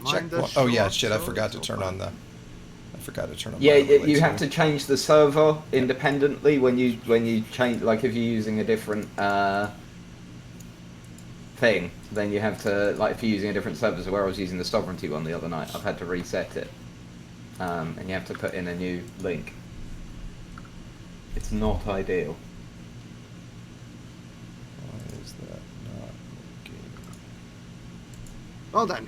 Check. Oh yeah, shit! I forgot to turn on the. I forgot to turn on. Yeah, you have to change the server independently when you change. Like if you're using a different thing, then you have to if you're using a different server. So where I was using the sovereignty one the other night, I've had to reset it, and you have to put in a new link. It's not ideal. Why is that not working? Well then,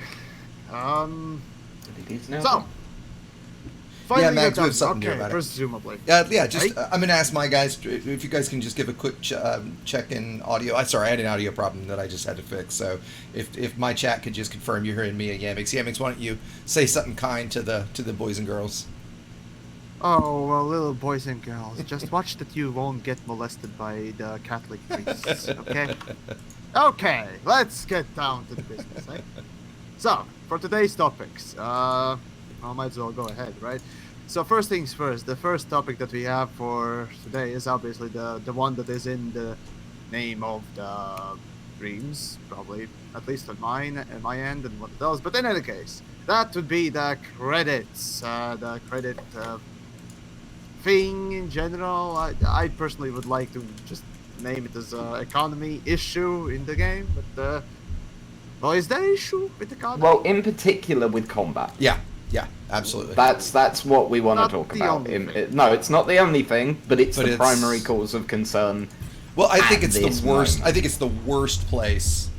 So, yeah, Max, we have something new about presumably. Yeah, just I'm gonna ask my guys if you guys can just give a quick check-in audio. Sorry, I had an audio problem that I just had to fix. So if my chat could just confirm you're hearing me and Yamiks. Yamiks, why don't you say something kind to the boys and girls? Oh, well, little boys and girls, just watch that you won't get molested by the Catholic priests, okay? Okay, let's get down to the business, eh? So, for today's topics, I might as well go ahead, right? So first things first, the first topic that we have for today is obviously the one that is in the name of the streams, probably, at least on my end and one of those. But in any case, that would be the credits, the credit thing in general. I personally would like to just name it as an economy issue in the game, but well, is there an issue with the economy? Well, in particular with combat. Yeah, absolutely. That's what we want to talk about. No, it's not the only thing, but it's the primary cause of concern. Well, I think it's the worst. I think it's the worst place.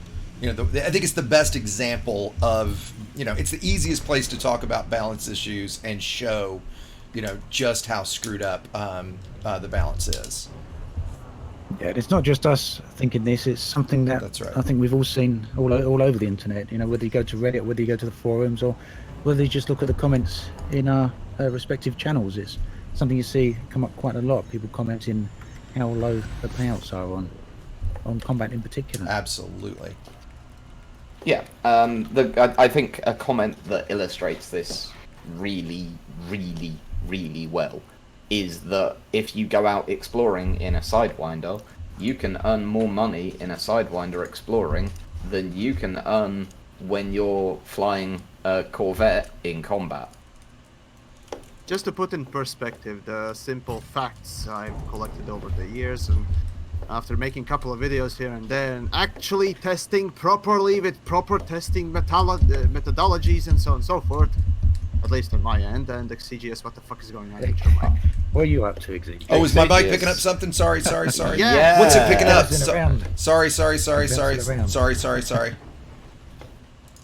I think it's the best example of. It's the easiest place to talk about balance issues and show. Just how screwed up the balance is. Yeah, it's not just us thinking this. It's something that That's right. I think we've all seen all over the internet. Whether you go to Reddit, whether you go to the forums, or whether you just look at the comments in our respective channels. It's something you see come up quite a lot. People commenting how low the payouts are on combat in particular. Absolutely. Yeah, I think a comment that illustrates this really well is that if you go out exploring in a Sidewinder, you can earn more money in a Sidewinder exploring than you can earn when you're flying a Corvette in combat. Just to put in perspective the simple facts I've collected over the years, and after making a couple of videos here and there, and actually testing properly with proper testing methodologies and so on and so forth, at least on my end, and XCGS, what the fuck is going on with your mic? What are you up to, XCGS? Oh, is my mic picking up something? Sorry. Yeah. What's it picking up? Sorry.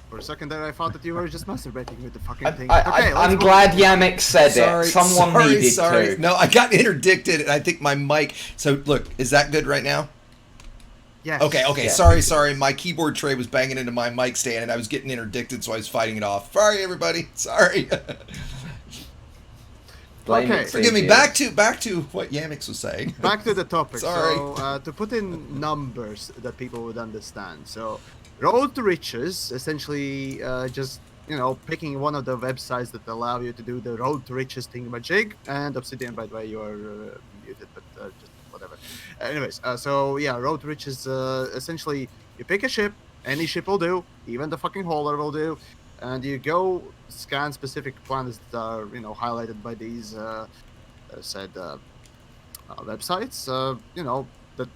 For a second there, I thought that you were just masturbating with the fucking thing. I'm glad Yamiks said it. Someone needed to. No, I got interdicted, and I think my mic... So, look, is that good right now? Yes. Okay. Yeah. Sorry. My keyboard tray was banging into my mic stand, and I was getting interdicted, so I was fighting it off. Sorry, everybody. Sorry. Okay. Forgive me. Back to what Yamiks was saying. Back to the topic. Sorry. So, to put in numbers that people would understand. So, Road to Riches, essentially, just picking one of the websites that allow you to do the Road to Riches thingamajig. And Obsidian, by the way, you are muted, but just whatever. Anyways, so yeah, Road to Riches, essentially, you pick a ship, any ship will do, even the fucking hauler will do, and you go scan specific planets that are, highlighted by these said websites, that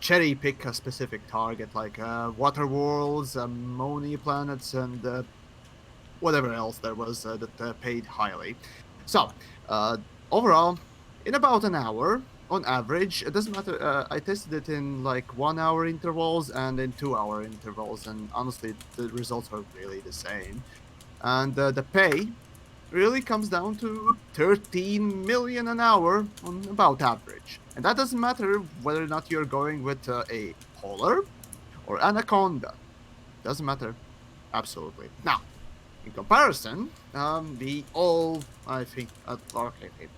cherry pick a specific target, like water worlds, ammonia planets, and whatever else there was that paid highly. So, overall, in about an hour, on average, it doesn't matter, I tested it in like 1 hour intervals and in 2 hour intervals, and honestly, the results are really the same. And the pay really comes down to 13 million an hour on about average. And that doesn't matter whether or not you're going with a hauler or anaconda. Doesn't matter. Absolutely. Now, in comparison, we all, I think,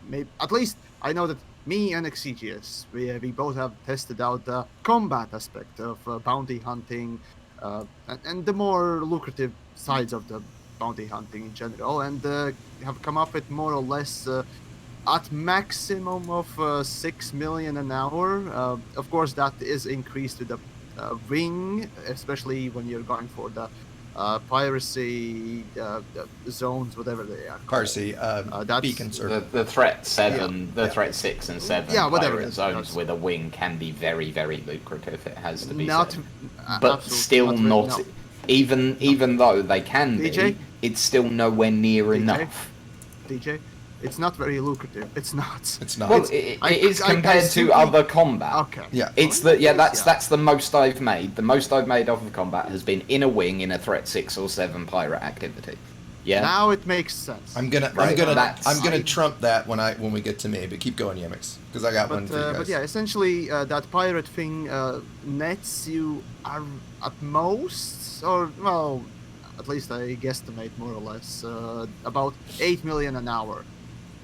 maybe, at least I know that me and XCGS, we both have tested out the combat aspect of bounty hunting and the more lucrative sides of the bounty hunting in general, and have come up with more or less at maximum of 6 million an hour. Of course, that is increased to the wing, especially when you're going for the piracy zones, whatever they are. Piracy, that's beacons, or The threat 7, Yeah. threat 6 and 7 Yeah, whatever pirate it is, zones that's- with a wing can be very, very lucrative, it has to be not, said. uh, But absolutely still not, not, no. even though they can DJ? be, it's still nowhere near DJ? enough. DJ, it's not very lucrative. It's not. it's not. Well, it is I compared to simply- other combat. Okay. Yeah. It's that's the most I've made. The most I've made off of combat has been in a wing in a threat 6 or 7 pirate activity. Yeah. Now it makes sense. I'm gonna That's- trump that when we get to me, but keep going, Yamiks, because I got one for you guys. But yeah, essentially that pirate thing nets you at most, or well, at least I guesstimate more or less, about 8 million an hour,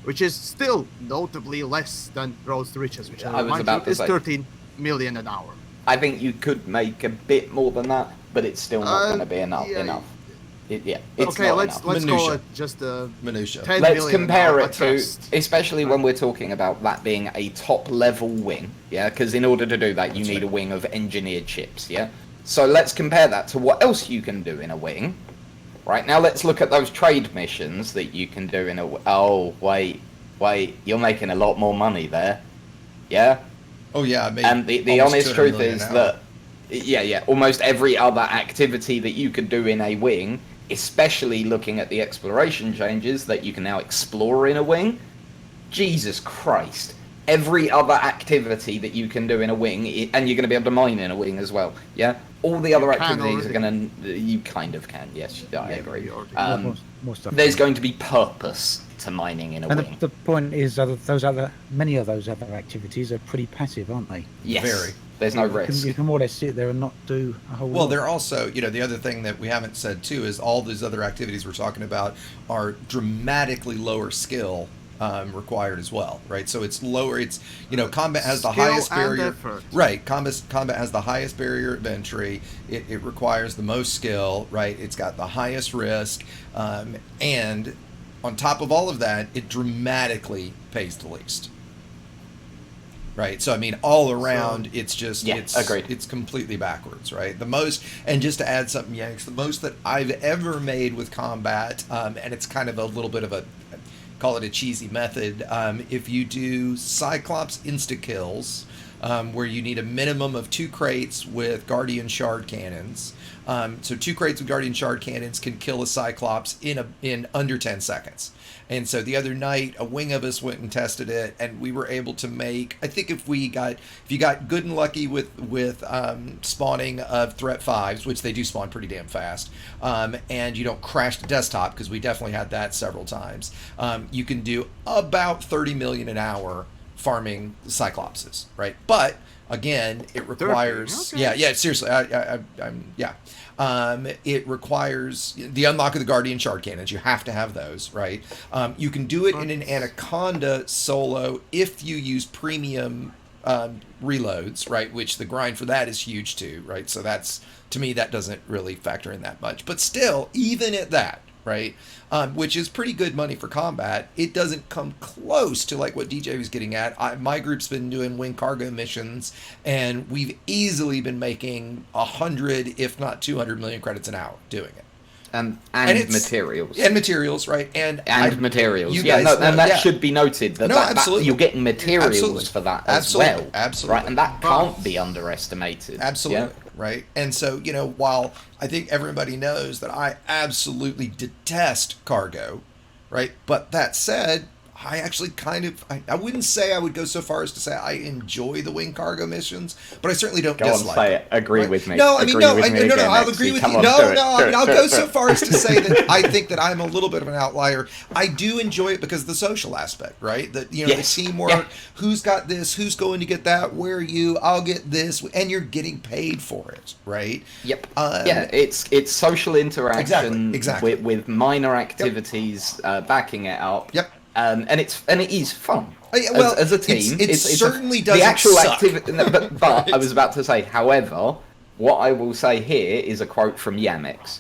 which is still notably less than Roads to Riches, which I was about to is say. 13 million an hour. I think you could make a bit more than that, but it's still not going to be enough. yeah. It's Okay, not let's enough. call Minutia. it just 10 Minutia. Let's million an compare hour it at to, best. especially when we're talking about that being a top level wing, yeah? Because in order to do that, you That's need right. a wing of engineered ships, yeah? So let's compare that to what else you can do in a wing. Right, now let's look at those trade missions that you can do in a... Oh, wait, you're making a lot more money there. Yeah? Oh yeah, I made And the almost honest 200 truth million is an hour. that, almost every other activity that you could do in a wing, especially looking at the exploration changes that you can now explore in a wing, Jesus Christ. Every other activity that you can do in a wing, and you're going to be able to mine in a wing as well, yeah? All the other You can activities are already. going to... You kind of can, yes, I agree. you already More stuff. There's going to be purpose to mining in a And wing. the point is, many of those other activities are pretty passive, aren't they? Yes, Very. there's no You risk. can more or less sit there and not do a whole Well, lot. they're also, the other thing that we haven't said too is all these other activities we're talking about are dramatically lower skill required as well, right? So it's lower. It's combat has the Skill highest and barrier. effort. Right, combat has the highest barrier of entry. It requires the most skill, right? It's got the highest risk, and on top of all of that, it dramatically pays the least. Right, so I mean, all around, it's just agreed. It's completely backwards, right? The most, and just to add something, Yanks, the most that I've ever made with combat, and it's kind of a little bit of a, call it a cheesy method. If you do Cyclops insta kills, where you need a minimum of 2 crates with Guardian Shard cannons. So 2 crates with Guardian Shard cannons can kill a Cyclops in under 10 seconds. And so the other night, a wing of us went and tested it, and we were able to make. I think if you got good and lucky with spawning of threat 5s, which they do spawn pretty damn fast, and you don't crash the desktop, because we definitely had that several times. You can do about 30 million an hour farming Cyclopses, right? But again, it requires 30, okay. yeah, seriously, it requires the unlock of the Guardian Shard cannons. You have to have those, right? You can do it in an Anaconda solo if you use premium reloads, right? Which the grind for that is huge too, right? So that's, to me, that doesn't really factor in that much. But still, even at that, right, which is pretty good money for combat, it doesn't come close to like what DJ was getting at. My group's been doing wing cargo missions, and we've easily been making 100, if not 200 million credits an hour doing it. And it's- materials. And materials, right? And materials. you Yeah, guys and know- that yeah. should be noted. That Absolutely. you're getting materials Absolutely. for that as Absolutely. well. Absolutely. Right, and that can't be underestimated. Absolutely. Yeah? Right. And so, while I think everybody knows that I absolutely detest cargo, right? But that said, I actually I wouldn't say I would go so far as to say I enjoy the wing cargo missions, but I certainly don't Go on, dislike say it. it. Agree right? with me. No, I mean, Agree no, with me no, again, I'll Exy. agree with Come you. on, No, do it, no, do it, I'll do go it, so do it. far as to say that I think that I'm a little bit of an outlier. I do enjoy it because of the social aspect, right? That, Yes. the teamwork, Yeah. who's got this, who's going to get that, where are you, I'll get this, and you're getting paid for it, right? Yep. It's social interaction Exactly. with minor activities backing it up. Yep. And it is fun. Well, as a team, it certainly doesn't the actual suck. activity. But I was about to say, however, what I will say here is a quote from Yamiks.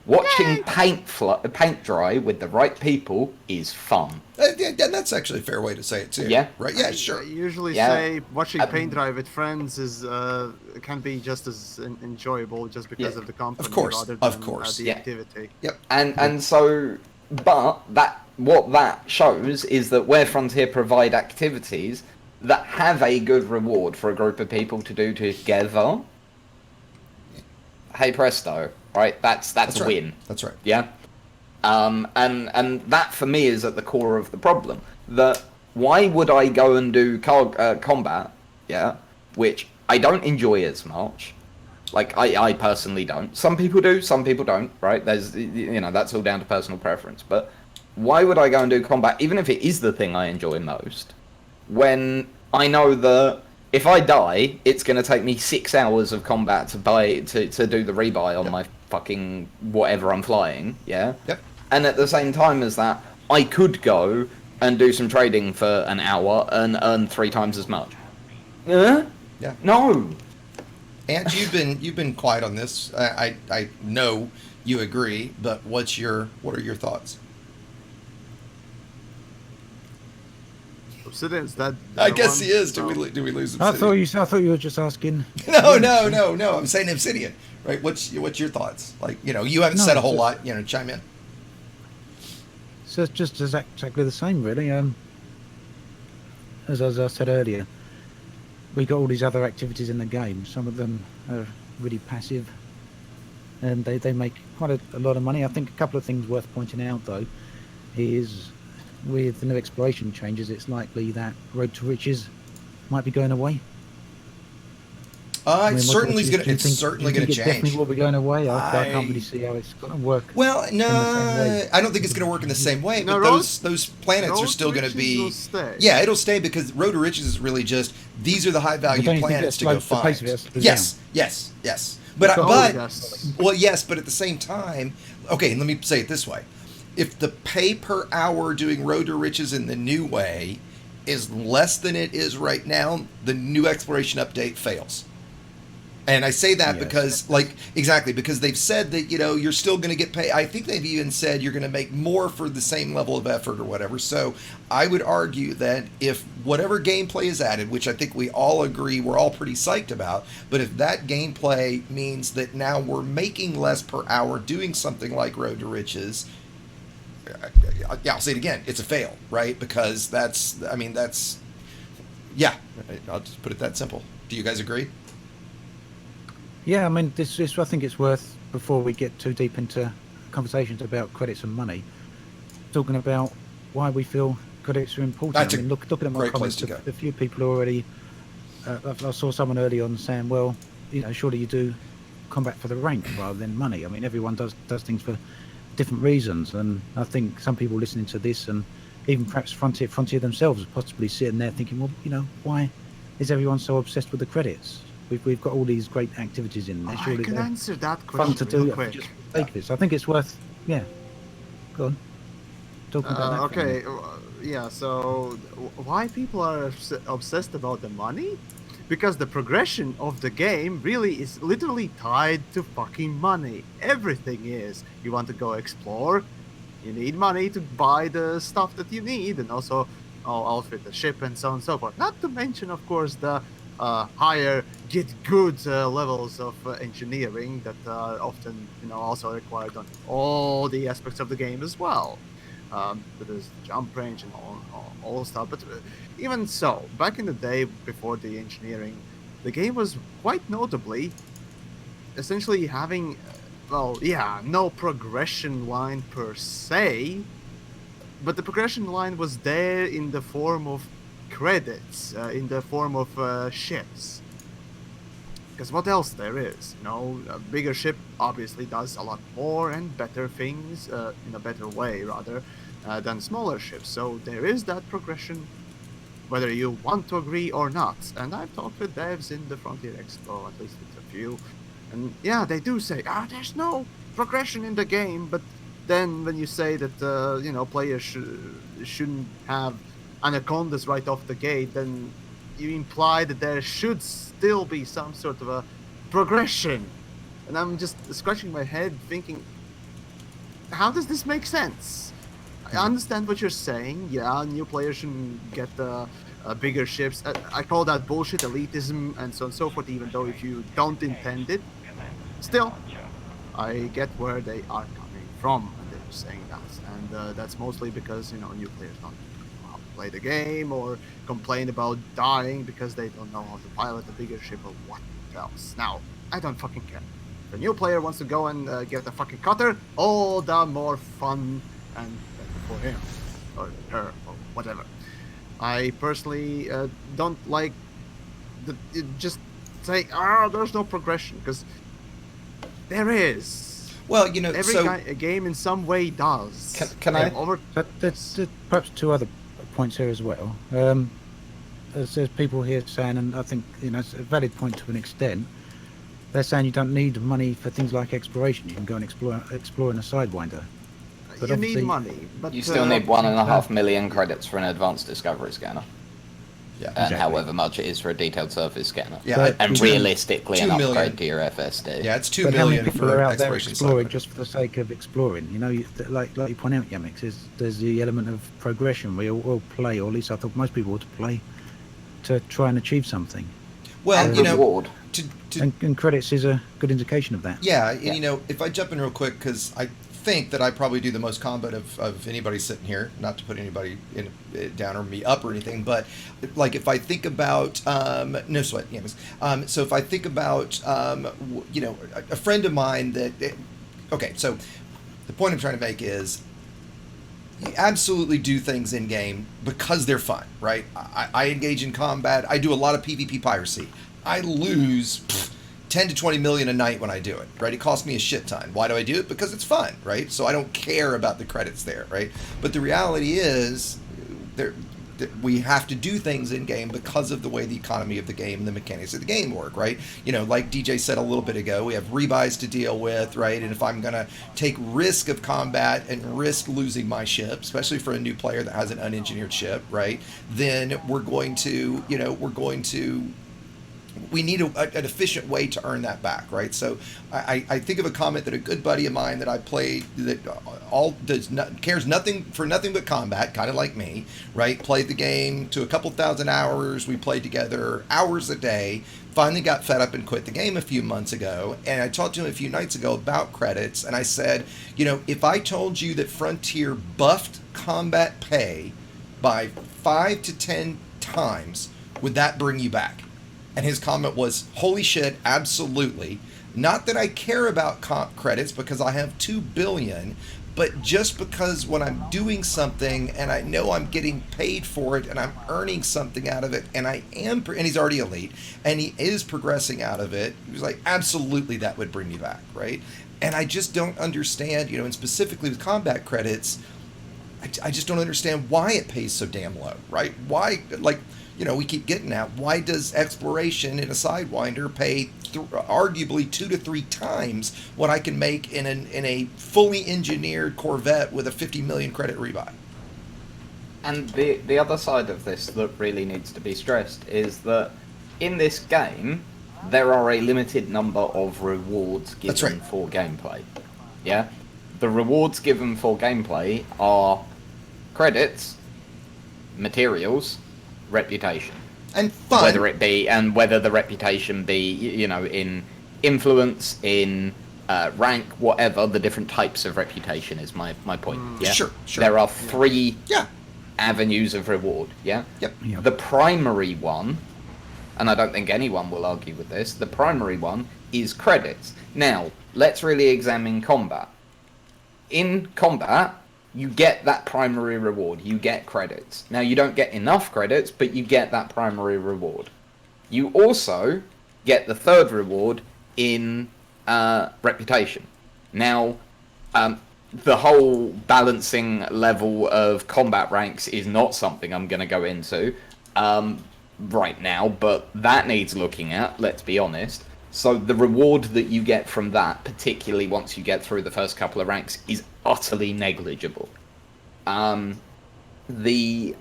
Watching paint dry with the right people is fun. Yeah, that's actually a fair way to say it too. Yeah. Right. Yeah. Sure. I usually Yeah. say watching paint dry with friends is can be just as enjoyable just because of the company rather than the activity. Yep. And so, but what that shows is that where Frontier provide activities that have a good reward for a group of people to do together, hey presto, right? That's a win. That's right. Yeah. And that for me is at the core of the problem. That why would I go and do combat? Yeah, which I don't enjoy as much. Like I personally don't. Some people do, some people don't. Right? There's that's all down to personal preference. But why would I go and do combat, even if it is the thing I enjoy most, when I know that if I die, it's going to take me 6 hours of combat to do the rebuy on my fucking whatever I'm flying, yeah? Yep. And at the same time as that, I could go and do some trading for an hour and earn 3 times as much. Yeah? No. And you've been quiet on this. I know you agree, but what are your thoughts? Obsidian's that. I guess he is. Do we lose Obsidian? I thought you were just asking. No. I'm saying Obsidian. Right? What's your thoughts? Like, you haven't said a whole lot. Chime in. So it's just exactly the same, really. As I said earlier, we got all these other activities in the game. Some of them are really passive, and they make quite a lot of money. I think a couple of things worth pointing out, though, is with the new exploration changes, it's likely that Road to Riches might be going away. It's certainly going to change. Definitely will be going away. I can't really see how it's going to work. Well, no, I don't think it's going to work in the same way. No, but those planets are still going to be. Will stay. Yeah, it'll stay because Road to Riches is really just these are the high value planets to go find. Yes. But at the same time, okay. Let me say it this way: if the pay per hour doing Road to Riches in the new way is less than it is right now, the new exploration update fails. And I say that because they've said that, you're still going to get paid. I think they've even said you're going to make more for the same level of effort or whatever. So I would argue that if whatever gameplay is added, which I think we all agree we're all pretty psyched about, but if that gameplay means that now we're making less per hour doing something like Road to Riches, I'll say it again, it's a fail, right? Because I'll just put it that simple. Do you guys agree? Yeah, I mean, this I think it's worth, before we get too deep into conversations about credits and money, talking about why we feel credits are important. Looking at my comments, a few people already. I saw someone early on saying, "Well, surely you do combat for the rank rather than money." I mean, everyone does things for different reasons, and I think some people listening to this, and even perhaps Frontier themselves, are possibly sitting there thinking, "Well, why is everyone so obsessed with the credits? We've got all these great activities in there. Surely I can answer that fun question to do. real quick. Just take this. I think it's worth. Yeah. Go on. Talking about that. Okay. So why people are obsessed about the money? Because the progression of the game really is literally tied to fucking money. Everything is. You want to go explore, you need money to buy the stuff that you need, and also outfit the ship and so on and so forth. Not to mention, of course, the higher get good levels of engineering that are often also required on all the aspects of the game as well. There's jump range and all stuff. But even so, back in the day before the engineering, the game was quite notably essentially having no progression line per se, but the progression line was there in the form of credits, in the form of ships. Because what else there is? A bigger ship obviously does a lot more and better things, in a better way rather, than smaller ships. So there is that progression, whether you want to agree or not. And I've talked with devs in the Frontier Expo, at least with a few, and yeah, they do say, there's no progression in the game. But then when you say that players shouldn't have anacondas right off the gate, then you imply that there should still be some sort of a progression. And I'm just scratching my head thinking, how does this make sense? I understand what you're saying. Yeah, new players should get the bigger ships. I call that bullshit, elitism, and so on and so forth, even though if you don't intend it, still, I get where they are coming from when they're saying that. And that's mostly because, new players don't know how to play the game or complain about dying because they don't know how to pilot a bigger ship or what else. Now, I don't fucking care. If a new player wants to go and get a fucking cutter, all the more fun and better for him or her or whatever. I personally don't like just say, there's no progression, because there is. Well, Every game in some way does. Can I? There's perhaps two other points here as well. There's people here saying, and I think it's a valid point to an extent. They're saying you don't need money for things like exploration. You can go and explore in a Sidewinder. But you need money, but you still need 1.5 million credits for an advanced discovery scanner. Yeah, and exactly. however much it is for a detailed surface scanner. Yeah, and realistically, an 2 million. upgrade to your FSD. Yeah, it's 2 But how many million people for are out there exploration exploring side. just for the sake of exploring? Like you point out, Yamiks, there's the element of progression. We all play, or at least I thought most people ought to play, to try and achieve something. Well, And reward. And credits is a good indication of that. Yeah, and if I jump in real quick, because I think that I probably do the most combat of anybody sitting here, not to put anybody down or me up or anything, but like if I think about no sweat, so if I think about a friend of mine okay, so the point I'm trying to make is you absolutely do things in game because they're fun, right? I engage in combat. I do a lot of PvP piracy. I lose 10 to 20 million a night when I do it, right? It costs me a shit ton. Why do I do it? Because it's fun, right? So I don't care about the credits there, right? But the reality is we have to do things in game because of the way the economy of the game and the mechanics of the game work, right? Like DJ said a little bit ago, we have rebuys to deal with, right? And if I'm going to take risk of combat and risk losing my ship, especially for a new player that has an unengineered ship, right? Then we need an efficient way to earn that back, right? So I think of a comment that a good buddy of mine that I played that cares nothing but combat, kind of like me, right? Played the game to a couple thousand hours. We played together hours a day. Finally got fed up and quit the game a few months ago. And I talked to him a few nights ago about credits, and I said, if I told you that Frontier buffed combat pay by 5 to 10 times, would that bring you back? And his comment was, holy shit, absolutely. Not that I care about comp credits because I have 2 billion, but just because when I'm doing something and I know I'm getting paid for it and I'm earning something out of it and and he's already elite and he is progressing out of it, he was like, absolutely that would bring me back, right? And I just don't understand, and specifically with combat credits, I just don't understand why it pays so damn low, right? Why, we keep getting at, why does exploration in a Sidewinder pay arguably 2 to 3 times what I can make in a fully engineered Corvette with a 50 million credit rebuy? And the other side of this that really needs to be stressed is that in this game, there are a limited number of rewards given for gameplay. Yeah? The rewards given for gameplay are credits, materials, reputation, and fun. Whether the reputation be in influence, in rank, whatever the different types of reputation is my point. Yeah, sure. There are 3 avenues of reward. Yeah. Yep. The primary one, and I don't think anyone will argue with this. The primary one is credits. Now let's really examine combat. In combat, you get that primary reward. You get credits. Now, you don't get enough credits, but you get that primary reward. You also get the third reward in reputation. Now, the whole balancing level of combat ranks is not something I'm going to go into right now, but that needs looking at, let's be honest. So the reward that you get from that, particularly once you get through the first couple of ranks, is utterly negligible. The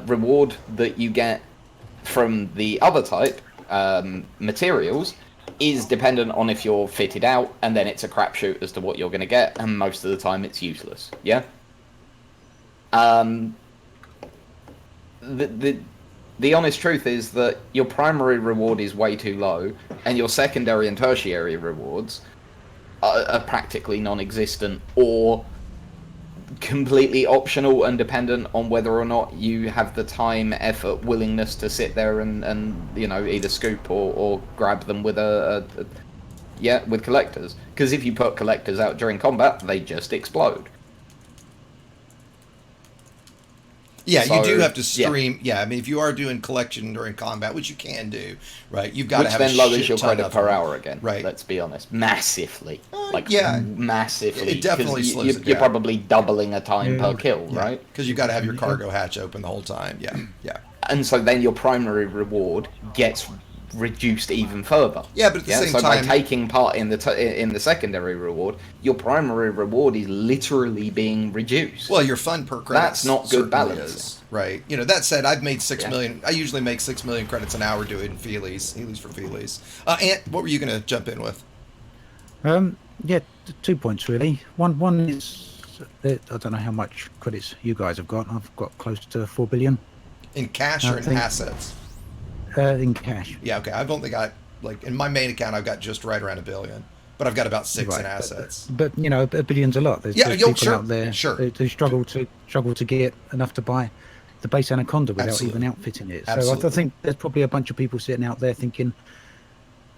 reward that you get from the other type, materials, is dependent on if you're fitted out, and then it's a crapshoot as to what you're going to get, and most of the time it's useless. Yeah. The honest truth is that your primary reward is way too low, and your secondary and tertiary rewards are practically non-existent or completely optional and dependent on whether or not you have the time, effort, willingness to sit there and either scoop or grab them with with collectors. Because if you put collectors out during combat, they just explode. Yeah, so, you do have to stream. Yeah, I mean, if you are doing collection during combat, which you can do, right? You've got to have then a lowers your shit credit per hour again. Right. Let's be honest, massively. Massively. It definitely slows it down. You're probably doubling a time per kill, right? Because you've got to have your cargo hatch open the whole time. Yeah. And so then your primary reward gets reduced even further. Yeah, but at the same time, by taking part in the secondary reward, your primary reward is literally being reduced. Well, your fun per credit. That's not good balance, right? That said, I've made 6 million. I usually make 6 million credits an hour doing Feelies for Feelies. Ant, what were you going to jump in with? 2 points really. One is that I don't know how much credits you guys have got. I've got close to 4 billion. In cash or in assets? In cash. Yeah, okay. I've only got, in my main account, I've got just right around 1 billion. But I've got about 6 in assets. But a billion's a lot. There's people out there who struggle to get enough to buy the base Anaconda without even outfitting it. Absolutely. So I think there's probably a bunch of people sitting out there thinking,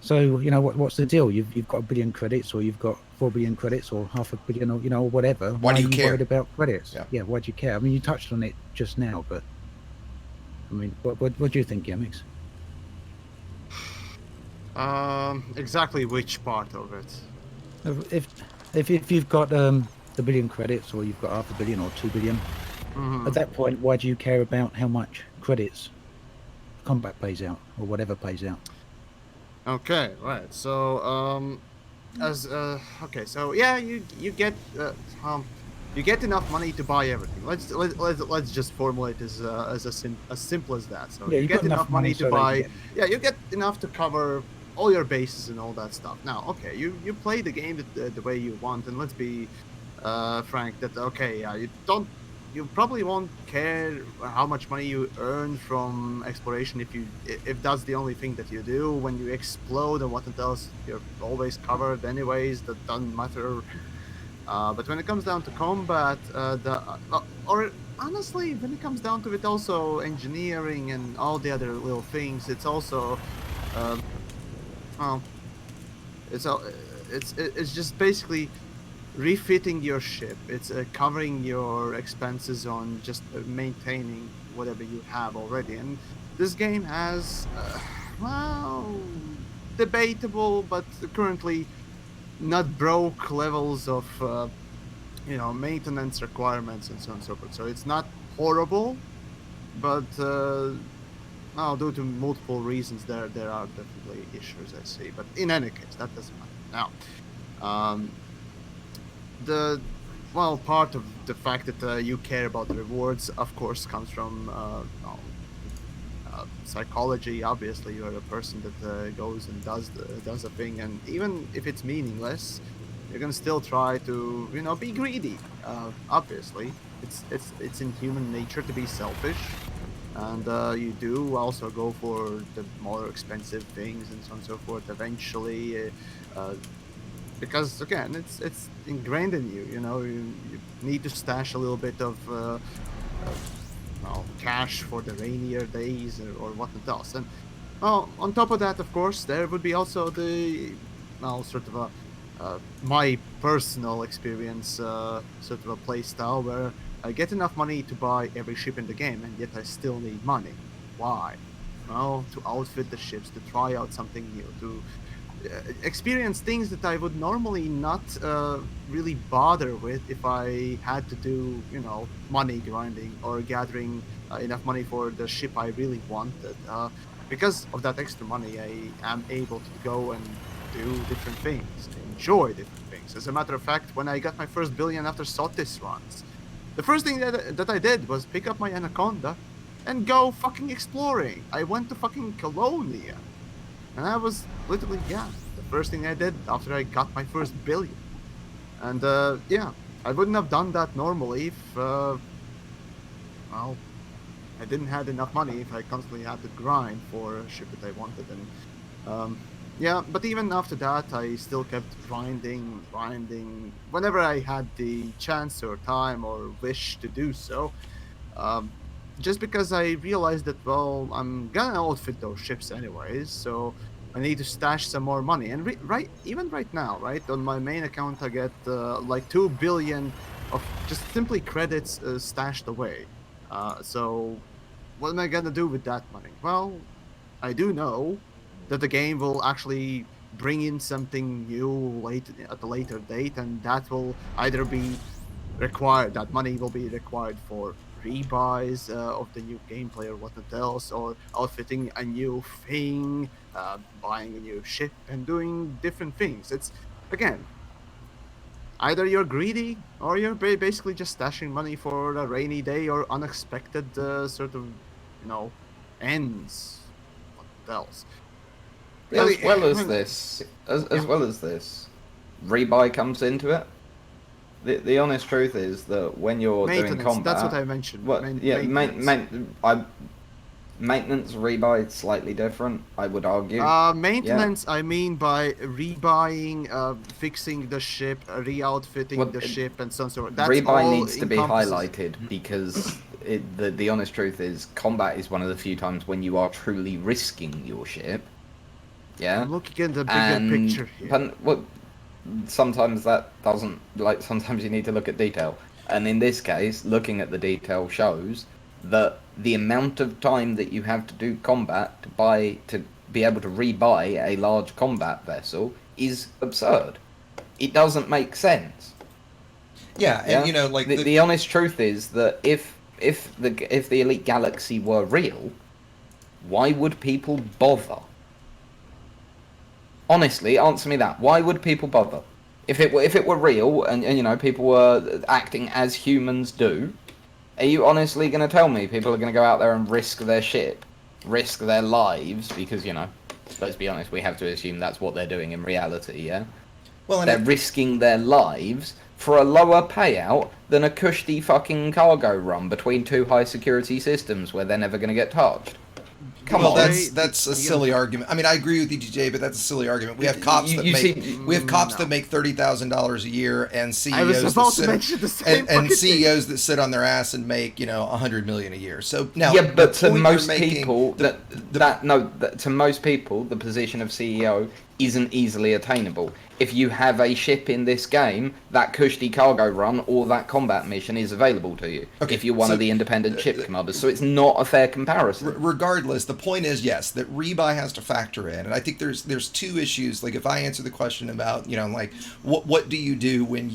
so, what's the deal? You've got 1 billion credits, or you've got 4 billion credits, or 500 million, or whatever. Why do you care? Worried about credits? Yeah, why do you care? I mean, you touched on it just now, but I mean, what do you think, Yamiks? Exactly which part of it? If you've got the billion credits, or you've got 500 million or 2 billion, at that point, why do you care about how much credits combat pays out, or whatever pays out? Okay, right. So you get you get enough money to buy everything. Let's just formulate as simple as that. So you get enough money to buy. You get enough to cover all your bases and all that stuff. Now, okay, you play the game the way you want, and let's be frank that you probably won't care how much money you earn from exploration if that's the only thing that you do. When you explode and what else, you're always covered anyways. That doesn't matter. But when it comes down to combat, or honestly, when it comes down to it, also engineering and all the other little things, it's also, it's just basically refitting your ship. It's covering your expenses on just maintaining whatever you have already. And this game has, debatable, but currently not broke levels of maintenance requirements and so on and so forth. So it's not horrible, but due to multiple reasons there are definitely issues, I see. But in any case, that doesn't matter. Now part of the fact that you care about the rewards, of course, comes from psychology. Obviously, you're a person that goes and does a thing, and even if it's meaningless, you're gonna still try to be greedy. Obviously, it's in human nature to be selfish, and you do also go for the more expensive things and so on and so forth eventually, because again, it's ingrained in you. You need to stash a little bit of cash for the rainier days or whatnot else. And on top of that, of course, there would be also the sort of my personal experience, sort of a play style where I get enough money to buy every ship in the game, and yet I still need money. Why? Well, to outfit the ships, to try out something new, to experience things that I would normally not really bother with if I had to do, money grinding or gathering enough money for the ship I really wanted. Because of that extra money, I am able to go and do different things, enjoy different things. As a matter of fact, when I got my first billion after Sotis runs, the first thing that I did was pick up my Anaconda and go fucking exploring. I went to fucking Colonia. And I was literally, the first thing I did after I got my first billion. And I wouldn't have done that normally if, well, I didn't have enough money, if I constantly had to grind for a ship that I wanted. And but even after that, I still kept grinding. Whenever I had the chance or time or wish to do so. Just because I realized that, well, I'm gonna outfit those ships anyways, so I need to stash some more money. And even right now, right, on my main account, I get like 2 billion of just simply credits stashed away. So what am I gonna do with that money? Well, I do know that the game will actually bring in something new at a later date, and that will either be required, that money will be required for rebuys of the new gameplay or whatnot else, or outfitting a new thing, buying a new ship, and doing different things. It's, again, either you're greedy or you're basically just stashing money for a rainy day or unexpected sort of, ends. What else? As well as this, rebuy comes into it. The honest truth is that when you're doing combat, that's what I mentioned. Maintenance rebuy is slightly different, I would argue. Maintenance, I mean by rebuying, fixing the ship, re-outfitting the ship, and so on. So that's rebuy all needs to be highlighted because the honest truth is combat is one of the few times when you are truly risking your ship. Yeah. I'm looking at the bigger picture here. Sometimes that doesn't, sometimes you need to look at detail. And in this case, looking at the detail shows that the amount of time that you have to do combat to be able to rebuy a large combat vessel is absurd. It doesn't make sense. Yeah, and the honest truth is that if the Elite Galaxy were real, why would people bother? Honestly, answer me that. Why would people bother? If it were real and people were acting as humans do, are you honestly going to tell me people are going to go out there and risk their ship, risk their lives? Because let's be honest, we have to assume that's what they're doing in reality. Yeah. Well, they're risking their lives for a lower payout than a cushy fucking cargo run between two high security systems where they're never going to get touched. Come on, that's a silly argument. I mean, I agree with you, DJ, but that's a silly argument. We have cops that make $30,000 a year, and CEOs CEOs that sit on their ass and make $100 million a year. So now, but to most people, to most people, the position of CEO isn't easily attainable. If you have a ship in this game, that cushy cargo run or that combat mission is available to you. Okay, if you're one of the independent ship commanders, so it's not a fair comparison. Regardless, the point is, yes, that rebuy has to factor in, and I think there's two issues. Like, if I answer the question about what do you do when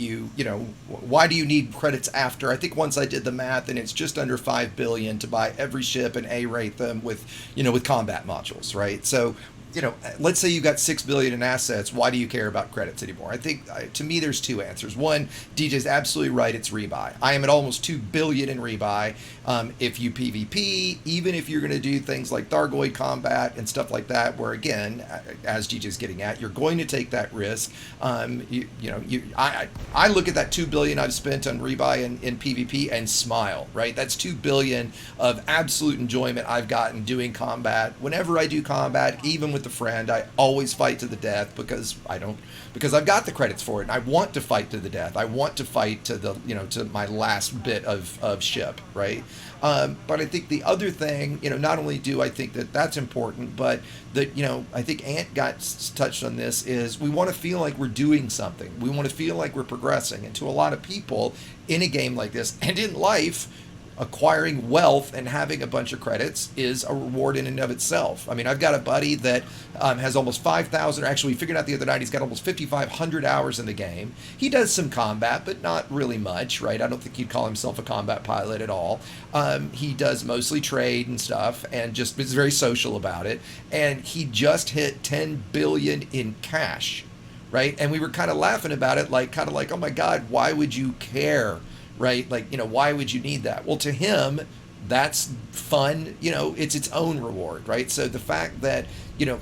why do you need credits after? I think once I did the math, and it's just under 5 billion to buy every ship and A-rate them with combat modules, right? So, let's say you got 6 billion in assets. Why do you care about credits anymore? I think, to me, there's two answers. One, DJ's absolutely right. It's rebuy. I am at almost 2 billion in rebuy. If you PvP, even if you're going to do things like Thargoid combat and stuff like that, where again, as DJ's getting at, you're going to take that risk. I look at that 2 billion I've spent on rebuy in PvP and smile. Right, that's 2 billion of absolute enjoyment I've gotten doing combat. Whenever I do combat, even with the friend, I always fight to the death because I've got the credits for it, and I want to fight to the death. I want to fight to the to my last bit of ship, right? But I think the other thing, not only do I think that that's important, but that I think Ant got touched on this, is we want to feel like we're doing something. We want to feel like we're progressing, and to a lot of people in a game like this and in life, acquiring wealth and having a bunch of credits is a reward in and of itself. I mean, I've got a buddy that has almost 5,000, or actually we figured out the other night, he's got almost 5,500 hours in the game. He does some combat, but not really much, right? I don't think he'd call himself a combat pilot at all. He does mostly trade and stuff, and just is very social about it. And he just hit 10 billion in cash, right? And we were kind of laughing about it, like, oh my God, why would you care? Right? Like, why would you need that? Well, to him, that's fun. You know, it's its own reward, right? So the fact that, you know,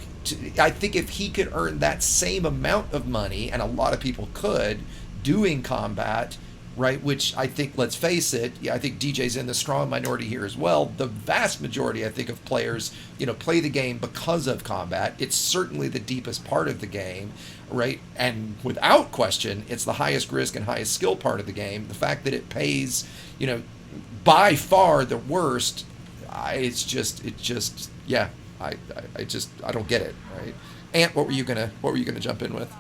I think if he could earn that same amount of money, and a lot of people could, doing combat, right, which I think, let's face it, yeah, I think DJ's in the strong minority here as well. The vast majority, I think, of players, you know, play the game because of combat. It's certainly the deepest part of the game, right? And without question, it's the highest risk and highest skill part of the game. The fact that it pays, you know, by far the worst, I don't get it, right? Ant, what were you gonna jump in with?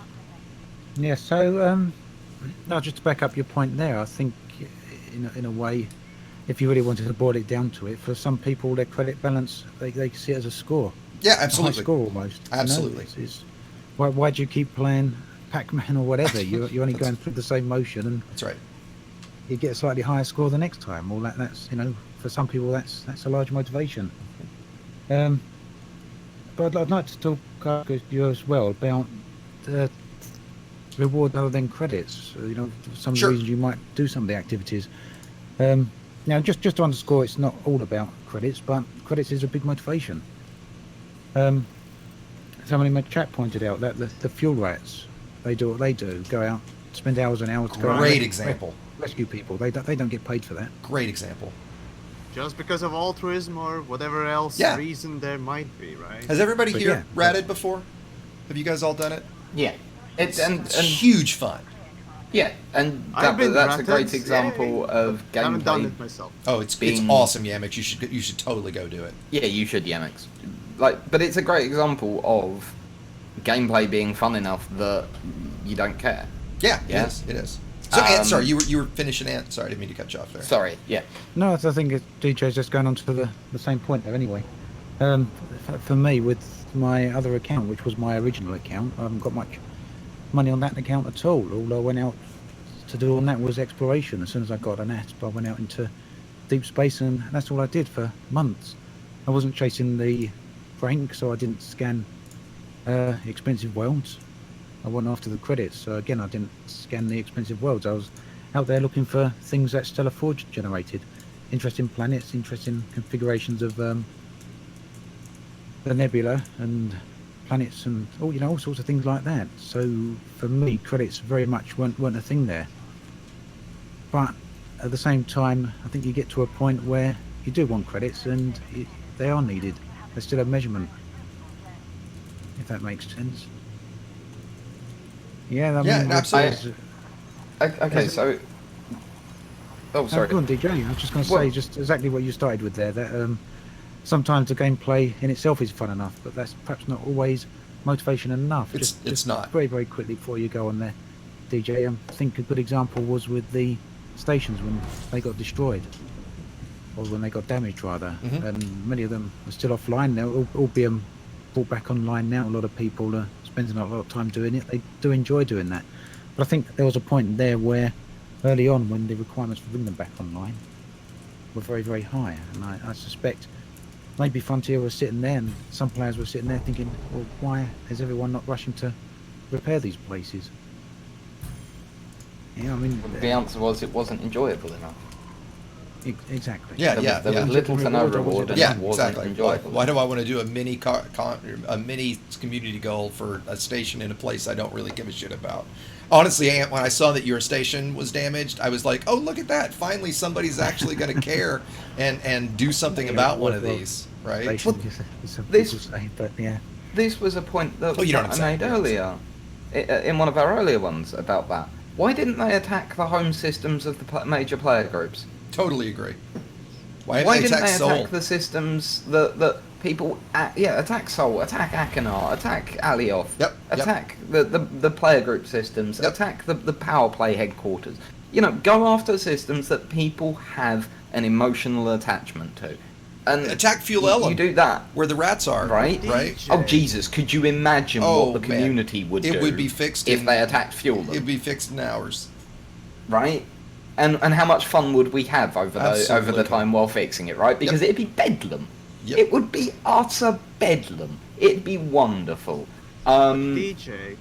Yeah, so no, just to back up your point there, I think in a way, if you really wanted to boil it down to it, for some people their credit balance, they see it as a score. Yeah, absolutely. A high score almost. Absolutely. You know? Why do you keep playing Pac-Man or whatever? You're only going through the same motion, and that's right. You get a slightly higher score the next time. Well, that's, you know, for some people that's a large motivation. But I'd like to talk to you as well about reward other than credits. You know, some of the reasons you might do some of the activities. Now, just to underscore, it's not all about credits, but credits is a big motivation. Somebody in my chat pointed out that the fuel rats, they do what they do, go out, spend hours and hours to go out. Great example. Rescue people. They don't get paid for that. Great example. Just because of altruism or whatever else reason there might be, right? Has everybody here ratted before? Have you guys all done it? Yeah. It's and huge fun. Yeah, and that's a great example of gameplay. I haven't done it myself. Oh, it's awesome, Yamiks. You should totally go do it. Yeah, you should, Yamiks. But it's a great example of gameplay being fun enough that you don't care. Yeah, it is. So, Ant, sorry, you were finishing, Ant. Sorry, I didn't mean to cut you off there. Sorry, yeah. No, I think DJ's just going on to the same point there anyway. For me, with my other account, which was my original account, I haven't got much money on that account at all. All I went out to do on that was exploration. As soon as I got an ASP, I went out into deep space, and that's all I did for months. I wasn't chasing the rank, so I didn't scan expensive worlds. I went after the credits, so again I didn't scan the expensive worlds. I was out there looking for things that Stellar Forge generated, interesting planets, interesting configurations of the nebula and planets, and all sorts of things like that. So for me, credits very much weren't a thing there. But at the same time, I think you get to a point where you do want credits, and they are needed. They still have measurement, if that makes sense. Yeah, absolutely. Okay, so... Oh, sorry. Go on, DJ. I was just going to say just exactly what you started with there, that sometimes the gameplay in itself is fun enough, but that's perhaps not always motivation enough. It's not. Very, very quickly before you go on there, DJ, I think a good example was with the stations when they got destroyed, or when they got damaged, rather. Mm-hmm. And many of them are still offline now, all being brought back online now. A lot of people are spending a lot of time doing it. They do enjoy doing that. But I think there was a point there where, early on, when the requirements for bringing them back online were very, very high. And I suspect maybe Frontier was sitting there, and some players were sitting there thinking, well, why is everyone not rushing to repair these places? Yeah, I mean... The answer was it wasn't enjoyable enough. Exactly. There was little to no reward, and it wasn't enjoyable. Why do I want to do a mini community goal for a station in a place I don't really give a shit about? Honestly, Ant, when I saw that your station was damaged, I was like, oh, look at that. Finally, somebody's actually going to care and do something about one of these, right? This was a point that I made earlier, in one of our earlier ones about that. Why didn't they attack the home systems of the major player groups? Totally agree. Why didn't they attack the systems that people... attack Sol, attack Akinar, attack Alioth, attack the player group systems, attack the power play headquarters. Go after systems that people have an emotional attachment to. And attack Fuel Ellum. You do that. Where the rats are. Right? Oh, Jesus, could you imagine what the community would do? It would be fixed if they attacked Fuel Ellum. It would be fixed in hours. Right? And how much fun would we have over the time while fixing it, right? Because it'd be bedlam. Yep. It would be utter bedlam. It'd be wonderful. DJ,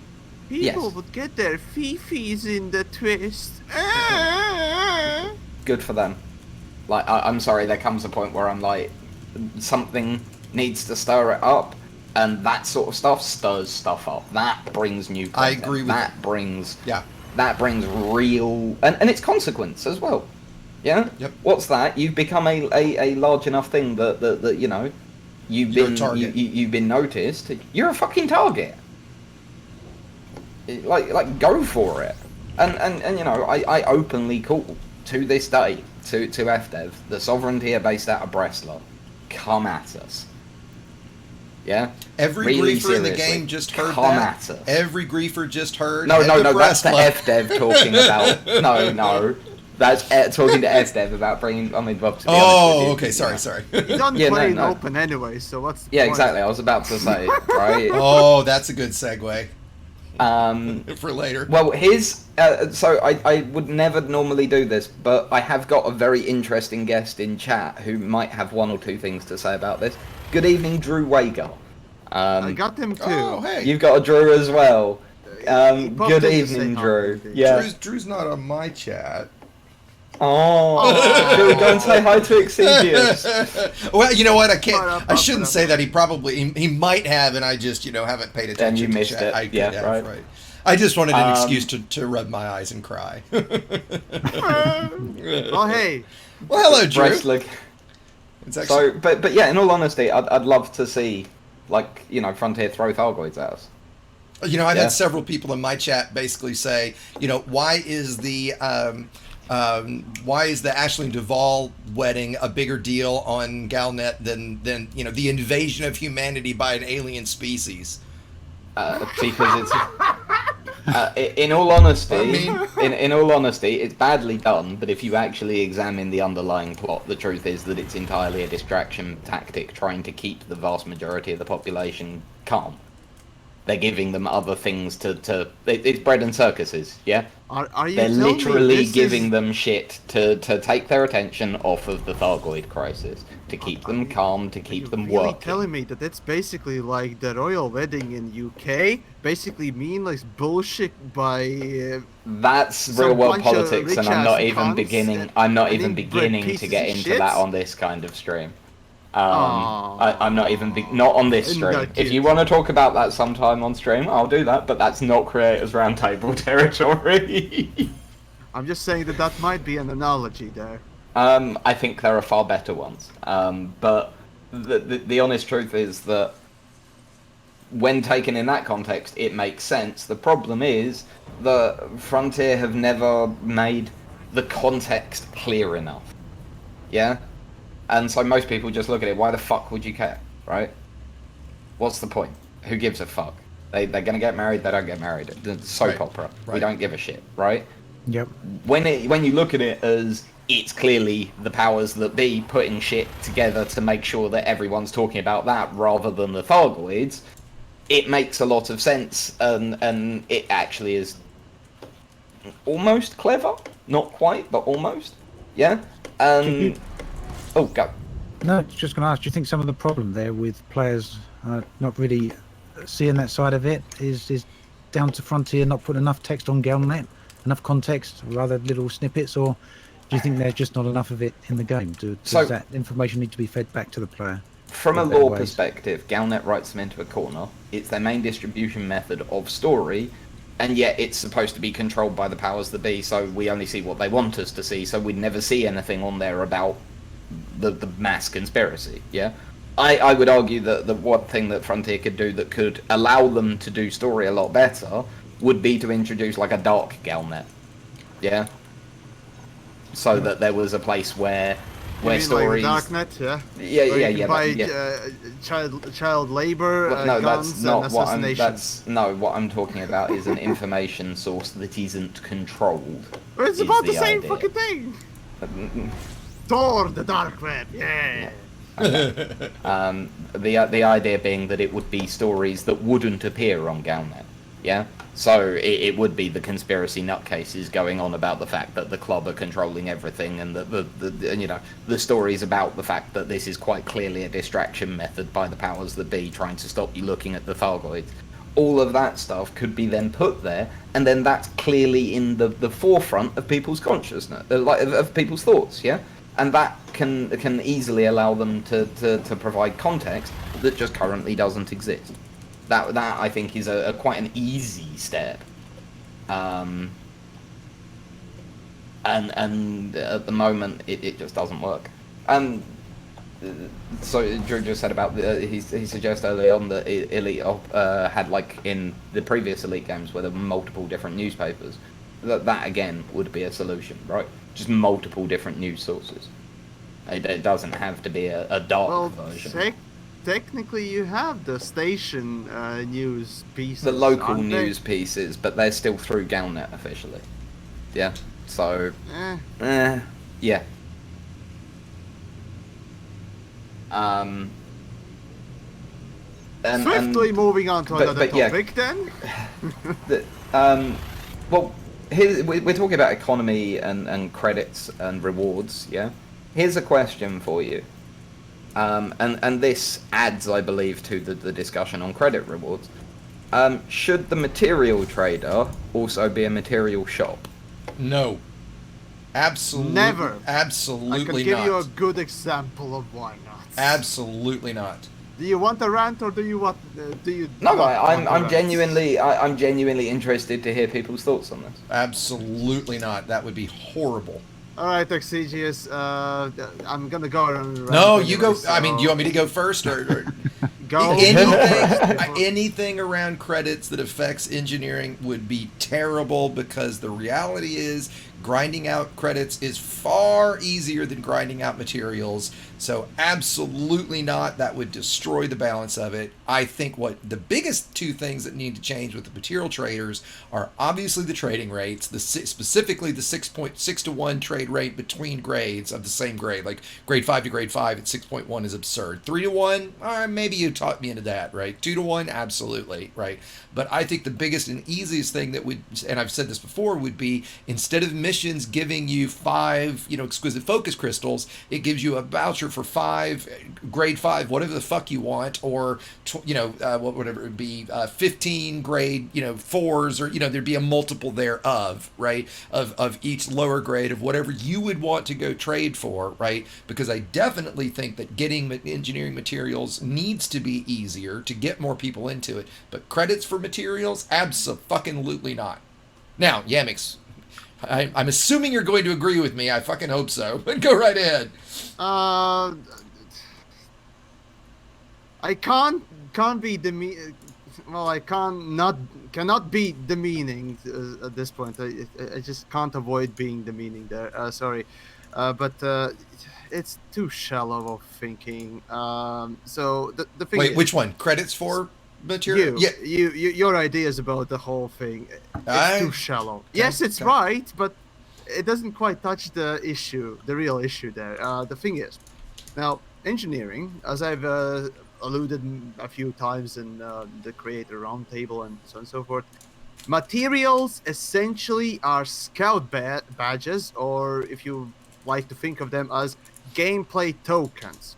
people would get their fifis in the twist. Good for them. Like, I'm sorry, there comes a point where I'm like, something needs to stir it up, and that sort of stuff stirs stuff up. That brings new content. I agree with that. Brings Yeah. That brings real, and it's consequence as well. Yeah. Yep. What's that? You've become a large enough thing that you know, you've been noticed. You're a fucking target. Like go for it. And you know, I openly call to this day to FDev, the sovereignty are based out of Breslau. Come at us. Yeah? Every Really griefer in the seriously, game just heard come that. at us. Every griefer just heard. No, that's the Breslau. FDev talking about. No. That's talking to FDev about bringing. I mean, Bob, to be honest with you, okay. Sorry. You don't Yeah, play in no. open anyway, so what's the Yeah, point? exactly. I was about to say, right? Oh, that's a good segue Um, for later. well, so I would never normally do this, but I have got a very interesting guest in chat who might have one or two things to say about this. Good evening, Drew Wager. I got them too. Oh, hey. You've got a Drew as well. He popped Good in to evening, say hi, Drew. indeed. Yeah. Drew's not on my chat. Oh, Drew, go and say hi to Exedius. Well, you know what? I shouldn't say that. He might have, and I just haven't paid attention. And you to missed chat. it. Yeah, right. I just wanted an excuse to rub my eyes and cry. Oh, hey. Well, hello, Drew. Wrestling. It's actually, So, but yeah, in all honesty, I'd love to see, like, Frontier throw Thargoids at us. I've had several people in my chat basically say, why is the Aisling Duvall wedding a bigger deal on Galnet than the invasion of humanity by an alien species? Because it's in all honesty, in all honesty, it's badly done. But if you actually examine the underlying plot, the truth is that it's entirely a distraction tactic, trying to keep the vast majority of the population calm. They're giving them other things to it's bread and circuses, yeah? Are you They're telling me literally this giving is... them shit to take their attention off of the Thargoid crisis, to keep them calm, to keep them really working. telling me that it's basically like the royal wedding in UK, basically meaningless bullshit by That's some real world bunch of politics, and I'm rich-ass not even cunts beginning. I'm not and even inbred beginning to pieces get of into shit? that on this kind of stream. Aw. I'm not even not on this stream. No, If you want to talk about that sometime on stream, I'll do that. But that's not Creators Roundtable territory. I'm just saying that might be an analogy there. I think there are far better ones. But the honest truth is that when taken in that context, it makes sense. The problem is that Frontier have never made the context clear enough. Yeah? And so most people just look at it, why the fuck would you care, right? What's the point? Who gives a fuck? They're gonna get married, they don't get married. It's soap opera. We Right. don't give a shit, right? Yep. When you look at it as it's clearly the powers that be putting shit together to make sure that everyone's talking about that rather than the Thargoids, it makes a lot of sense, and it actually is almost clever. Not quite, but almost. Yeah? Oh, go. No, just going to ask, do you think some of the problem there with players not really seeing that side of it is down to Frontier not putting enough text on Galnet, enough context, rather little snippets, or do you think there's just not enough of it in the game? Does that information need to be fed back to the player? From a in better lore ways? perspective, Galnet writes them into a corner. It's their main distribution method of story, and yet it's supposed to be controlled by the powers that be, so we only see what they want us to see, so we'd never see anything on there about the mass conspiracy, yeah? I would argue that the one thing that Frontier could do that could allow them to do story a lot better would be to introduce like a dark Galnet, yeah? So that there was a place where stories... Like Darknet, yeah? Yeah, Where yeah, you yeah. can buy child labor, No, guns, that's not and what I'm. assassination. What I'm talking about is an information source that isn't controlled. But it's is about the the same idea. fucking thing! Thor, the dark web, yeah! The idea being that it would be stories that wouldn't appear on Galnet, yeah? So it would be the conspiracy nutcases going on about the fact that the club are controlling everything, and the stories about the fact that this is quite clearly a distraction method by the powers that be trying to stop you looking at the Thargoids. All of that stuff could be then put there, and then that's clearly in the forefront of people's consciousness, of people's thoughts, yeah? and that can easily allow them to provide context that just currently doesn't exist. That I think is a quite an easy step. And at the moment it just doesn't work. And so Drew just said about he suggested early on that Elite had, like in the previous Elite games where there were multiple different newspapers, that again would be a solution, right? Just multiple different news sources. It doesn't have to be a dark version. Technically you have the station news pieces. The local news pieces, but they're still through Galnet officially. Yeah. So yeah. Swiftly moving on to another topic, then. Well, here we're talking about economy and credits and rewards. Yeah. Here's a question for you. And this adds, I believe, to the discussion on credit rewards. Should the material trader also be a material shop? No. Absolutely. Never. Absolutely not. I can give you a good example of why not. Absolutely not. Do you want a rant or do you want? Do you? No, I'm genuinely interested to hear people's thoughts on this. Absolutely not. That would be horrible. All right, Exigius, I'm gonna go around. No, you go. So... I mean, do you want me to go first or... Go. Anything around credits that affects engineering would be terrible, because the reality is grinding out credits is far easier than grinding out materials. So absolutely not. That would destroy the balance of it. I think what the biggest two things that need to change with the material traders are obviously the trading rates, specifically the 6.6 to 1 trade rate between grades of the same grade. Like grade 5 to grade 5 at 6.1 is absurd. 3 to 1, maybe you talked me into that, right? 2 to 1, absolutely, right? But I think the biggest and easiest thing that would, and I've said this before, would be instead of missions giving you 5, exquisite focus crystals, it gives you a voucher for 5 grade 5, whatever the fuck you want, or whatever it would be, 15 grade 4s, or there'd be a multiple thereof, right, of each lower grade of whatever you would want to go trade for, right? Because I definitely think that getting engineering materials needs to be easier to get more people into it, but credits for materials, abso-fucking-lutely not. Now, Yamiks, I'm assuming you're going to agree with me. I fucking hope so. But go right ahead. I can't be well, I cannot be demeaning at this point. I just can't avoid being demeaning there. Sorry, but it's too shallow of thinking. So the thing. Wait, is, which one? Credits for material? Your ideas about the whole thing. It's too shallow. Yes, it's right, but it doesn't quite touch the issue, the real issue there. The thing is, now engineering, as I've alluded a few times in the creator roundtable and so on and so forth, materials essentially are scout badges, or if you like to think of them as gameplay tokens.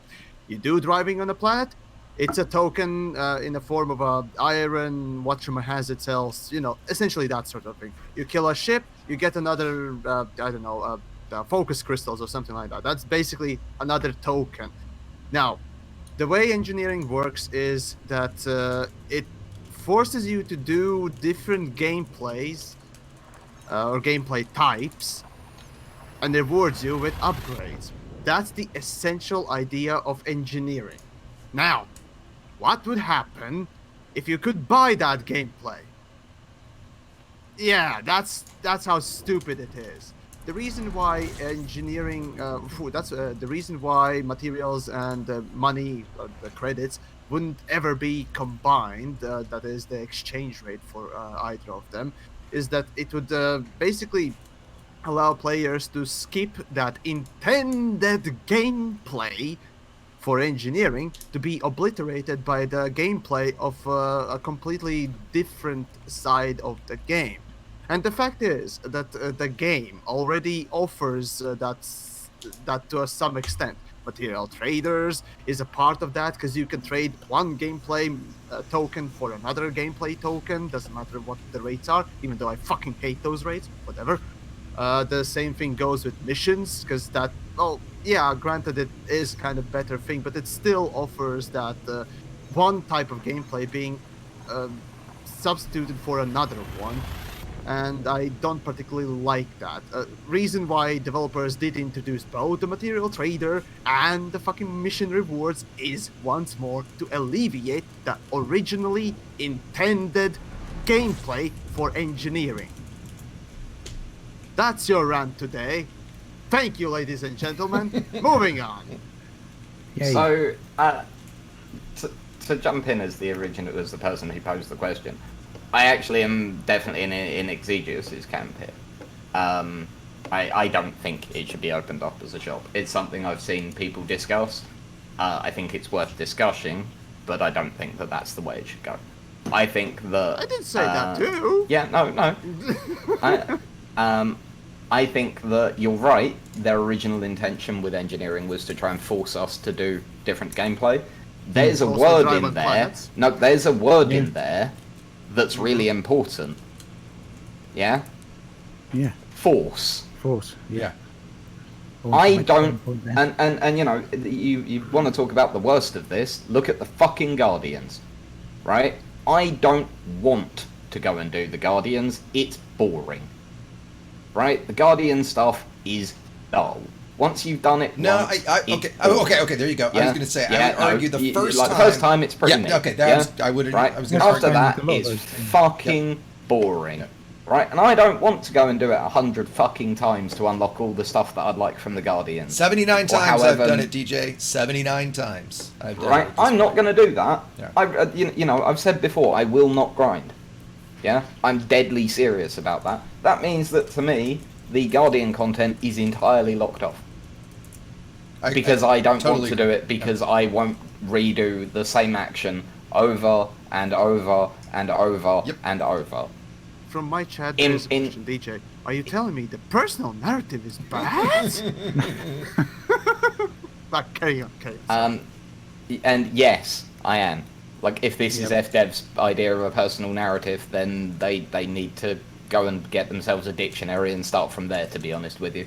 You do driving on a planet, it's a token in the form of a iron, whatchamahazard cells, essentially that sort of thing. You kill a ship, you get another, focus crystals or something like that. That's basically another token. Now, the way engineering works is that it forces you to do different gameplays or gameplay types and rewards you with upgrades. That's the essential idea of engineering. Now, what would happen if you could buy that gameplay? Yeah, that's how stupid it is. The reason why engineering, the reason why materials and money, the credits, wouldn't ever be combined, that is the exchange rate for either of them, is that it would basically allow players to skip that intended gameplay for engineering to be obliterated by the gameplay of a completely different side of the game. And the fact is that the game already offers that to some extent. Material traders is a part of that, because you can trade one gameplay token for another gameplay token. Doesn't matter what the rates are, even though I fucking hate those rates. Whatever. The same thing goes with missions, because that well, yeah, granted it is kind of better thing, but it still offers that one type of gameplay being substituted for another one, and I don't particularly like that. Reason why developers did introduce both the material trader and the fucking mission rewards is once more to alleviate the originally intended gameplay for engineering. That's your rant today. Thank you, ladies and gentlemen. Moving on. Yay. So, to jump in as the person who posed the question, I actually am definitely in Exegius's camp here. I don't think it should be opened up as a shop. It's something I've seen people discuss. I think it's worth discussing, but I don't think that that's the way it should go. I think that... I didn't say that too. Yeah, no. I think that you're right. Their original intention with engineering was to try and force us to do different gameplay. There's a word in there. Planets. No, there's a word in there that's really important. Yeah? Yeah. Force. Force. Yeah. I don't... And you know, you want to talk about the worst of this, look at the fucking Guardians. Right? I don't want to go and do the Guardians. It's boring. Right? The Guardian stuff is dull. Once you've done it once, okay, there you go. Yeah? I was going to say, yeah, I would argue the first time... the first time it's pretty neat. Yeah, okay, I was going to After argue. that, it's fucking boring. Right? And I don't want to go and do it 100 fucking times to unlock all the stuff that I'd like from the Guardians. 79 times I've done it, DJ. 79 times I've done it. Right? I'm not going to do that. Yeah. You know, I've said before, I will not grind. Yeah? I'm deadly serious about that. That means that, to me, the Guardian content is entirely locked off. Because I don't want to do it, because I won't redo the same action over and over and over and over. From my chat, there's a question, DJ. Are you telling me the personal narrative is bad? But carry on. And yes, I am. Like, if this is FDev's idea of a personal narrative, then they need to go and get themselves a dictionary and start from there, to be honest with you.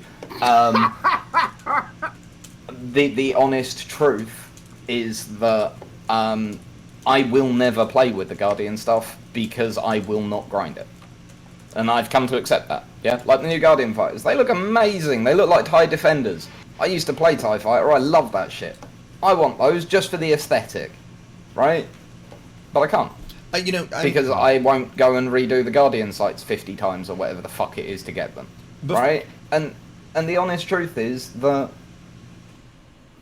The honest truth is that I will never play with the Guardian stuff because I will not grind it. And I've come to accept that, yeah? Like the new Guardian fighters, they look amazing. They look like TIE Defenders. I used to play TIE Fighter, I love that shit. I want those just for the aesthetic, right? But I can't. Because I won't go and redo the Guardian sites 50 times or whatever the fuck it is to get them, right? And the honest truth is that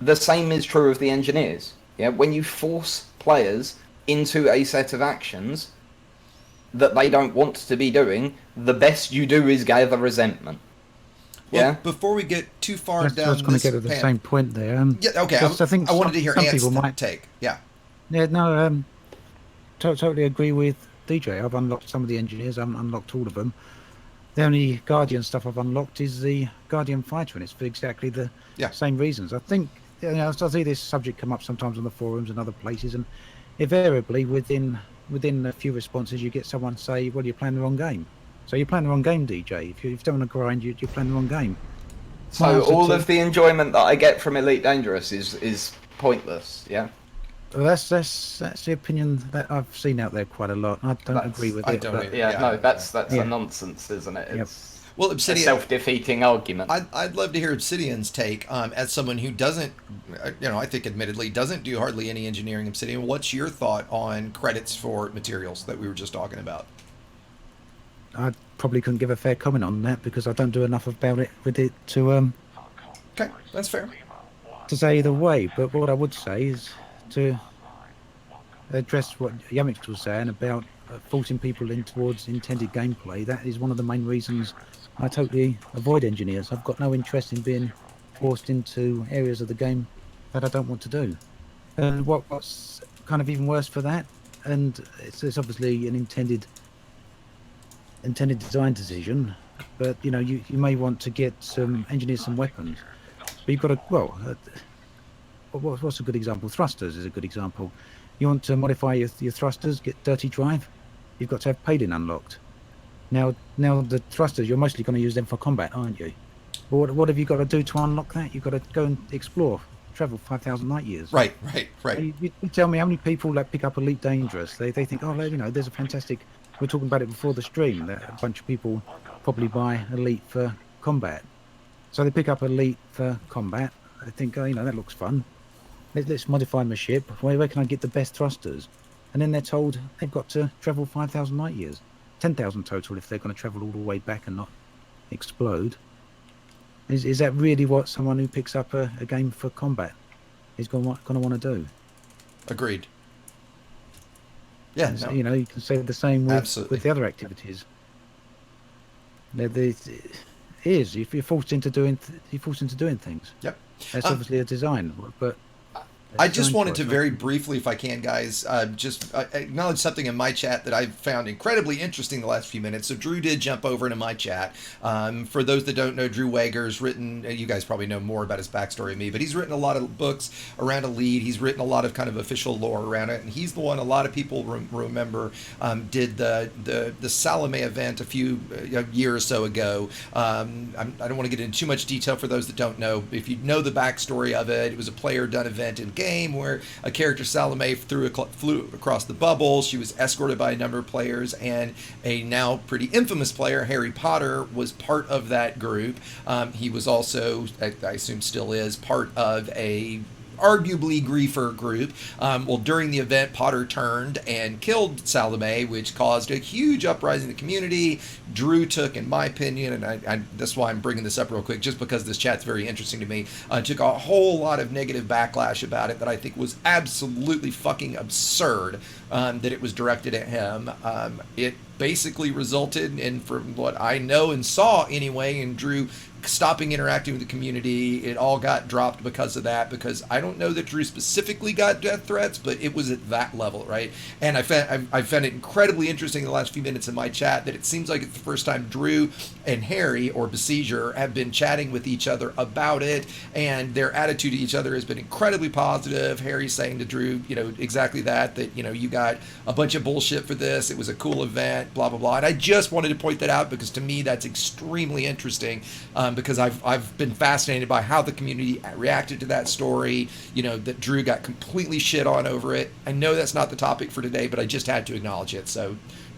the same is true of the engineers, yeah? When you force players into a set of actions that they don't want to be doing, the best you do is gather resentment. Well, before we get too far down I was going to get to the same point there. I wanted to hear Ant's take. Yeah. Yeah, no, totally agree with DJ. I've unlocked some of the engineers. I haven't unlocked all of them. The only Guardian stuff I've unlocked is the Guardian fighter, and it's for exactly the same reasons. I think, I see this subject come up sometimes on the forums and other places, and invariably within a few responses you get someone say, well, you're playing the wrong game. So you're playing the wrong game, DJ. If you don't want to grind, you're playing the wrong game. So all of the enjoyment that I get from Elite Dangerous is pointless, yeah? Well, that's the opinion that I've seen out there quite a lot. I don't agree with it. That's a nonsense, isn't it? It's well, Obsidian, a self-defeating argument. I'd love to hear Obsidian's take as someone who doesn't, I think admittedly doesn't do hardly any engineering. Obsidian, what's your thought on credits for materials that we were just talking about? I probably couldn't give a fair comment on that because I don't do enough about it with it to Okay, that's fair. To say either way, but what I would say is to address what Yamiks was saying about forcing people in towards intended gameplay. That is one of the main reasons I totally avoid engineers. I've got no interest in being forced into areas of the game that I don't want to do. And what's kind of even worse for that, and it's obviously an intended design decision, but you may want to get some engineers some weapons, but you've got to what's a good example? Thrusters is a good example. You want to modify your thrusters, get dirty drive, you've got to have Palin unlocked. Now the thrusters, you're mostly going to use them for combat, aren't you? Well, what have you got to do to unlock that? You've got to go and explore, travel 5,000 light years. Right. You tell me how many people that pick up Elite Dangerous, they think, oh, you know, there's a fantastic. We were talking about it before the stream. That a bunch of people probably buy Elite for combat, so they pick up Elite for combat. They think, oh, you know, that looks fun. Let's modify my ship. Where can I get the best thrusters? And then they're told they've got to travel 5,000 light years, 10,000 total if they're going to travel all the way back and not explode. Is that really what someone who picks up a game for combat is going to want to do? Agreed. Yeah, You know, you can say the same with the other activities. It is if you're forced into doing things. Yep. That's obviously a design, but I just wanted to very briefly, if I can, guys, just acknowledge something in my chat that I've found incredibly interesting the last few minutes. So Drew did jump over into my chat. For those that don't know, Drew Wager's written, you guys probably know more about his backstory than me, but he's written a lot of books around Elite. He's written a lot of kind of official lore around it, and he's the one a lot of people remember did the Salome event a few year or so ago. I don't want to get into too much detail for those that don't know. If you know the backstory of it, it was a player-done event in game where a character, Salome, flew across the bubble. She was escorted by a number of players, and a now pretty infamous player, Harry Potter, was part of that group. He was also, I assume still is, part of a arguably griefer group. Well, during the event, Potter turned and killed Salome, which caused a huge uprising in the community. Drew took, in my opinion, and that's why I'm bringing this up real quick, just because this chat's very interesting to me, took a whole lot of negative backlash about it that I think was absolutely fucking absurd, that it was directed at him. It basically resulted in, from what I know and saw anyway, in Drew stopping interacting with the community. It all got dropped because of that, because I don't know that Drew specifically got death threats, but it was at that level, right? And I found it incredibly interesting in the last few minutes in my chat that it seems like it's the first time Drew and Harry, or Besieger, have been chatting with each other about it, and their attitude to each other has been incredibly positive. Harry's saying to Drew, you know, exactly that, you know, you got a bunch of bullshit for this, it was a cool event, blah, blah, blah. And I just wanted to point that out because to me that's extremely interesting, because I've been fascinated by how the community reacted to that story, you know, that Drew got completely shit on over it. I know that's not the topic for today, but I just had to acknowledge it. So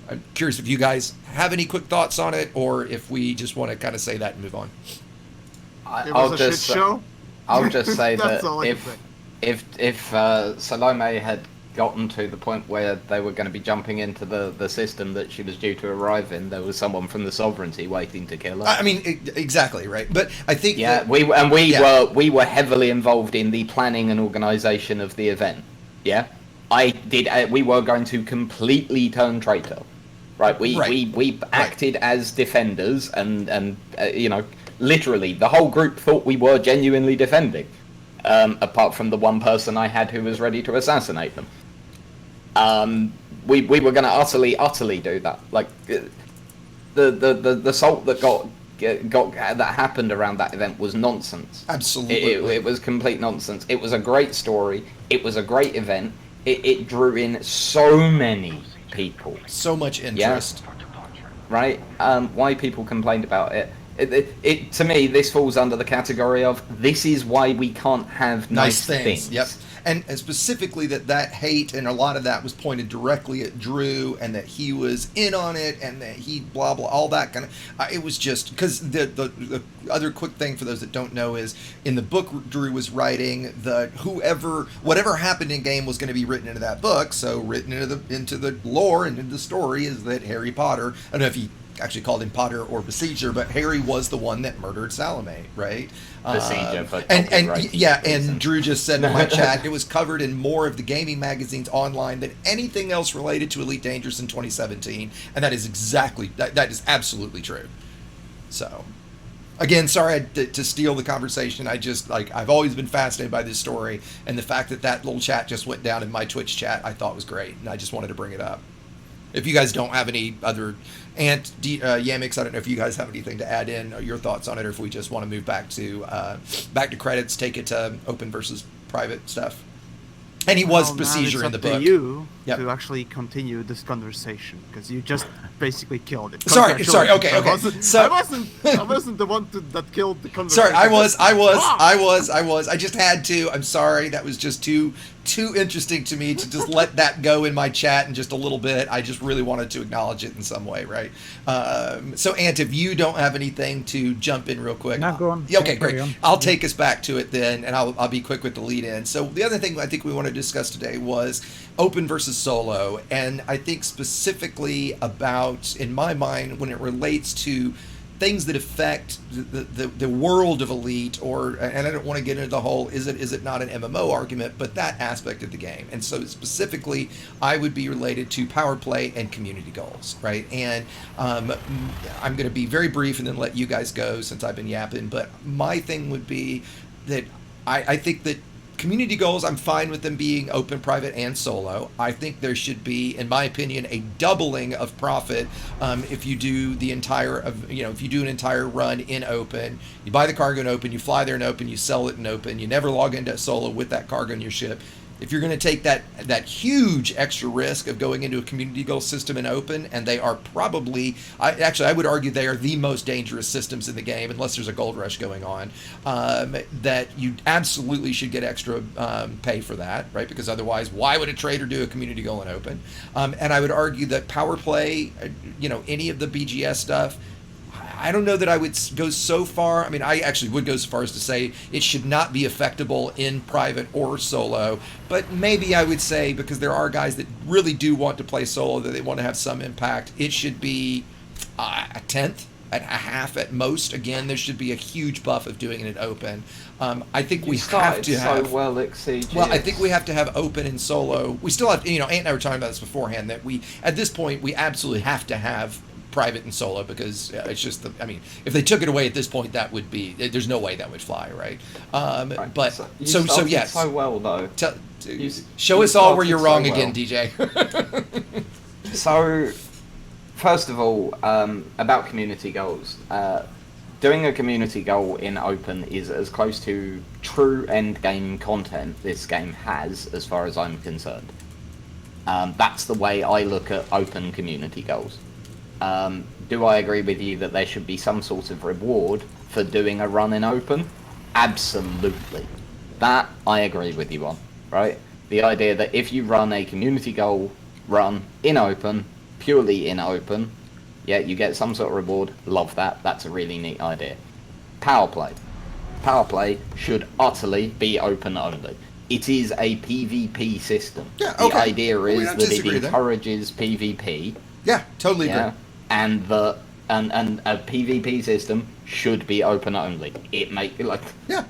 I'm curious if you guys have any quick thoughts on it, or if we just want to kind of say that and move on. I'll just say that if Salome had gotten to the point where they were going to be jumping into the system that she was due to arrive in, there was someone from the Sovereignty waiting to kill her. I mean, exactly, right? But I think we were heavily involved in the planning and organisation of the event. Yeah, we were going to completely turn traitor, right? We acted as defenders, and you know, literally the whole group thought we were genuinely defending. Apart from the one person I had who was ready to assassinate them. We were going to utterly do that. Like the assault that happened around that event was nonsense. Absolutely, it was complete nonsense. It was a great story. It was a great event. It drew in so many people, so much interest. Yeah? Right? Why people complained about it. It to me, this falls under the category of this is why we can't have nice things. Yep. And specifically that hate and a lot of that was pointed directly at Drew, and that he was in on it, and that he blah blah, all that kind of. It was just because the other quick thing for those that don't know is in the book Drew was writing, whatever happened in game was going to be written into that book. So written into the lore and into the story is that Harry Potter. I don't know if he actually called him Potter or Besieger, but Harry was the one that murdered Salome, right? Besieger, for and Drew just said in my chat, it was covered in more of the gaming magazines online than anything else related to Elite Dangerous in 2017, and that is exactly that is absolutely true. So, again, sorry to steal the conversation. I just I've always been fascinated by this story, and the fact that little chat just went down in my Twitch chat, I thought was great, and I just wanted to bring it up. If you guys don't have any other Yamiks, I don't know if you guys have anything to add in, or your thoughts on it, or if we just want to move back to credits, take it to open versus private stuff. And he was Besieger in the book. Yep. to actually continue this conversation because you just basically killed it. Sorry, okay. I wasn't the one that killed the conversation. Sorry, I was. I just had to. I'm sorry. That was just too interesting to me to just let that go in my chat in just a little bit. I just really wanted to acknowledge it in some way, right? So, Ant, if you don't have anything to jump in real quick. No, go on. Okay, great. I'll take us back to it then, and I'll be quick with the lead in. So the other thing I think we want to discuss today was open versus solo, and I think specifically about, in my mind, when it relates to things that affect the world of Elite, and I don't want to get into the whole is it not an MMO argument, but that aspect of the game. And so specifically, I would be related to power play and community goals, right? And I'm going to be very brief and then let you guys go since I've been yapping. But my thing would be that I think that community goals, I'm fine with them being open, private, and solo. I think there should be, in my opinion, a doubling of profit if you do the entire if you do an entire run in open. You buy the cargo in open, you fly there in open, you sell it in open. You never log into solo with that cargo in your ship. If you're going to take that huge extra risk of going into a community goal system in open, and they are probably, I would argue they are the most dangerous systems in the game, unless there's a gold rush going on, that you absolutely should get extra pay for that, right? Because otherwise, why would a trader do a community goal in open? And I would argue that power play, any of the BGS stuff, I don't know that I would go so far. I mean, I actually would go so far as to say it should not be effectable in private or solo. But maybe I would say, because there are guys that really do want to play solo, that they want to have some impact, it should be a tenth, a half at most. Again, there should be a huge buff of doing it in open. I think we have to have. So well, Exceed. Well, I think we have to have open and solo. We still have, Ant and I were talking about this beforehand, that at this point, we absolutely have to have private and solo, because it's just if they took it away at this point, that would be, there's no way that would fly, right? Right. But so yes, so well though. Show us all where you're wrong again, DJ. So first of all, about community goals, doing a community goal in open is as close to true end game content this game has, as far as I'm concerned. That's the way I look at open community goals. Do I agree with you that there should be some sort of reward for doing a run in open? Absolutely. That I agree with you on, right? The idea that if you run a community goal run in open, purely in open, yeah, you get some sort of reward. Love that. That's a really neat idea. Power play. Power play should utterly be open only. It is a PvP system. Yeah, okay. The idea is that it then. encourages PvP. Yeah, totally agree. And a PvP system should be open only. Yeah.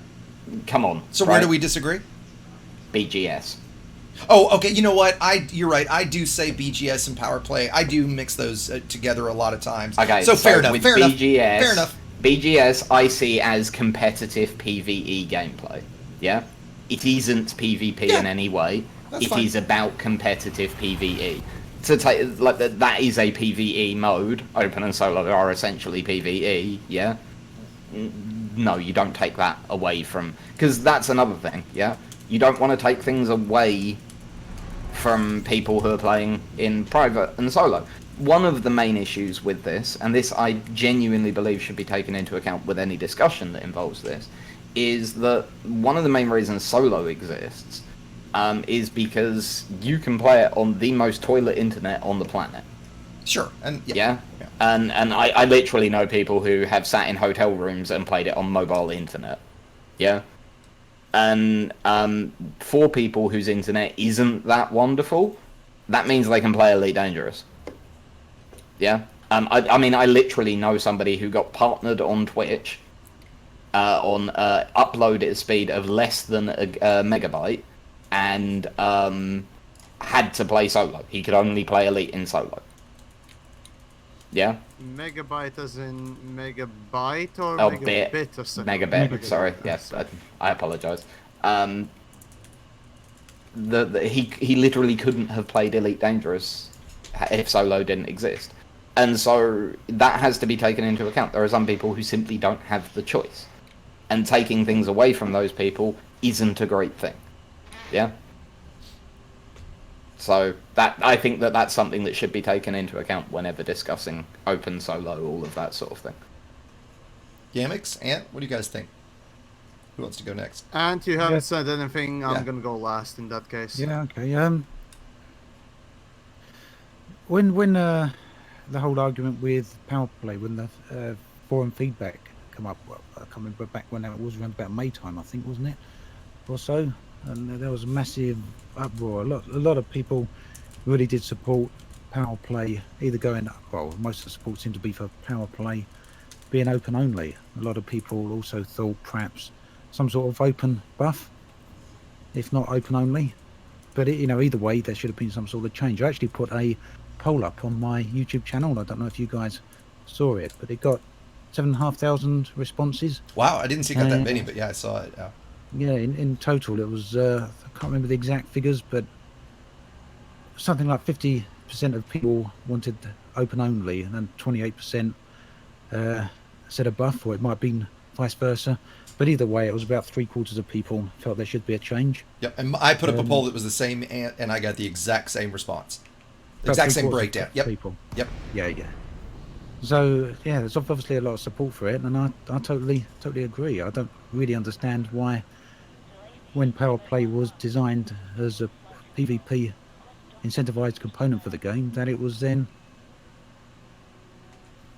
Come on. So where do we disagree? BGS. Oh, okay. You know what? You're right. I do say BGS and power play. I do mix those together a lot of times. Okay. So fair enough. With fair BGS, enough. Fair enough. BGS I see as competitive PvE gameplay. Yeah. It isn't PvP in any way. It is about competitive PvE. To take that is a PvE mode. Open and solo are essentially PvE. Yeah. No, you don't take that away from, because that's another thing. Yeah. You don't want to take things away from people who are playing in private and solo. One of the main issues with this, and this I genuinely believe should be taken into account with any discussion that involves this, is that one of the main reasons solo exists is because you can play it on the most toilet internet on the planet. Sure, and yeah. And I literally know people who have sat in hotel rooms and played it on mobile internet. Yeah. And for people whose internet isn't that wonderful, that means they can play Elite Dangerous. Yeah. I mean, I literally know somebody who got partnered on Twitch on upload at a speed of less than a megabyte, and had to play solo. He could only play Elite in solo. Yeah? Megabyte as in megabyte or Oh, megabit or something? Megabit, sorry. Yes, I apologise. He literally couldn't have played Elite Dangerous if solo didn't exist. And so that has to be taken into account. There are some people who simply don't have the choice. And taking things away from those people isn't a great thing. Yeah? So that I think that's something that should be taken into account whenever discussing open solo, all of that sort of thing. Yamiks, Ant, what do you guys think? Who wants to go next? And you haven't Yeah. said anything. I'm Yeah. gonna go last in that case. Yeah, okay. When the whole argument with power play, when the forum feedback come up, well, I can't remember back when that was, around about May time, I think, wasn't it, or so? And there was a massive uproar. A lot of people really did support power play, either going, well, most of the support seemed to be for power play being open only. A lot of people also thought perhaps some sort of open buff, if not open only. But either way, there should have been some sort of change. I actually put a poll up on my YouTube channel. I don't know if you guys saw it, but it got 7,500 responses. Wow, I didn't see it got that many, but yeah, I saw it. Yeah. Yeah, in total, it was, I can't remember the exact figures, but something like 50% of people wanted open only, and then 28% said a buff, or it might have been vice versa. But either way, it was about 3/4 of people felt there should be a change. Yep, and I put up a poll that was the same, and I got the exact same response. The About exact same 3/4 breakdown. of Yep. people. Yep. Yeah. So yeah, there's obviously a lot of support for it, and I totally agree. I don't really understand why, when power play was designed as a PvP incentivized component for the game, that it was then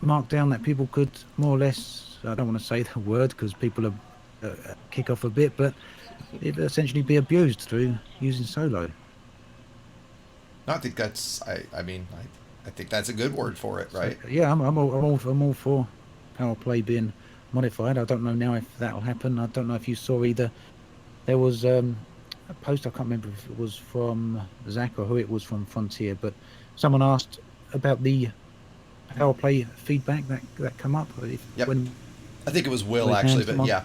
marked down that people could more or less, I don't want to say the word because people are kick off a bit, but it essentially be abused through using solo. No, I think that's. I mean, I think that's a good word for it, right? So, yeah, I'm all for power play being modified. I don't know now if that'll happen. I don't know if you saw either. There was a post, I can't remember if it was from Zach or who it was from Frontier, but someone asked about the power play feedback that come up. Yep. When I think it was Will actually, but yeah.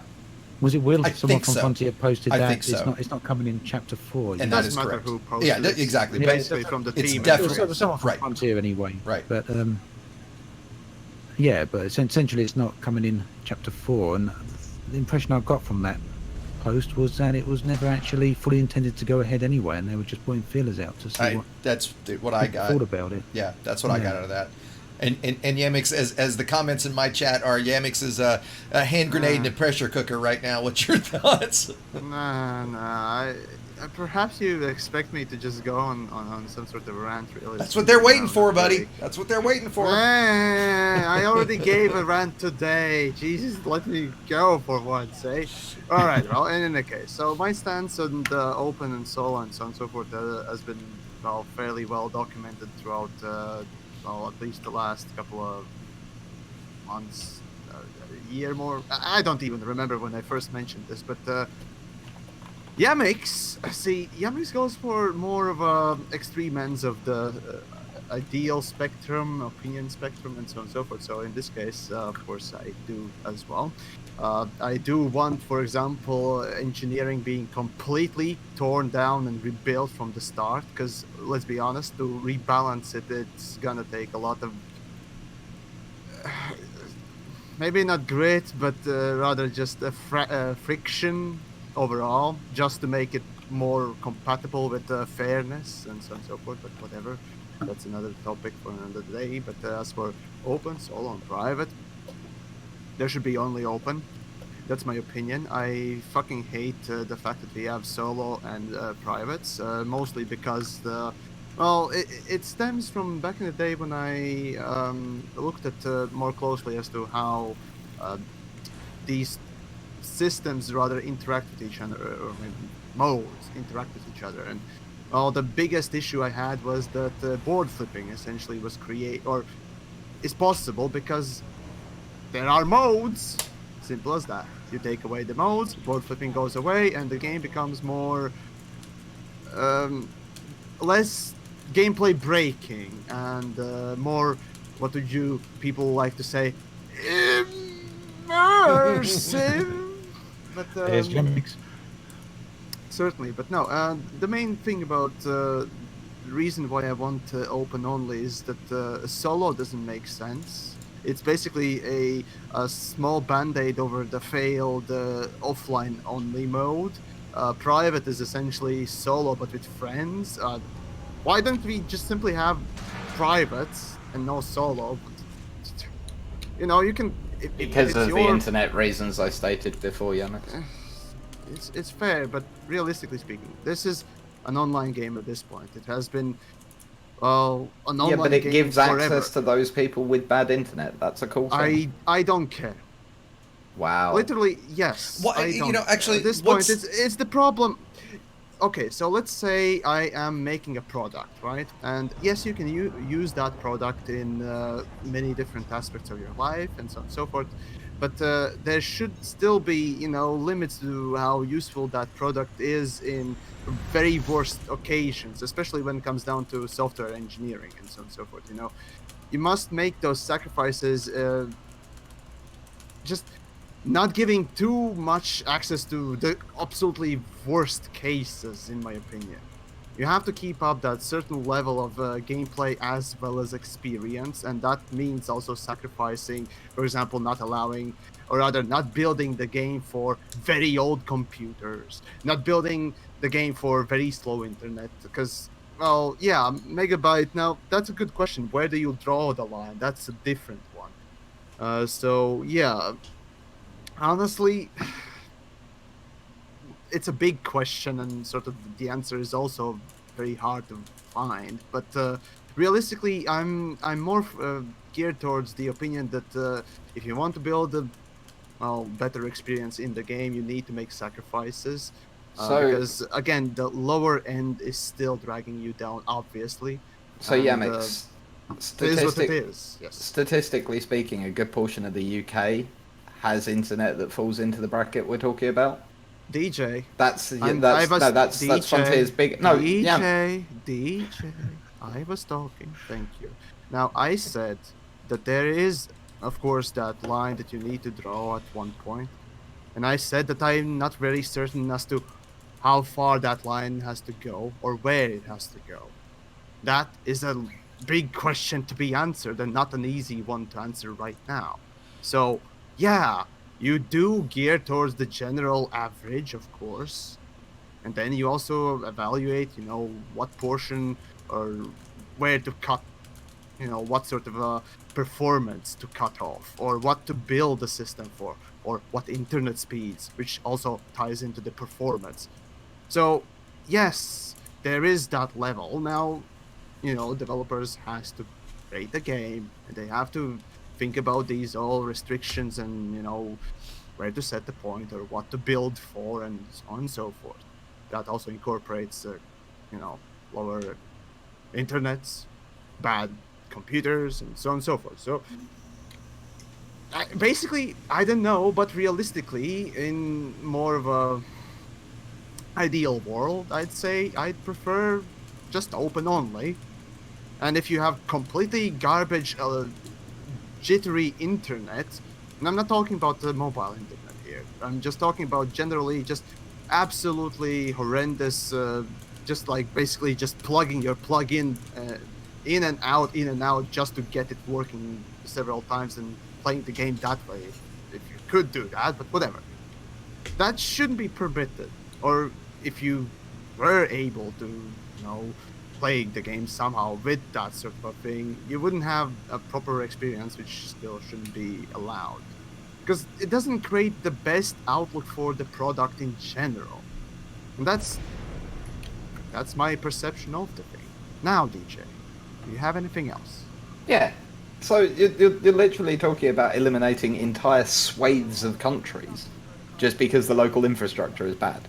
Was it Will? I Someone think from so. Frontier posted I that. think so. It's not coming in chapter 4. And It that doesn't is matter correct. who posted Yeah, it. exactly. Yeah, Basically from the it's team. definitely someone from right. Frontier anyway. Right. But yeah, but essentially it's not coming in chapter 4, and the impression I got from that post was that it was never actually fully intended to go ahead anyway, and they were just putting feelers out to see That's what I got. thought about it. Yeah, that's what I got out of that. And Yamiks, as the comments in my chat are, Yamiks is a hand grenade and a pressure cooker right now. What's your thoughts? Nah. Perhaps you expect me to just go on some sort of rant, really. That's what they're waiting No, for, not buddy. really. That's what they're waiting for. I already gave a rant today. Jesus, let me go for once, eh? All right, well, in any case, so my stance on the open and solo and so on and so forth has been, well, fairly well documented throughout, well, at least the last couple of months, a year more. I don't even remember when I first mentioned this, but Yamiks goes for more of a extreme ends of the ideal spectrum, opinion spectrum, and so on and so forth. So in this case, of course, I do as well. I do want, for example, engineering being completely torn down and rebuilt from the start, because let's be honest, to rebalance it, it's gonna take a lot of maybe not grit, but rather just a friction overall, just to make it more compatible with fairness and so on and so forth. But whatever, that's another topic for another day. But as for open, solo, and private, there should be only open. That's my opinion. I fucking hate the fact that we have solo and privates, mostly because it stems from back in the day when I looked at more closely as to how these systems rather interact with each other, or maybe modes interact with each other. And well, the biggest issue I had was that board flipping essentially was is possible because there are modes. Simple as that. You take away the modes, board flipping goes away, and the game becomes more less gameplay breaking and more, what would you people like to say, immersive. But There's Yamiks. certainly, but no. The main thing about the reason why I want open only is that solo doesn't make sense. It's basically a small band-aid over the failed offline only mode. Private is essentially solo but with friends. Why don't we just simply have privates and no solo? You know, you can... Because of the internet reasons I stated before, Yamiks. It's fair, but realistically speaking, this is an online game at this point. It has been, well, an online game. Yeah, but it gives forever. access to those people with bad internet. That's a cool thing. I don't care. Wow. Literally, yes. Well, I don't you know, actually, at this point, it's the problem. Okay, so let's say I am making a product, right? And yes, you can use that product in many different aspects of your life and so on and so forth. But there should still be, you know, limits to how useful that product is in very worst occasions, especially when it comes down to software engineering and so on and so forth. You know, you must make those sacrifices. Just not giving too much access to the absolutely worst cases, in my opinion. You have to keep up that certain level of gameplay as well as experience, and that means also sacrificing, for example, not allowing, or rather not building the game for very old computers, not building the game for very slow internet, because, well, yeah, megabyte, now, that's a good question. Where do you draw the line? That's a different one. So, yeah, honestly, it's a big question, and sort of the answer is also very hard to find. But realistically, I'm more geared towards the opinion that if you want to build a better experience in the game, you need to make sacrifices. Because again, the lower end is still dragging you down, obviously. So Yamiks, it is what it is. Yes. Statistically speaking, a good portion of the UK has internet that falls into the bracket we're talking about. DJ. That's Frontier's big. No, DJ. I was talking. Thank you. Now I said that there is, of course, that line that you need to draw at one point, and I said that I'm not very certain as to how far that line has to go or where it has to go. That is a big question to be answered, and not an easy one to answer right now. So, yeah. You do gear towards the general average, of course, and then you also evaluate, you know, what portion or where to cut, you know, what sort of performance to cut off, or what to build the system for, or what internet speeds, which also ties into the performance. So, yes, there is that level. Now, you know, developers has to rate the game, and they have to think about these all restrictions and, you know, where to set the point or what to build for and so on and so forth. That also incorporates, you know, lower internets, bad computers, and so on and so forth. So, basically, I don't know, but realistically, in more of a ideal world, I'd say I'd prefer just open only. And if you have completely garbage jittery internet, and I'm not talking about the mobile internet here, I'm just talking about generally just absolutely horrendous, just like basically just plugging your plug-in in and out just to get it working several times and playing the game that way, if you could do that, but whatever. That shouldn't be permitted. Or if you were able to, you know, play the game somehow with that sort of thing, you wouldn't have a proper experience, which still shouldn't be allowed. Because it doesn't create the best outlook for the product in general. And that's my perception of the thing. Now, DJ, do you have anything else? Yeah. So you're literally talking about eliminating entire swathes of countries just because the local infrastructure is bad.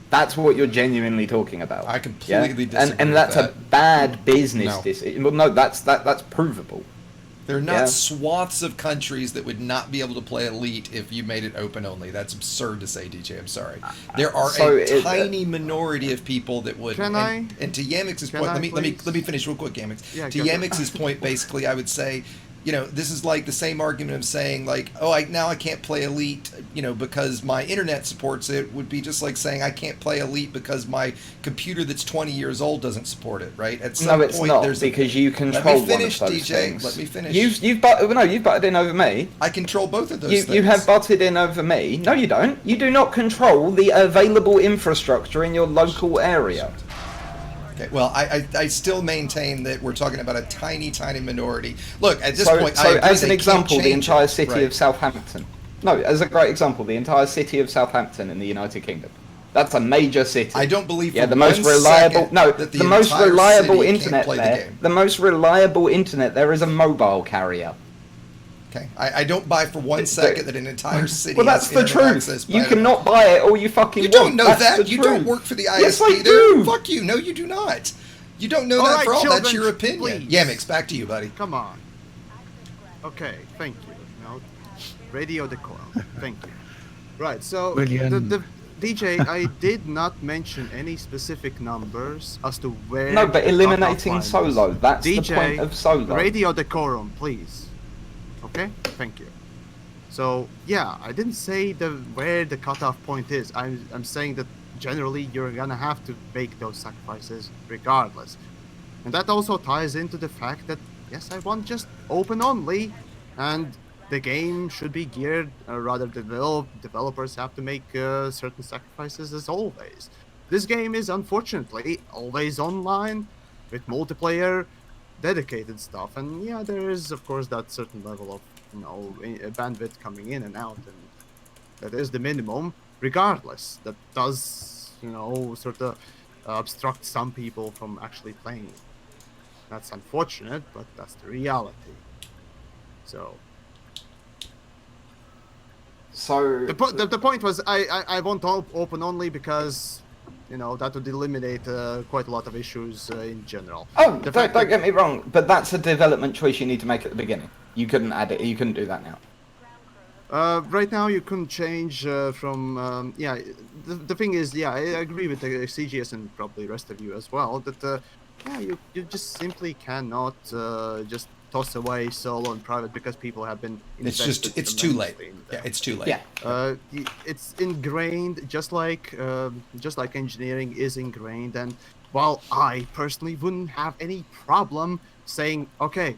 That's what you're genuinely talking about. I completely disagree and that's with that. a bad business decision. Well, no, that's provable. There are not swaths of countries that would not be able to play Elite if you made it open only. That's absurd to say, DJ. I'm sorry. There are a tiny minority of people that would. And to Yamiks' point, let me finish real quick, Yamiks. Yeah, to Yamiks' point, basically, I would say, you know, this is like the same argument of saying, like, oh, now I can't play Elite, you know, because my internet supports it, would be just like saying I can't play Elite because my computer that's 20 years old doesn't support it, right? At some it's point, not, there's because you control one of those DJ. things. Let me finish. You've butted in over me. I control both of those things. You have butted in over me. No, you don't. You do not control the available infrastructure in your local area. Okay, well, I still maintain that we're talking about a tiny, tiny minority. Look, at this point, so I agree, as an they can't example, the change entire it, city right? of Southampton. No, as a great example, the entire city of Southampton in the United Kingdom. That's a major city. I don't believe Yeah, for the most one reliable. second No, that the most entire reliable city can't internet play the there. game. The most reliable internet there is a mobile carrier. Okay, I don't buy for one second that an entire city Well, that's has the internet access. truth. You cannot buy it all you fucking You want. don't know That's that. the You truth. don't work for the ISP Yes, I there. do. Fuck you. No, you do not. You don't know All that right, for all. That's children, your opinion. please. Yamiks, back to you, buddy. Come on. Okay, thank you. No, radio decorum. Thank you. Right, so Brilliant. the DJ, I did not mention any specific numbers as to where. No, but the eliminating cutoff line is. solo. That's DJ, the point of solo. Radio decorum, please. Okay, thank you. So yeah, I didn't say where the cutoff point is. I'm saying that generally you're gonna have to make those sacrifices regardless, and that also ties into the fact that yes, I want just open only, and the game should be geared, rather developers have to make certain sacrifices as always. This game is unfortunately always online with multiplayer dedicated stuff, and yeah, there is of course that certain level of bandwidth coming in and out, and that is the minimum. Regardless, that does sort of obstruct some people from actually playing. That's unfortunate, but that's the reality. So the point was I want open only because that would eliminate quite a lot of issues in general. Oh, don't get me wrong, but that's a development choice you need to make at the beginning. You couldn't add it. You couldn't do that now. Right now you couldn't change from the thing is, I agree with the CGS and probably the rest of you as well that you just simply cannot just toss away solo and private because people have been invested. It's too late. Yeah, it's too late. Yeah. It's ingrained, just like engineering is ingrained. And while I personally wouldn't have any problem saying, okay,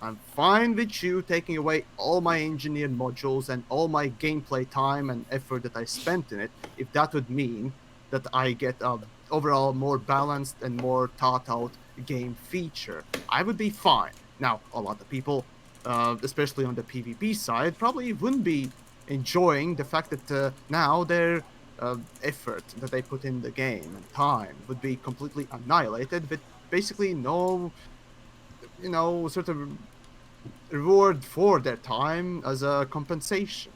I'm fine with you taking away all my engineered modules and all my gameplay time and effort that I spent in it, if that would mean that I get a overall more balanced and more thought out game feature, I would be fine. Now, a lot of people, especially on the PvP side, probably wouldn't be enjoying the fact that now their effort that they put in the game and time would be completely annihilated with basically no, sort of reward for their time as a compensation.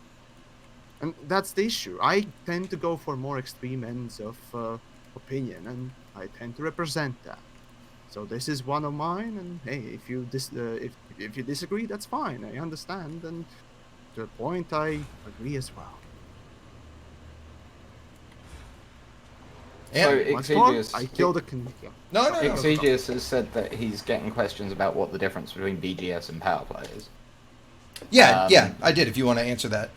And that's the issue. I tend to go for more extreme ends of opinion, and I tend to represent that. So this is one of mine, and hey, if you if you disagree, that's fine. I understand, and to a point, I agree as well. Yeah. So Exegius, I killed a No. Exegius has said that he's getting questions about what the difference between BGS and power play is. Yeah, I did. If you want to answer that.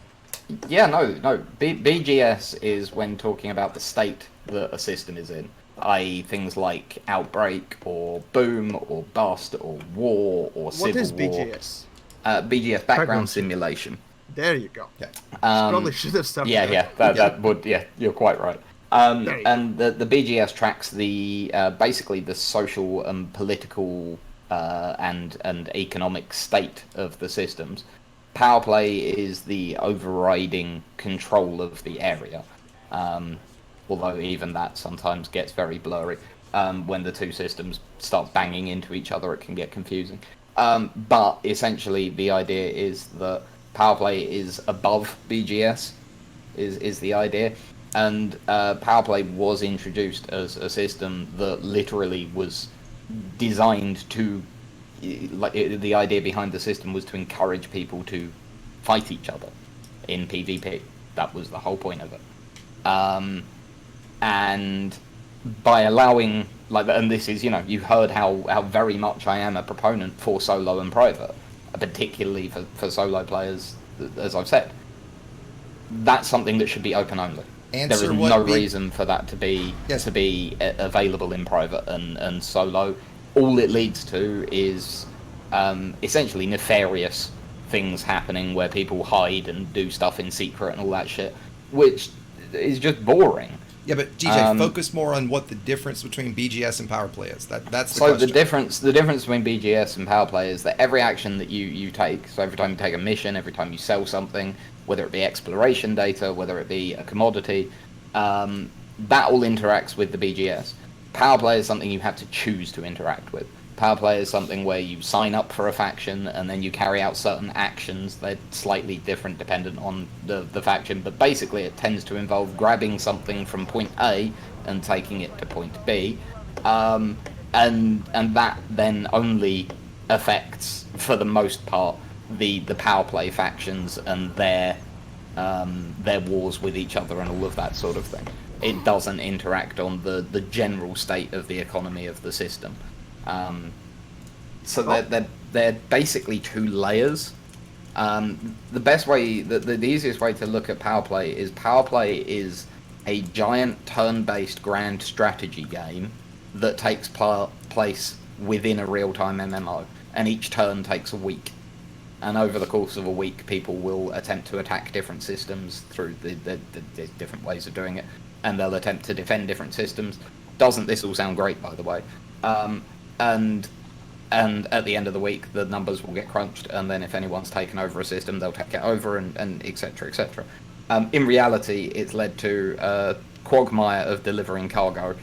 Yeah, no. BGS is when talking about the state that a system is in, i.e. things like outbreak or boom or bust or war or civil war. What is BGS? BGS, background simulation. There you go. Yeah. Probably should have started. That would. Yeah, you're quite right. And the BGS tracks the basically the social and political and economic state of the systems. Power play is the overriding control of the area, although even that sometimes gets very blurry. When the two systems start banging into each other, it can get confusing. But essentially, the idea is that power play is above BGS, is the idea. And power play was introduced as a system that literally was designed to, the idea behind the system was to encourage people to fight each other in PvP. That was the whole point of it. And by allowing, and this is, you heard how very much I am a proponent for solo and private, particularly for solo players, as I've said. That's something that should be open only. There is no reason for that to be available in private and solo. All it leads to is essentially nefarious things happening where people hide and do stuff in secret and all that shit, which is just boring. Yeah, but DJ, focus more on what the difference between BGS and power play is. That's the so question. the difference between BGS and power play is that every action that you take, so every time you take a mission, every time you sell something, whether it be exploration data, whether it be a commodity, that all interacts with the BGS. Power play is something you have to choose to interact with. Power play is something where you sign up for a faction and then you carry out certain actions. They're slightly different dependent on the faction, but basically it tends to involve grabbing something from point A and taking it to point B, and that then only affects, for the most part, the power play factions and their wars with each other and all of that sort of thing. It doesn't interact on the general state of the economy of the system. So they're basically two layers. The best way, the easiest way to look at power play is a giant turn-based grand strategy game that takes place within a real-time MMO, and each turn takes a week. And over the course of a week, people will attempt to attack different systems through the different ways of doing it, and they'll attempt to defend different systems. Doesn't this all sound great, by the way? And at the end of the week, the numbers will get crunched, and then if anyone's taken over a system, they'll take it over, and etc. etc. In reality, it's led to a quagmire of delivering cargo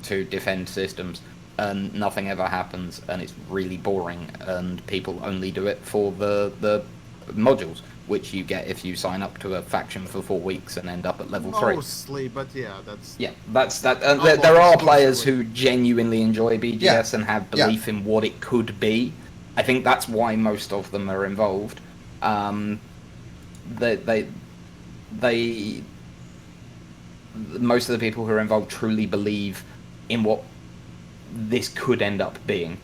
to defend systems, and nothing ever happens, and it's really boring, and people only do it for the modules, which you get if you sign up to a faction for 4 weeks and end up at level 3. Mostly, but yeah, that's that. There are players who genuinely enjoy BGS and have belief in what it could be. I think that's why most of them are involved. Most of the people who are involved truly believe in what this could end up being.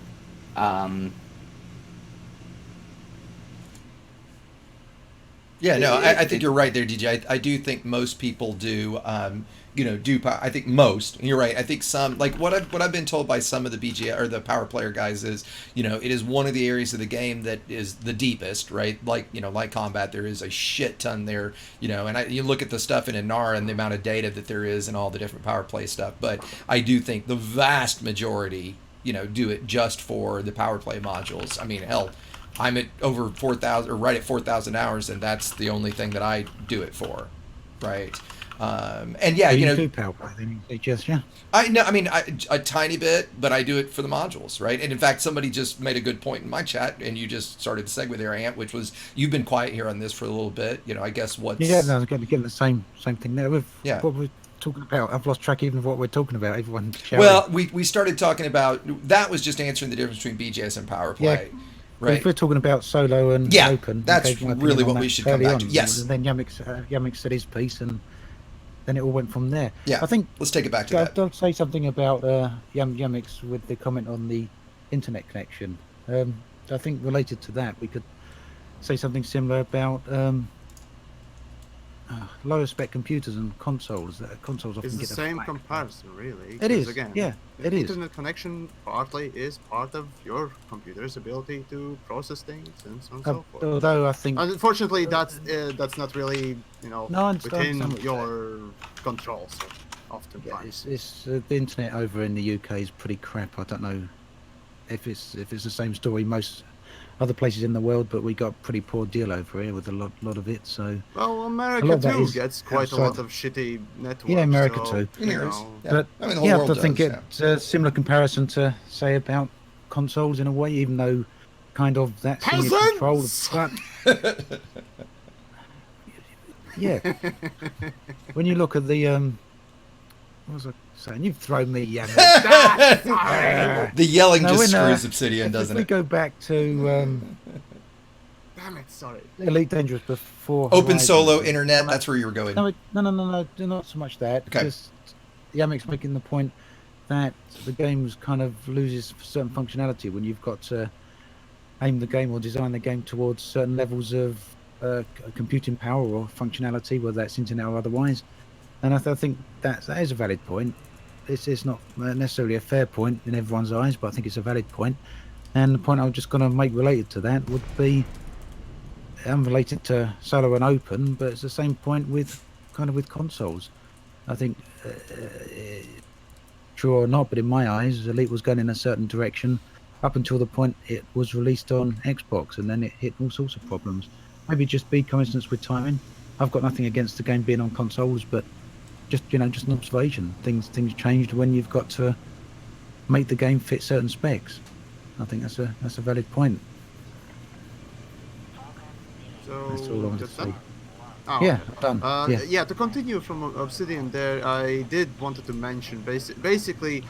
Yeah, no, I think you're right there, DJ. I do think most people do, I think most. You're right. I think some, like what I've been told by some of the BGA or the power player guys is, it is one of the areas of the game that is the deepest, right? Like, like combat, there is a shit ton there, and you look at the stuff in Inara and the amount of data that there is and all the different power play stuff. But I do think the vast majority, do it just for the power play modules. I mean, hell, I'm at over 4,000 or right at 4,000 hours, and that's the only thing that I do it for, right? And yeah, you do power play, then you just I know. I mean, a tiny bit, but I do it for the modules, right? And in fact, somebody just made a good point in my chat, and you just started to segue there, Ant, which was you've been quiet here on this for a little bit. I guess what's I was going to get the same thing there with what we're talking about. I've lost track even of what we're talking about. Everyone shouting. Well, we started talking about that was just answering the difference between BGS and power play. Yeah. Right. If we're talking about solo and open, that's really what we should come back to. Yes. And then Yamiks said his piece, and then it all went from there. Yeah. I think let's take it back to that. I'll say something about Yamiks with the comment on the internet connection. I think related to that, we could say something similar about lower spec computers and consoles. Consoles often it's get the same comparison, really. It is. Again, yeah, it is. Internet connection partly is part of your computer's ability to process things and so on and so forth. Although I think, unfortunately, that's not really within your control. So oftentimes, it's the internet over in the UK is pretty crap. I don't know if it's the same story most other places in the world, but we got a pretty poor deal over here with a lot of it. So America too gets quite a lot of shitty networks. Yeah, America too. But I mean, I think it's a similar comparison to say about consoles in a way, even though kind of that's in your control. But yeah, when you look at the what was I saying? You've thrown me, the yelling just screws Obsidian, doesn't it? If we go back to damn it, sorry. Elite Dangerous before Open Solo Internet, that's where you were going. No, not so much that. Okay. Just Yamiks making the point that the game kind of loses certain functionality when you've got to aim the game or design the game towards certain levels of computing power or functionality, whether that's internet or otherwise. And I think that is a valid point. It's not necessarily a fair point in everyone's eyes, but I think it's a valid point. And the point I was just going to make related to that would be unrelated to solo and open, but it's the same point with consoles. I think, true or not, but in my eyes, Elite was going in a certain direction up until the point it was released on Xbox, and then it hit all sorts of problems. Maybe just be coincidence with timing. I've got nothing against the game being on consoles, but just just an observation. Things changed when you've got to make the game fit certain specs. I think that's a valid point. So That's all I want to just say. that? Oh, Yeah, okay. done. Yeah. Yeah, to continue from Obsidian there, I did wanted to mention basically,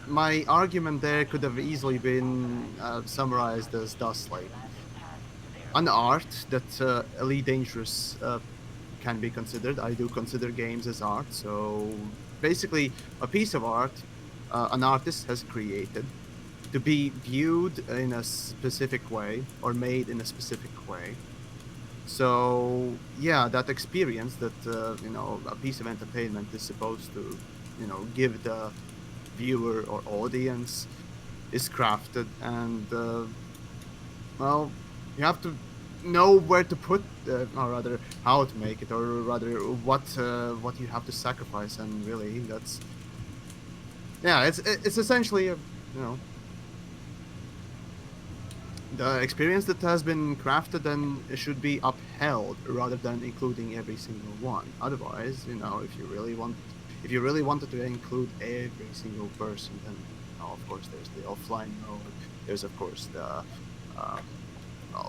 my argument there could have easily been summarized as thusly. An art that Elite Dangerous can be considered. I do consider games as art. So basically, a piece of art an artist has created to be viewed in a specific way or made in a specific way. So yeah, that experience that a piece of entertainment is supposed to give the viewer or audience is crafted, and well, you have to know where to put, or rather how to make it, or rather what you have to sacrifice, and really that's it's essentially the experience that has been crafted and should be upheld rather than including every single one. Otherwise, if you really wanted to include every single person, then of course there's the offline mode. There's of course the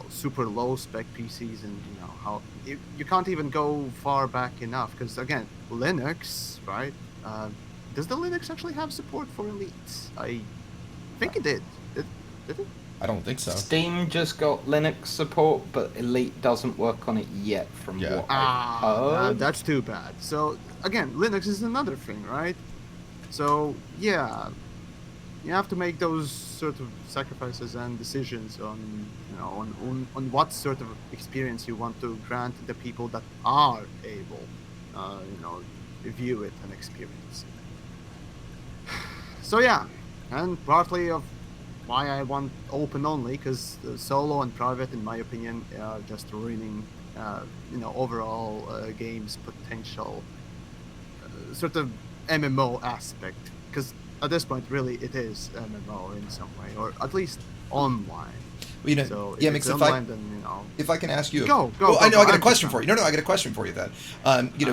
super low spec PCs, and how you can't even go far back enough, because again, Linux, right? Does the Linux actually have support for Elite? I think it did. Did it? I don't think so. Steam just got Linux support, but Elite doesn't work on it yet, from what I've heard. That's too bad. So again, Linux is another thing, right? So yeah, you have to make those sort of sacrifices and decisions on on what sort of experience you want to grant the people that are able, view it and experience it. So yeah, and partly of why I want open only, because solo and private, in my opinion, are just ruining, overall game's potential sort of MMO aspect. Because at this point, really, it is MMO in some way, or at least online. Well, so if Yamiks, it's online, then if I can ask you, go. I know I got a question for you. No, I got a question for you then.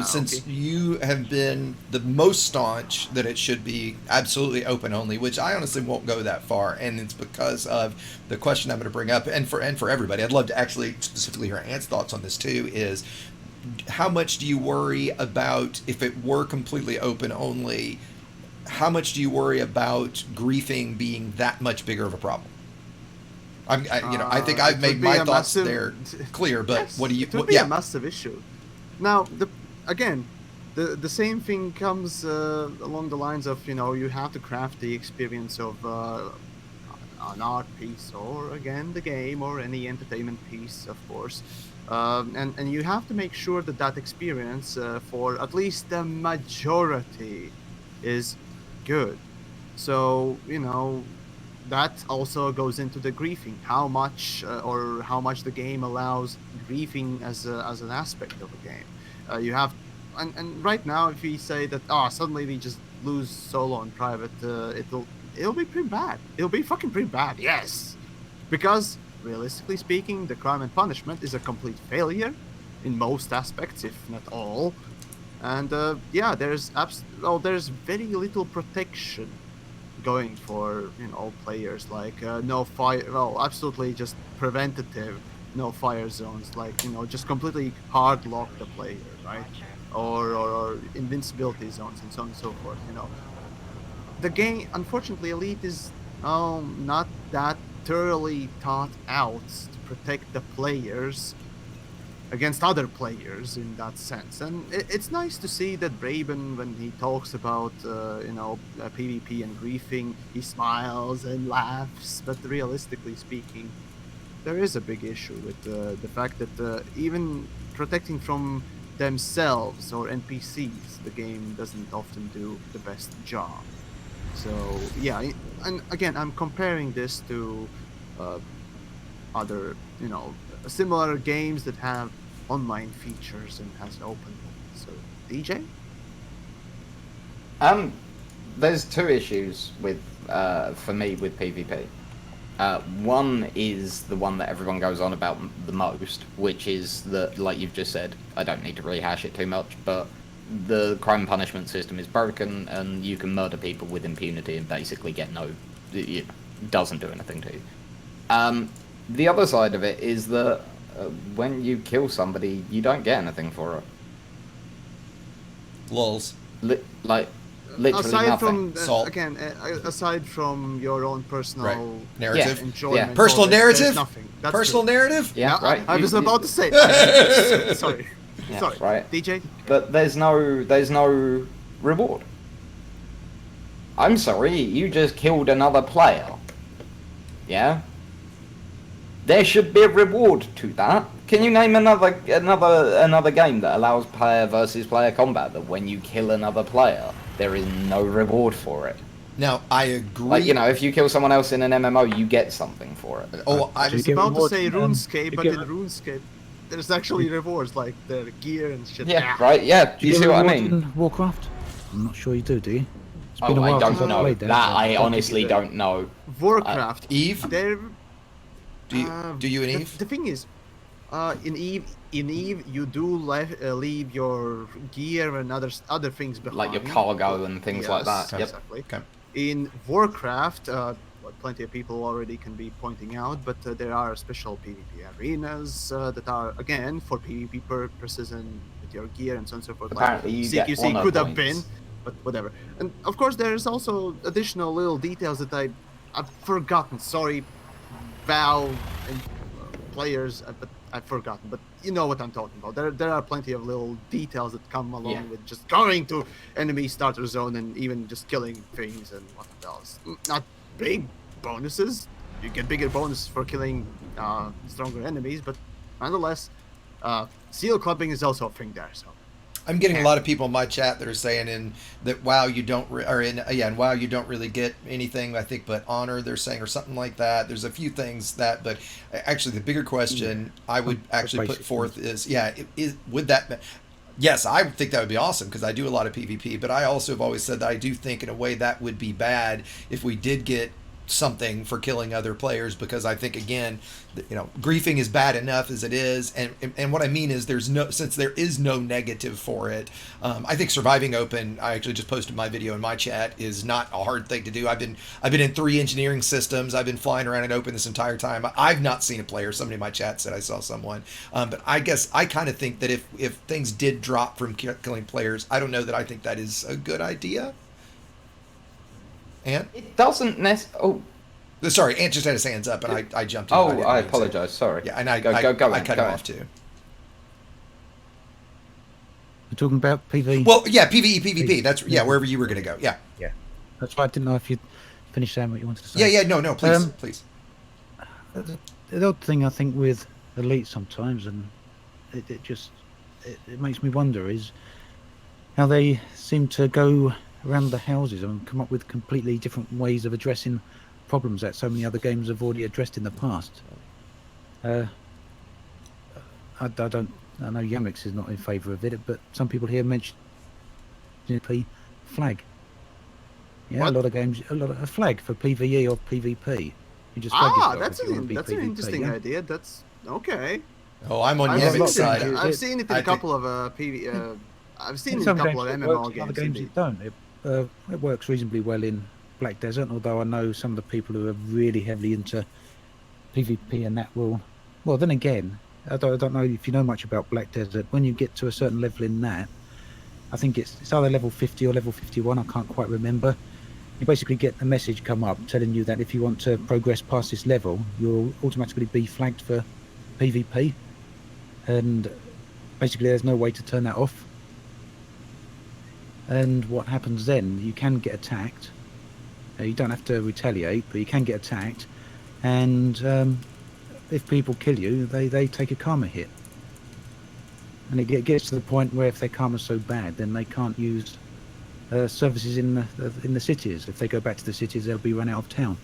Since okay. you have been the most staunch that it should be absolutely open only, which I honestly won't go that far, and it's because of the question I'm going to bring up, and for everybody, I'd love to actually specifically hear Ant's thoughts on this too. Is how much do you worry about if it were completely open only? How much do you worry about griefing being that much bigger of a problem? I think I've made my thoughts there clear, but yes, what do you? It would be a massive issue. Now, the same thing comes along the lines of you have to craft the experience of an art piece, or again the game, or any entertainment piece, of course, and you have to make sure that experience for at least the majority is good. So that also goes into the griefing. How much the game allows griefing as an aspect of a game. You have, and right now, if we say that suddenly we just lose solo and private, it'll be pretty bad. It'll be fucking pretty bad. Yes, because realistically speaking, the crime and punishment is a complete failure in most aspects, if not all. And there's very little protection going for players, like no fire, absolutely just preventative, no fire zones, like just completely hard lock the player, right? Or invincibility zones, and so on and so forth. The game, unfortunately, Elite is not that thoroughly thought out to protect the players against other players in that sense. And it's nice to see that Braben, when he talks about PvP and griefing, he smiles and laughs, but realistically speaking, there is a big issue with the fact that even protecting from themselves or NPCs, the game doesn't often do the best job. So yeah, and again, I'm comparing this to other similar games that have online features and has open. So DJ? There's two issues with for me with PvP. One is the one that everyone goes on about the most, which is that, like you've just said, I don't need to rehash it too much, but the crime and punishment system is broken, and you can murder people with impunity and basically get it doesn't do anything to you. The other side of it is that when you kill somebody, you don't get anything for it. Lulz. Literally aside nothing. from aside from your own personal narrative, enjoyment, personal narrative, there's nothing. That's personal true. narrative. Yeah, right. I was about to say. Sorry, Yeah, sorry, right. DJ. But there's no reward. I'm sorry, you just killed another player. Yeah. There should be a reward to that. Can you name another game that allows player versus player combat that when you kill another player, there is no reward for it? Now, I agree. Like, if you kill someone else in an MMO, you get something for it. Oh, I was about to say rewards, RuneScape, but in RuneScape, there's actually rewards like the gear and shit. Yeah, right. Yeah. Do you see what I mean? In Warcraft? I'm not sure you do. You? It's Oh, I don't since I've know. played That I honestly don't know. Warcraft. Eve. There. Do you in Eve? The thing is, in Eve, you do leave your gear and other things behind, Like your cargo and things like that. Yep. Exactly. Okay. In Warcraft, what plenty of people already can be pointing out, but there are special PvP arenas that are again for PvP purposes and with your gear and so on and so forth. Apparently, you get CQC honor could have points. been, but whatever. And of course, there's also additional little details that I've forgotten. Sorry, Valve and players, but I've forgotten. But you know what I'm talking about. There are plenty of little details that come along with just going to enemy starter zone and even just killing things and what else. Not big bonuses. You get bigger bonuses for killing stronger enemies, but nonetheless, seal clubbing is also a thing there. So I'm getting a lot of people in my chat that are saying that WoW you don't in WoW you don't really get anything, I think, but honor, they're saying, or something like that. There's a few things that, but actually the bigger question I would actually put forth is would that. Yes, I think that would be awesome because I do a lot of PvP, but I also have always said that I do think in a way that would be bad if we did get something for killing other players, because I think again, griefing is bad enough as it is, and what I mean is since there is no negative for it, I think surviving open, I actually just posted my video in my chat, is not a hard thing to do. I've been in 3 engineering systems. I've been flying around in open this entire time. I've not seen a player. Somebody in my chat said I saw someone, but I guess I kind of think that if things did drop from killing players, I don't know that I think that is a good idea. Ant? It doesn't necessarily. Oh, sorry, Ant just had his hands up, and I jumped in. oh, I apologize. Sorry. Yeah, and I cut him off too. We're talking about PvE. Well, yeah, PvP. That's wherever you were going to go. Yeah. Yeah. That's why I didn't know if you'd finished saying what you wanted to say. Yeah. No, please, please. The odd thing I think with Elite sometimes, and it makes me wonder, is how they seem to go around the houses and come up with completely different ways of addressing problems that so many other games have already addressed in the past. I know Yamiks is not in favour of it, but some people here mention flag. Yeah, What? a flag for PvE or PvP. You just flag yourself that's if you want to be an PvP, interesting yeah? idea. That's okay. Oh, I'm on I've Yamik's seen side. I've seen it in I a couple of PV. I've seen it in a Some couple of games it MMO works, games. other games indeed. it don't. It works reasonably well in Black Desert, although I know some of the people who are really heavily into PvP and that will. Well, then again, I don't know if you know much about Black Desert. When you get to a certain level in that, I think it's either level 50 or level 51. I can't quite remember. You basically get a message come up telling you that if you want to progress past this level, you'll automatically be flagged for PvP, and basically there's no way to turn that off. And what happens then? You can get attacked. You don't have to retaliate, but you can get attacked, and if people kill you, they take a karma hit. And it gets to the point where if their karma's so bad, then they can't use services in the cities. If they go back to the cities, they'll be run out of town,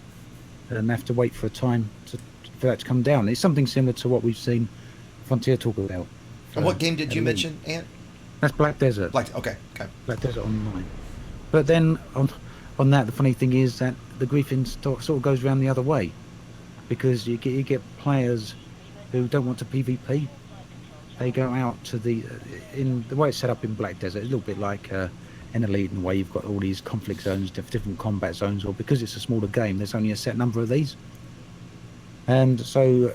and they have to wait for a time for that to come down. It's something similar to what we've seen Frontier talk about. And what game did you mention, Ant? That's Black Desert. Okay. Black Desert Online. But then on that, the funny thing is that the griefing sort of goes around the other way, because you get players who don't want to PvP. They go out to in the way it's set up in Black Desert, it's a little bit like in Elite, in the way you've got all these conflict zones, different combat zones, or because it's a smaller game, there's only a set number of these, and so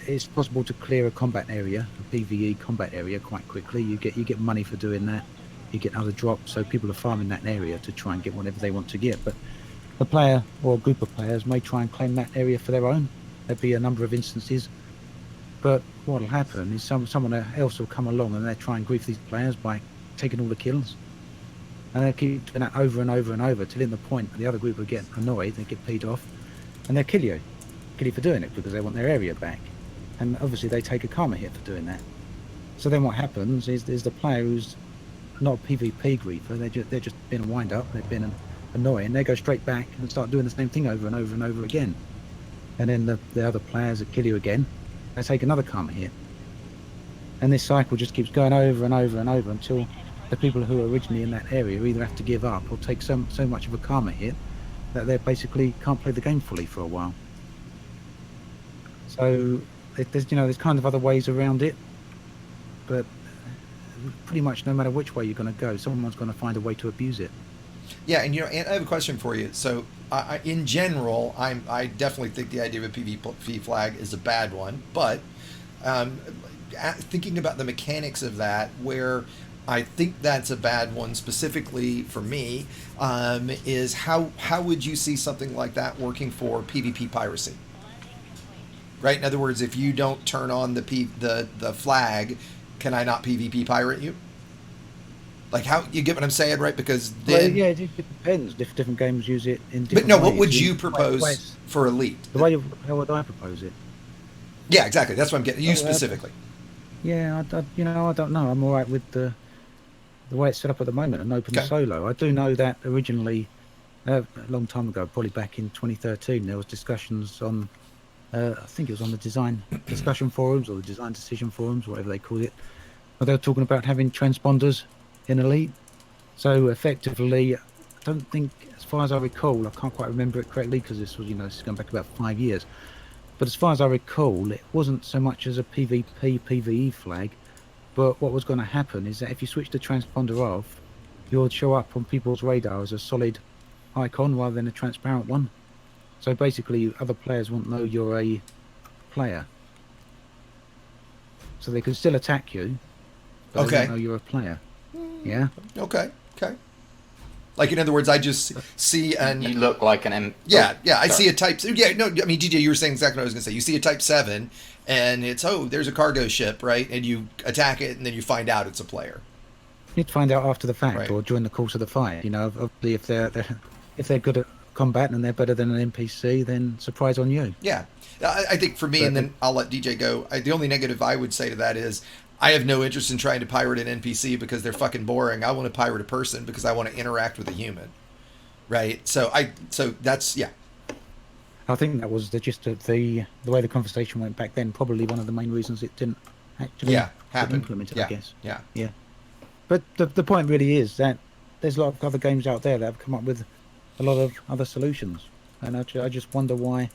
it's possible to clear a combat area, a PvE combat area, quite quickly. You get money for doing that. You get other drops, so people are farming that area to try and get whatever they want to get. But a player or a group of players may try and claim that area for their own. There'd be a number of instances. But what will happen is someone else will come along and they'll try and grief these players by taking all the kills. And they'll keep doing that over and over and over till in the point the other group will get annoyed, they get peed off, and they'll kill you for doing it because they want their area back. And obviously they take a karma hit for doing that. So then what happens is there's the player who's not a PvP griefer, they're just been a wind up, they've been annoying, they go straight back and start doing the same thing over and over and over again. And then the other players that kill you again, they take another karma hit. And this cycle just keeps going over and over and over until the people who are originally in that area either have to give up or take so much of a karma hit that they basically can't play the game fully for a while. So there's kind of other ways around it, but pretty much no matter which way you're going to go, someone's going to find a way to abuse it. Yeah, and I have a question for you. So, in general, I definitely think the idea of a PvP flag is a bad one. But thinking about the mechanics of that, where I think that's a bad one specifically for me, is how would you see something like that working for PvP piracy? Right. In other words, if you don't turn on the flag, can I not PvP pirate you? Like, how you get what I'm saying, right? Because then, well, yeah, it depends. Different games use it in different But no, ways. what would you propose for Elite? How would I propose it? Yeah, exactly. That's what I'm getting. You specifically. Yeah, I don't know. I'm all right with the way it's set up at the moment, an open solo. I do know that originally, a long time ago, probably back in 2013, there was discussions on, I think it was on the design discussion forums or the design decision forums, whatever they call it, where they were talking about having transponders in Elite. So effectively, I don't think, as far as I recall, I can't quite remember it correctly because this was, this is going back about 5 years. But as far as I recall, it wasn't so much as a PvP, PvE flag, but what was going to happen is that if you switch the transponder off, you'll show up on people's radar as a solid icon rather than a transparent one. So basically, other players won't know you're a player. So they can still attack you, but they won't know you're a player. Yeah. Okay. Like, in other words, I just see You look like an M. Yeah. I see a type. Yeah. No. I mean, DJ, you were saying exactly what I was going to say. You see a Type 7, and it's there's a cargo ship, right? And you attack it, and then you find out it's a player. You'd find out after the fact, Right. or during the course of the fight. Obviously, if they're good at combat and they're better than an NPC, then surprise on you. Yeah. I think for me, and then I'll let DJ go. The only negative I would say to that is, I have no interest in trying to pirate an NPC because they're fucking boring. I want to pirate a person because I want to interact with a human, right? So that's yeah. I think that was the gist of the way the conversation went back then. Probably one of the main reasons it didn't actually happen. Implemented, I guess. Yeah. But the point really is that there's a lot of other games out there that have come up with a lot of other solutions, and I just wonder why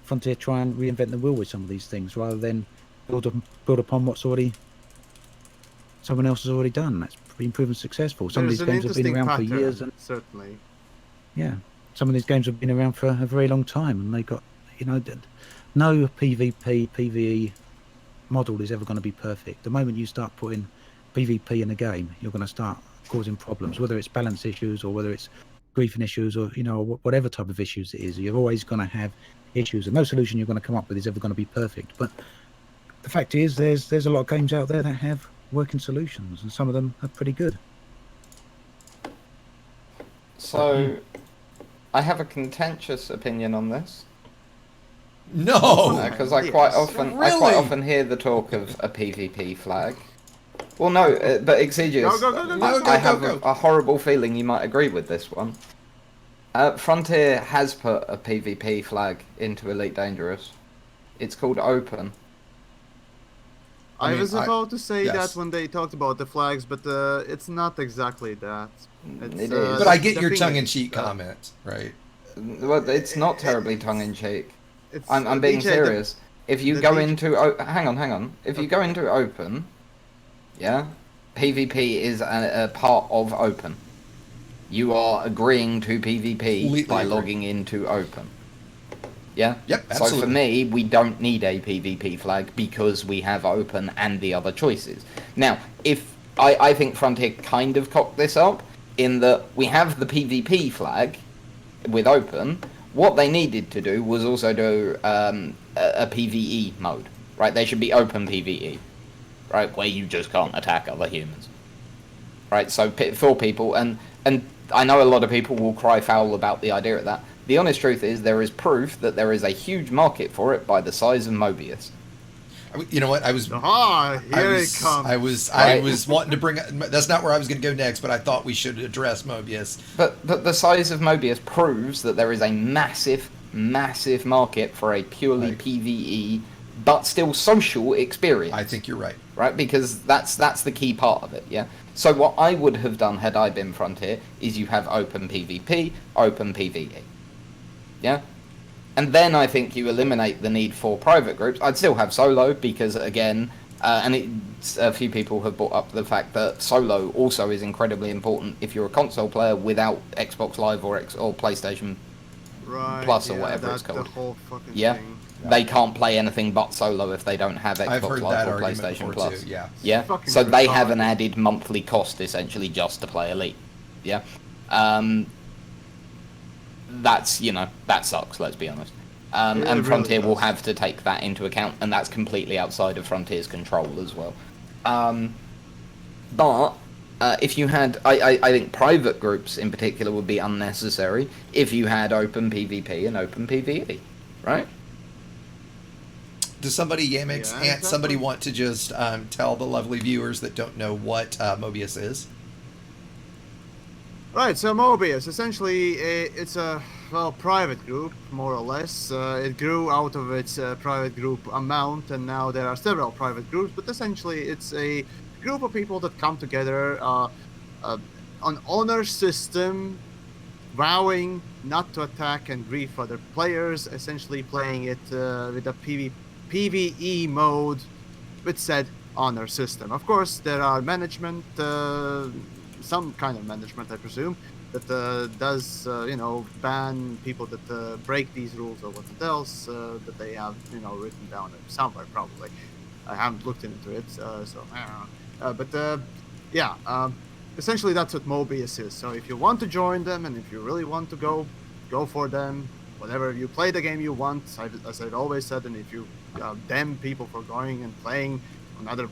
Frontier try and reinvent the wheel with some of these things rather than build upon what's already someone else has already done. That's been proven succcessful. Some of these games have been around for years, and certainly, yeah, some of these games have been around for a very long time, and they got no PvP PvE model is ever going to be perfect. The moment you start putting PvP in a game, you're going to start causing problems, whether it's balance issues or whether it's griefing issues or whatever type of issues it is. You're always going to have issues, and no solution you're going to come up with is ever going to be perfect. But the fact is, there's a lot of games out there that have working solutions, and some of them are pretty good. So, I have a contentious opinion on this. No, because I quite often hear the talk of a PvP flag. Well, no, but Exidious, I have a horrible feeling you might agree with this one. Frontier has put a PvP flag into Elite Dangerous. It's called Open. I was about to say yes. that when they talked about the flags, but it's not exactly that. It is. But I get the your thing tongue-in-cheek is, comment, right? Well, it's not terribly tongue-in-cheek. It's I'm being DJ, serious. If you the go DJ into hang on. If you go into open, yeah, PvP is a part of open. You are agreeing to PvP Completely by agree. logging into open. Yeah? Yep, So absolutely. for me, we don't need a PvP flag because we have open and the other choices. Now, if I think Frontier kind of cocked this up in that we have the PvP flag with open. What they needed to do was also do a PvE mode, right? They should be open PvE, right, where you just can't attack other humans, right? So for people, and I know a lot of people will cry foul about the idea of that. The honest truth is there is proof that there is a huge market for it by the size of Mobius. You know what? I was Here it comes. I was wanting to bring. That's not where I was going to go next, but I thought we should address Mobius. But the size of Mobius proves that there is a massive market for a purely Right. PvE but still social experience. I think you're right. Right, because that's the key part of it. Yeah. So what I would have done had I been Frontier is you have open PvP, open PvE. Yeah. And then I think you eliminate the need for private groups. I'd still have solo because, again, a few people have brought up the fact that solo also is incredibly important if you're a console player without Xbox Live or PlayStation right, Plus or yeah, whatever that's it's called. The whole fucking Yeah. thing. They can't play anything but solo if they don't have I've Xbox heard Live that or argument PlayStation before Plus. too. Yeah. Yeah. Fucking So they have an retarded. added monthly cost essentially just to play Elite. Yeah. That's that sucks. Let's be honest. Yeah, it And really Frontier will does. have to take that into account, and that's completely outside of Frontier's control as well. But if you had, I think private groups in particular would be unnecessary if you had open PvP and open PvE, right? Does somebody, Yamiks, Yeah, Ant, exactly. somebody want to just tell the lovely viewers that don't know what Mobius is? Right, so Mobius, essentially, it's a private group, more or less. It grew out of its private group amount, and now there are several private groups. But essentially, it's a group of people that come together, an honor system, vowing not to attack and grief other players. Essentially, playing it with a PvE mode with said honor system. Of course, there are management. Some kind of management, I presume, that does, ban people that break these rules or what else that they have, written down somewhere probably. I haven't looked into it, so I don't know. But essentially that's what Mobius is. So if you want to join them and if you really want to go for them. Whenever you play the game you want, as I've always said, and if you damn people for going and playing on other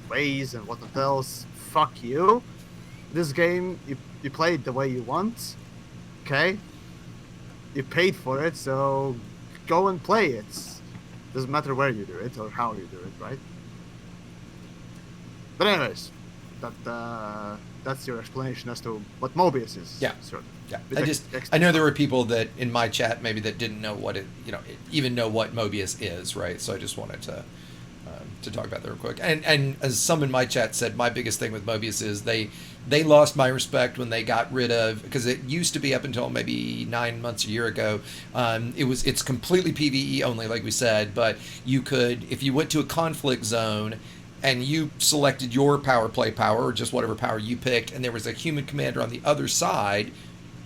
ways and what else, fuck you. This game, you play it the way you want, okay? You paid for it, so go and play it. Doesn't matter where you do it or how you do it, right? But anyways, that's your explanation as to what Mobius is. Yeah. Sort of. Yeah. I know there were people that in my chat maybe that didn't know what it, even know what Mobius is, right? So I just wanted to talk about that real quick. And as some in my chat said, my biggest thing with Mobius is they lost my respect when they got rid of, because it used to be up until maybe 9 months, a year ago. It's completely PvE only, like we said, but you could, if you went to a conflict zone and you selected your power play power or just whatever power you picked, and there was a human commander on the other side,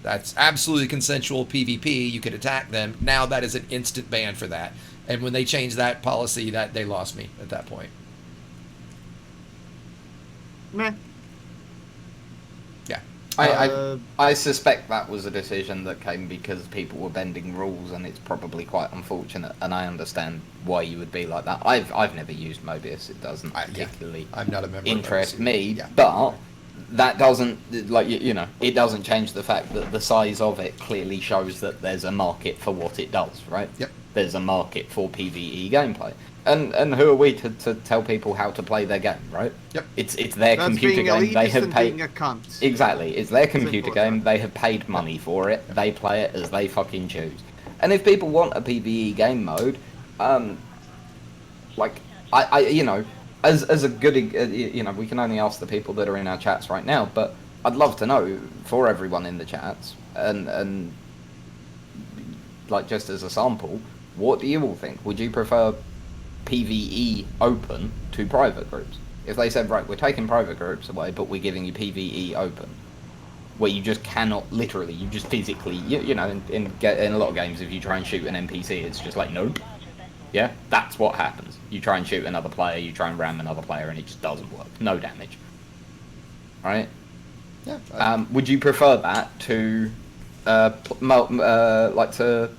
that's absolutely consensual PvP, you could attack them. Now that is an instant ban for that. And when they changed that policy, that they lost me at that point. Meh. Yeah. I suspect that was a decision that came because people were bending rules, and it's probably quite unfortunate. And I understand why you would be like that. I've never used Mobius; it doesn't particularly I'm not a member interest of me. Yeah. But that doesn't it doesn't change the fact that the size of it clearly shows that there's a market for what it does, right? Yep. There's a market for PvE gameplay. And who are we to tell people how to play their game, right? Yep. It's their That's computer being game. They elitist have and paid. being a cunt. Exactly. It's their computer Simple as game. that. They have paid money for it. They play it as they fucking choose. And if people want a PvE game mode, as a good, you know, we can only ask the people that are in our chats right now, but I'd love to know for everyone in the chats, and like just as a sample, what do you all think? Would you prefer PvE open to private groups? If they said, right, we're taking private groups away, but we're giving you PvE open, where you just cannot literally, you just physically, you know, in a lot of games, if you try and shoot an NPC, it's just like, nope. Yeah, that's what happens. You try and shoot another player, you try and ram another player, and it just doesn't work. No damage. Right? Yeah. Would you prefer that to, like to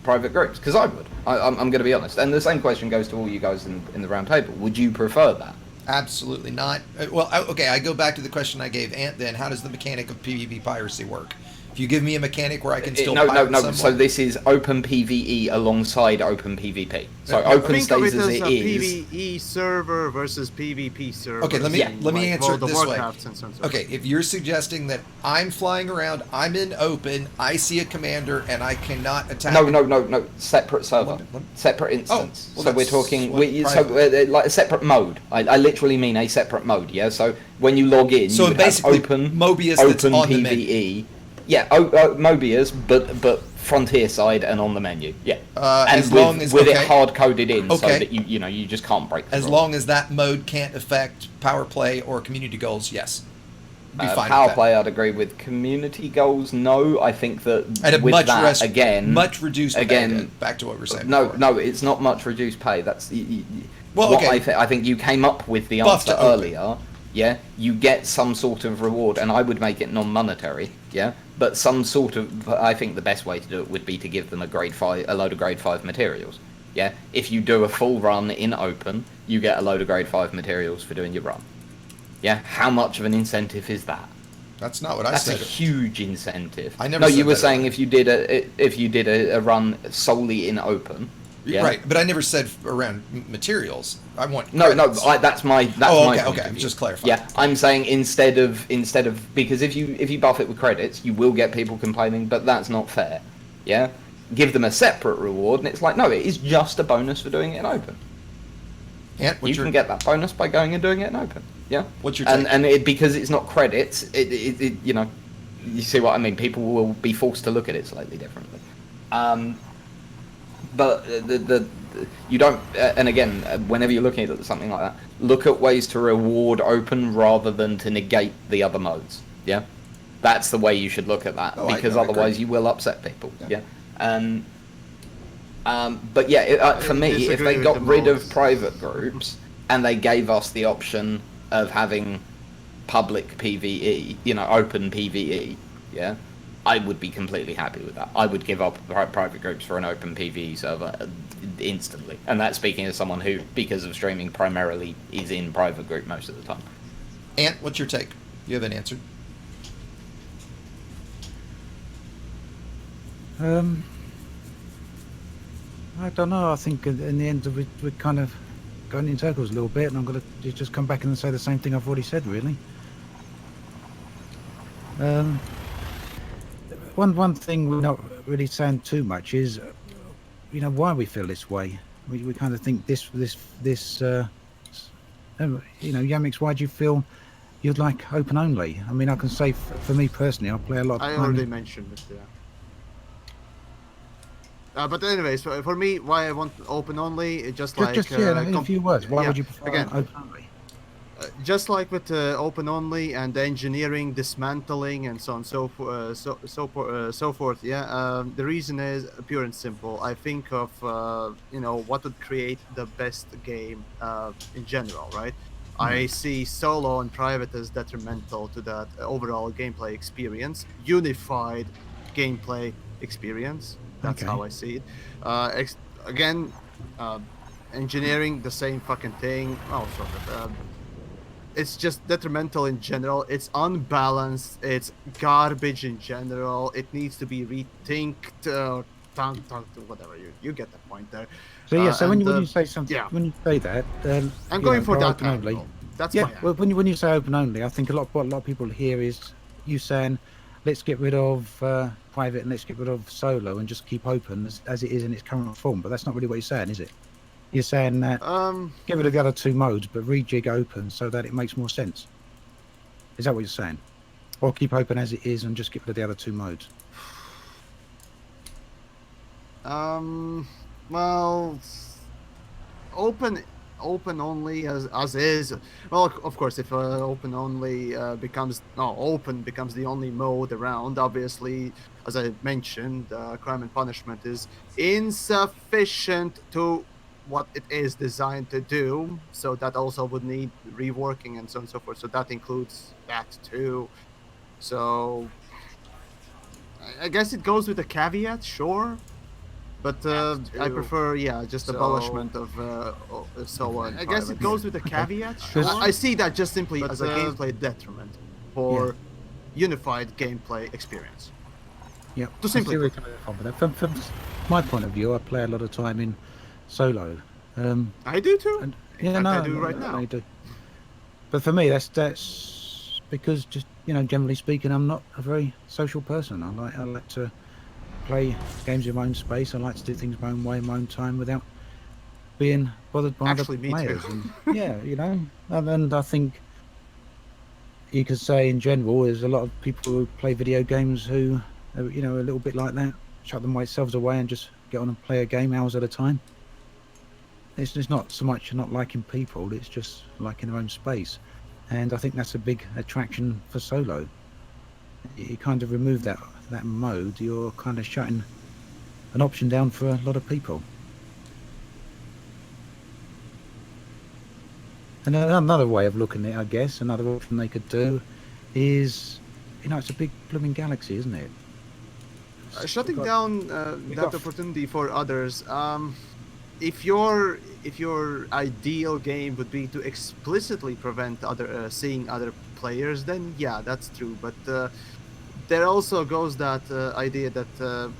private groups? Because I would. I'm going to be honest. And the same question goes to all you guys in the round table. Would you prefer that? Absolutely not. Well, okay, I go back to the question I gave Ant then. How does the mechanic of PvP piracy work? If you give me a mechanic where I can still pirate someone... So this is open PvE alongside open PvP. So open stays as it is. PvE server versus PvP server. Okay, let me answer it this way. So. Okay, if you're suggesting that I'm flying around, I'm in open, I see a commander, and I cannot attack... No. Separate server. Separate instance. Oh, well, so we're talking... like a separate mode. I literally mean a separate mode, yeah? So when you log in, so you basically have open Mobius open that's on PvE. the menu. Yeah, Mobius, but frontier side and on the menu. Yeah, and as long as it hard coded in, so okay. that you just can't break. As long as that mode can't affect power play or community goals, yes. Be fine power with that. play, I'd agree with. Community goals, no. I think that at a with much that again, much reduced again. Pay, back to what we're saying. No, before. no, it's not much reduced pay. That's well, okay. I think you came up with the answer earlier. Yeah, you get some sort of reward, and I would make it non-monetary. Yeah, but some sort of. I think the best way to do it would be to give them a load of grade 5 materials. Yeah, if you do a full run in open, you get a load of grade 5 materials for doing your run. Yeah, how much of an incentive is that? That's not what I said. That's a huge incentive. I never. No, said you were that saying earlier. if you did a run solely in open. Yeah. Right, but I never said around materials. I want credits. That's my point of okay. view. Just clarify. Yeah, I'm saying instead of because if you buff it with credits, you will get people complaining, but that's not fair. Yeah, give them a separate reward, and it's like no, it is just a bonus for doing it in open. And you can get that bonus by going and doing it in open. Yeah. What's your take? And because it's not credits, it you know, you see what I mean. People will be forced to look at it slightly differently. But you don't, and again, whenever you're looking at something like that, look at ways to reward open rather than to negate the other modes. Yeah, that's the way you should look at that, because otherwise you will upset people. Yeah. But yeah, for me, if they got rid of private groups and they gave us the option of having public PvE, you know, open PvE, yeah, I would be completely happy with that. I would give up private groups for an open PvE server instantly. And that's speaking as someone who, because of streaming, primarily is in private group most of the time. Ant, what's your take? You haven't answered. I don't know. I think in the end we're kind of going in circles a little bit, and I'm going to just come back and say the same thing I've already said, really. One thing we're not really saying too much is, you know, why we feel this way. We kind of think this you know, Yamiks, why do you feel you'd like open only? I mean, I can say for me personally, I play a lot. I already mentioned it, yeah. But anyways, for me, why I want open only, it's just like in a few words. Why would you prefer open only? Just like with open only and the engineering, dismantling, and so on, so forth. Yeah. The reason is pure and simple. I think of you know, what would create the best game in general, right? I see solo and private as detrimental to that overall gameplay experience, unified gameplay experience. That's how I see it. Again, engineering, the same fucking thing. Oh, sort of. It's just detrimental in general. It's unbalanced. It's garbage in general. It needs to be rethinked. Whatever. You get the point there. So yeah. So when you say something, when you say that, I'm going for that only. That's well, when you say open only, I think what a lot of people hear is you saying, let's get rid of private and let's get rid of solo and just keep open as it is in its current form. But that's not really what you're saying, is it? You're saying that get rid of the other two modes, but rejig open so that it makes more sense. Is that what you're saying? Or keep open as it is and just get rid of the other two modes? Well, open only as is. Well, of course, if open only open becomes the only mode around, obviously, as I mentioned, crime and punishment is insufficient to what it is designed to do. So that also would need reworking and so on and so forth. So that includes that too. So I guess it goes with a caveat, sure. But I prefer, just abolishment of so on. I guess it goes with a caveat. Sure. I see that just simply as a gameplay detriment for unified gameplay experience. Yeah. To simply from my point of view, I play a lot of time in solo. I do too. And, I do right now. I do. But for me, that's because just generally speaking, I'm not a very social person. I like to play games in my own space. I like to do things my own way, my own time, without being bothered by other players. And, and I think you could say in general, there's a lot of people who play video games who, a little bit like that, shut themselves away and just get on and play a game hours at a time. It's just not so much not liking people; it's just liking their own space, and I think that's a big attraction for solo. You kind of remove that mode, you're kind of shutting an option down for a lot of people. And another way of looking at it, I guess, another option they could do is, it's a big blooming galaxy, isn't it? Shutting down that opportunity for others. If your ideal game would be to explicitly prevent seeing other players, then yeah, that's true. But there also goes that idea that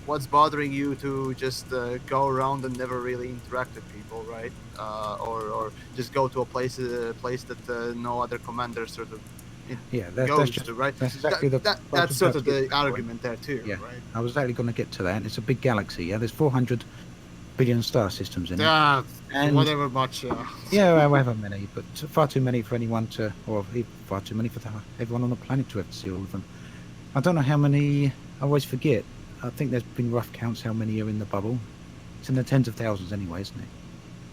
what's bothering you to just go around and never really interact with people, right? Or just go to a place that no other commander sort of goes to, right? That's exactly that's sort of the argument there too, yeah. Right? I was actually going to get to that. It's a big galaxy. Yeah, there's 400 billion star systems in it. And whatever much. Yeah, however many, but far too many for anyone to, or far too many for everyone on the planet to have to see all of them. I don't know how many. I always forget. I think there's been rough counts how many are in the bubble. It's in the tens of thousands anyway, isn't it?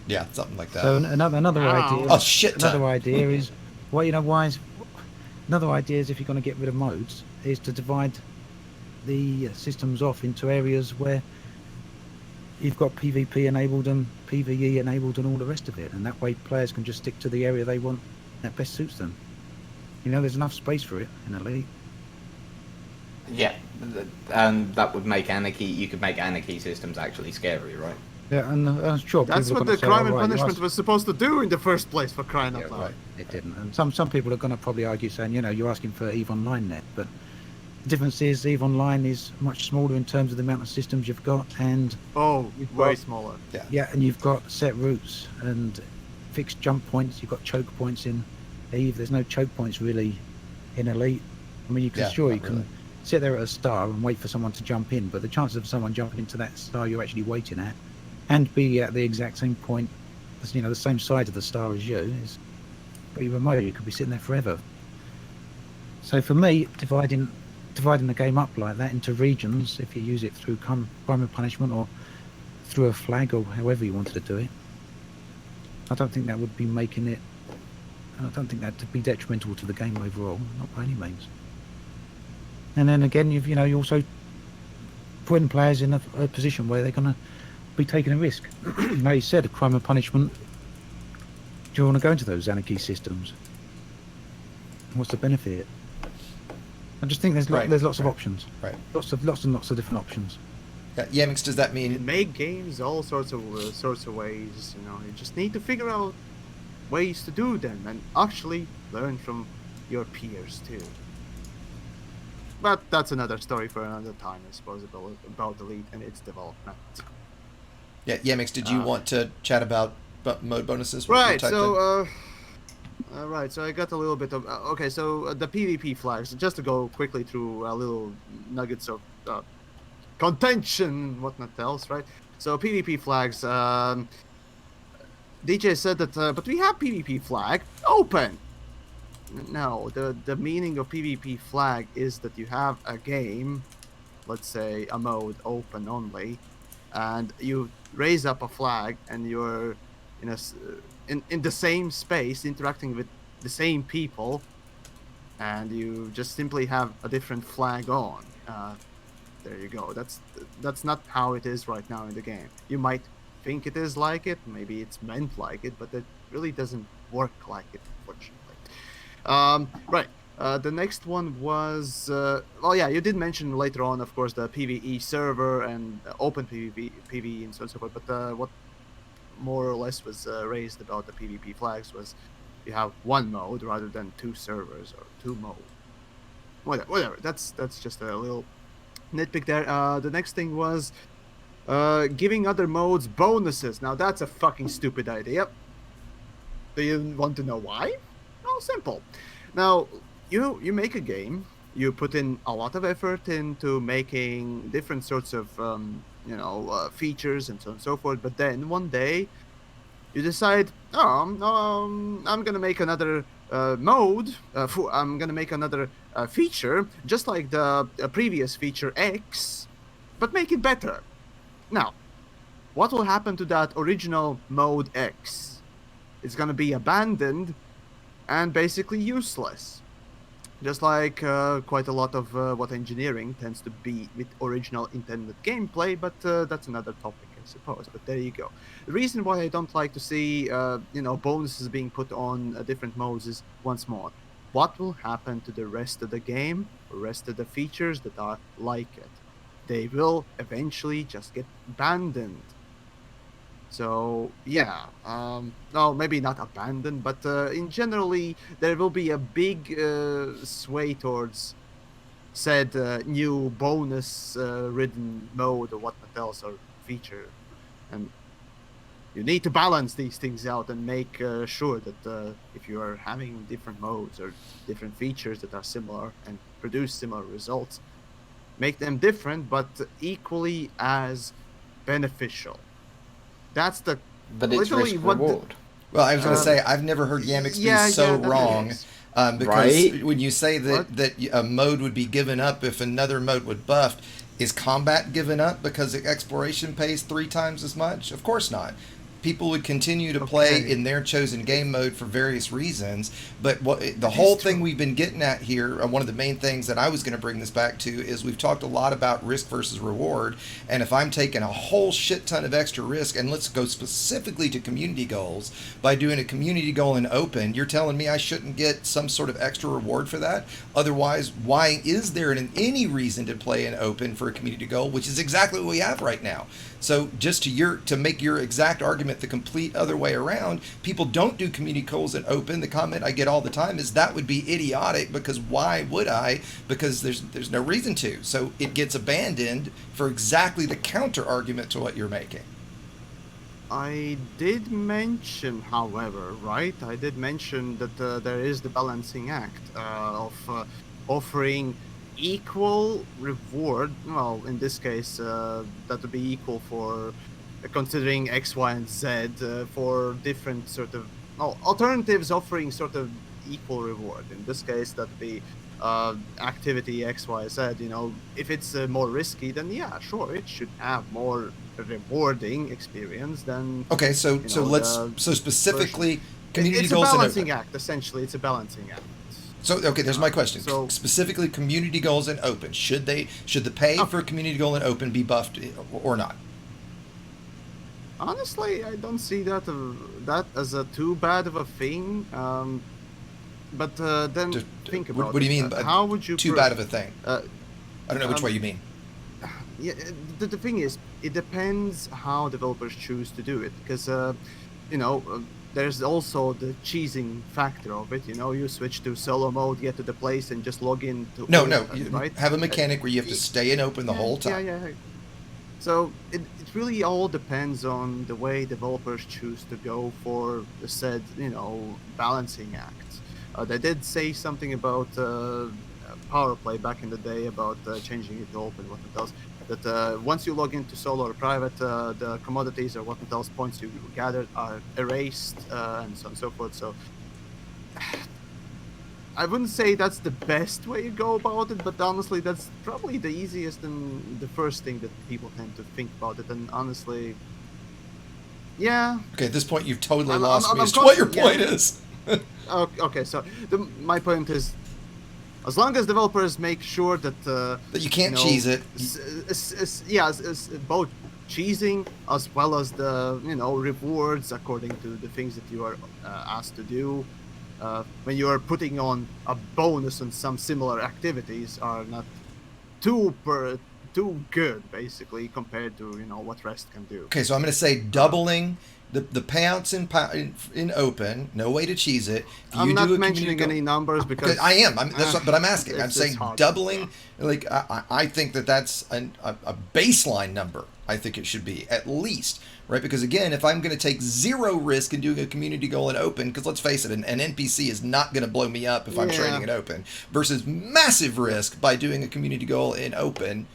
Yeah, something like that. So another idea. Oh shit! Another idea is, another idea is if you're going to get rid of modes, is to divide the systems off into areas where you've got PvP enabled and PvE enabled and all the rest of it, and that way players can just stick to the area they want that best suits them. There's enough space for it in Elite. Yeah, and that would make anarchy. You could make anarchy systems actually scary, right? Yeah, and I'm sure that's what the crime and punishment was supposed to do in the first place, for crying out loud. Right. It didn't, and some people are going to probably argue saying, you're asking for EVE Online net, but the difference is EVE Online is much smaller in terms of the amount of systems you've got, and way smaller. Yeah, and you've got set routes and fixed jump points. You've got choke points in EVE. There's no choke points really in Elite. I mean, you can sit there at a star and wait for someone to jump in, but the chances of someone jumping into that star you're actually waiting at and be at the exact same point, the same side of the star as you, is pretty remote. You could be sitting there forever. So for me, dividing the game up like that into regions, if you use it through crime and punishment or through a flag or however you wanted to do it, I don't think that would be making it. I don't think that to be detrimental to the game overall, not by any means. And then again, you also putting players in a position where they're going to be taking a risk. Like you said, crime and punishment. Do you want to go into those anarchy systems? What's the benefit? I just think there's lots of options. Right. Lots and lots of different options. Yeah, Yamiks, does that mean make games all sorts of ways? You just need to figure out ways to do them and actually learn from your peers too. But that's another story for another time, I suppose, about Elite and its development. Yeah, Yamiks, did you want to chat about mode bonuses? Right. So I got a little bit of So the PvP flags. Just to go quickly through a little nuggets of contention, whatnot else, right? So PvP flags. DJ said that, but we have PvP flag open. No, the meaning of PvP flag is that you have a game, let's say a mode open only, and you raise up a flag, and you're in in the same space interacting with the same people, and you just simply have a different flag on. There you go. That's not how it is right now in the game. You might think it is like it, maybe it's meant like it, but it really doesn't work like it, unfortunately. Right. The next one was, well, yeah, you did mention later on, of course, the PvE server and open PvE, and so on and so forth. But what more or less was raised about the PvP flags was you have one mode rather than two servers or two modes. Whatever. That's just a little nitpick there. The next thing was giving other modes bonuses. Now that's a fucking stupid idea. Do you want to know why? Oh, simple. Now, you make a game, you put in a lot of effort into making different sorts of, features and so on and so forth, but then one day you decide, I'm gonna make another mode, I'm gonna make another feature, just like the previous feature X, but make it better. Now, what will happen to that original mode X? It's gonna be abandoned and basically useless. Just like quite a lot of what engineering tends to be with original intended gameplay, but that's another topic, I suppose. But there you go. The reason why I don't like to see, bonuses being put on different modes is, once more, what will happen to the rest of the game, the rest of the features that are like it? They will eventually just get abandoned. So yeah, no, maybe not abandoned, but in generally there will be a big sway towards said new bonus ridden mode or whatnot else or feature, and you need to balance these things out and make sure that if you are having different modes or different features that are similar and produce similar results, make them different but equally as beneficial. That's the But it's risk reward. Well, I was going to say, I've never heard Yamiks be so wrong. Because right? when you say that a mode would be given up if another mode would buff, is combat given up because exploration pays 3 times as much? Of course not. People would continue to play in their chosen game mode for various reasons, but the whole thing we've been getting at here, one of the main things that I was going to bring this back to, is we've talked a lot about risk versus reward, and if I'm taking a whole shit ton of extra risk, and let's go specifically to community goals, by doing a community goal in open, you're telling me I shouldn't get some sort of extra reward for that? Otherwise, why is there any reason to play in open for a community goal, which is exactly what we have right now? So just to make your exact argument the complete other way around, people don't do community goals in open. The comment I get all the time is that would be idiotic, because why would I? Because there's no reason to. So it gets abandoned for exactly the counter argument to what you're making. I did mention, however, right? I did mention that there is the balancing act of offering equal reward. Well, in this case, that would be equal for considering X, Y, and Z for different sort of alternatives offering sort of equal reward. In this case, that would be activity X, Y, Z. If it's more risky, then yeah, sure, it should have more rewarding experience than. Okay, so specifically community goals. It's a balancing act, essentially. It's a balancing act. So okay, there's my question. So, specifically, community goals in open. Should the pay for a community goal in open be buffed or not? Honestly, I don't see that as a too bad of a thing. But then think about it. What do you mean? How would you too bad of a thing? I don't know which way you mean. Yeah, the thing is, it depends how developers choose to do it, because there's also the cheesing factor of it. You switch to solo mode, get to the place, and just log in to. No, right? Have a mechanic where you have to stay in open the whole time. Yeah. So it really all depends on the way developers choose to go for the said, balancing act. They did say something about power play back in the day about changing it to open, what it does. that once you log into solo or private, the commodities or what else points you gathered are erased, and so on and so forth. So I wouldn't say that's the best way to go about it, but honestly, that's probably the easiest and the first thing that people tend to think about it. And honestly, yeah. Okay, at this point, you've totally lost me as to what your point is. Okay, so my point is, as long as developers make sure that that you can't cheese it. Both cheesing as well as the rewards according to the things that you are asked to do. When you are putting on a bonus on some similar activities are not too good, basically, compared to what rest can do. Okay, so I'm going to say doubling the payouts in open. No way to cheese it. I'm not mentioning any numbers because I am. But I'm asking. I'm saying doubling. Like I think that's a baseline number. I think it should be at least. Right, because again, if I'm going to take zero risk in doing a community goal in open, because let's face it, an NPC is not going to blow me up if I'm trading it open, versus massive risk by doing a community goal in open,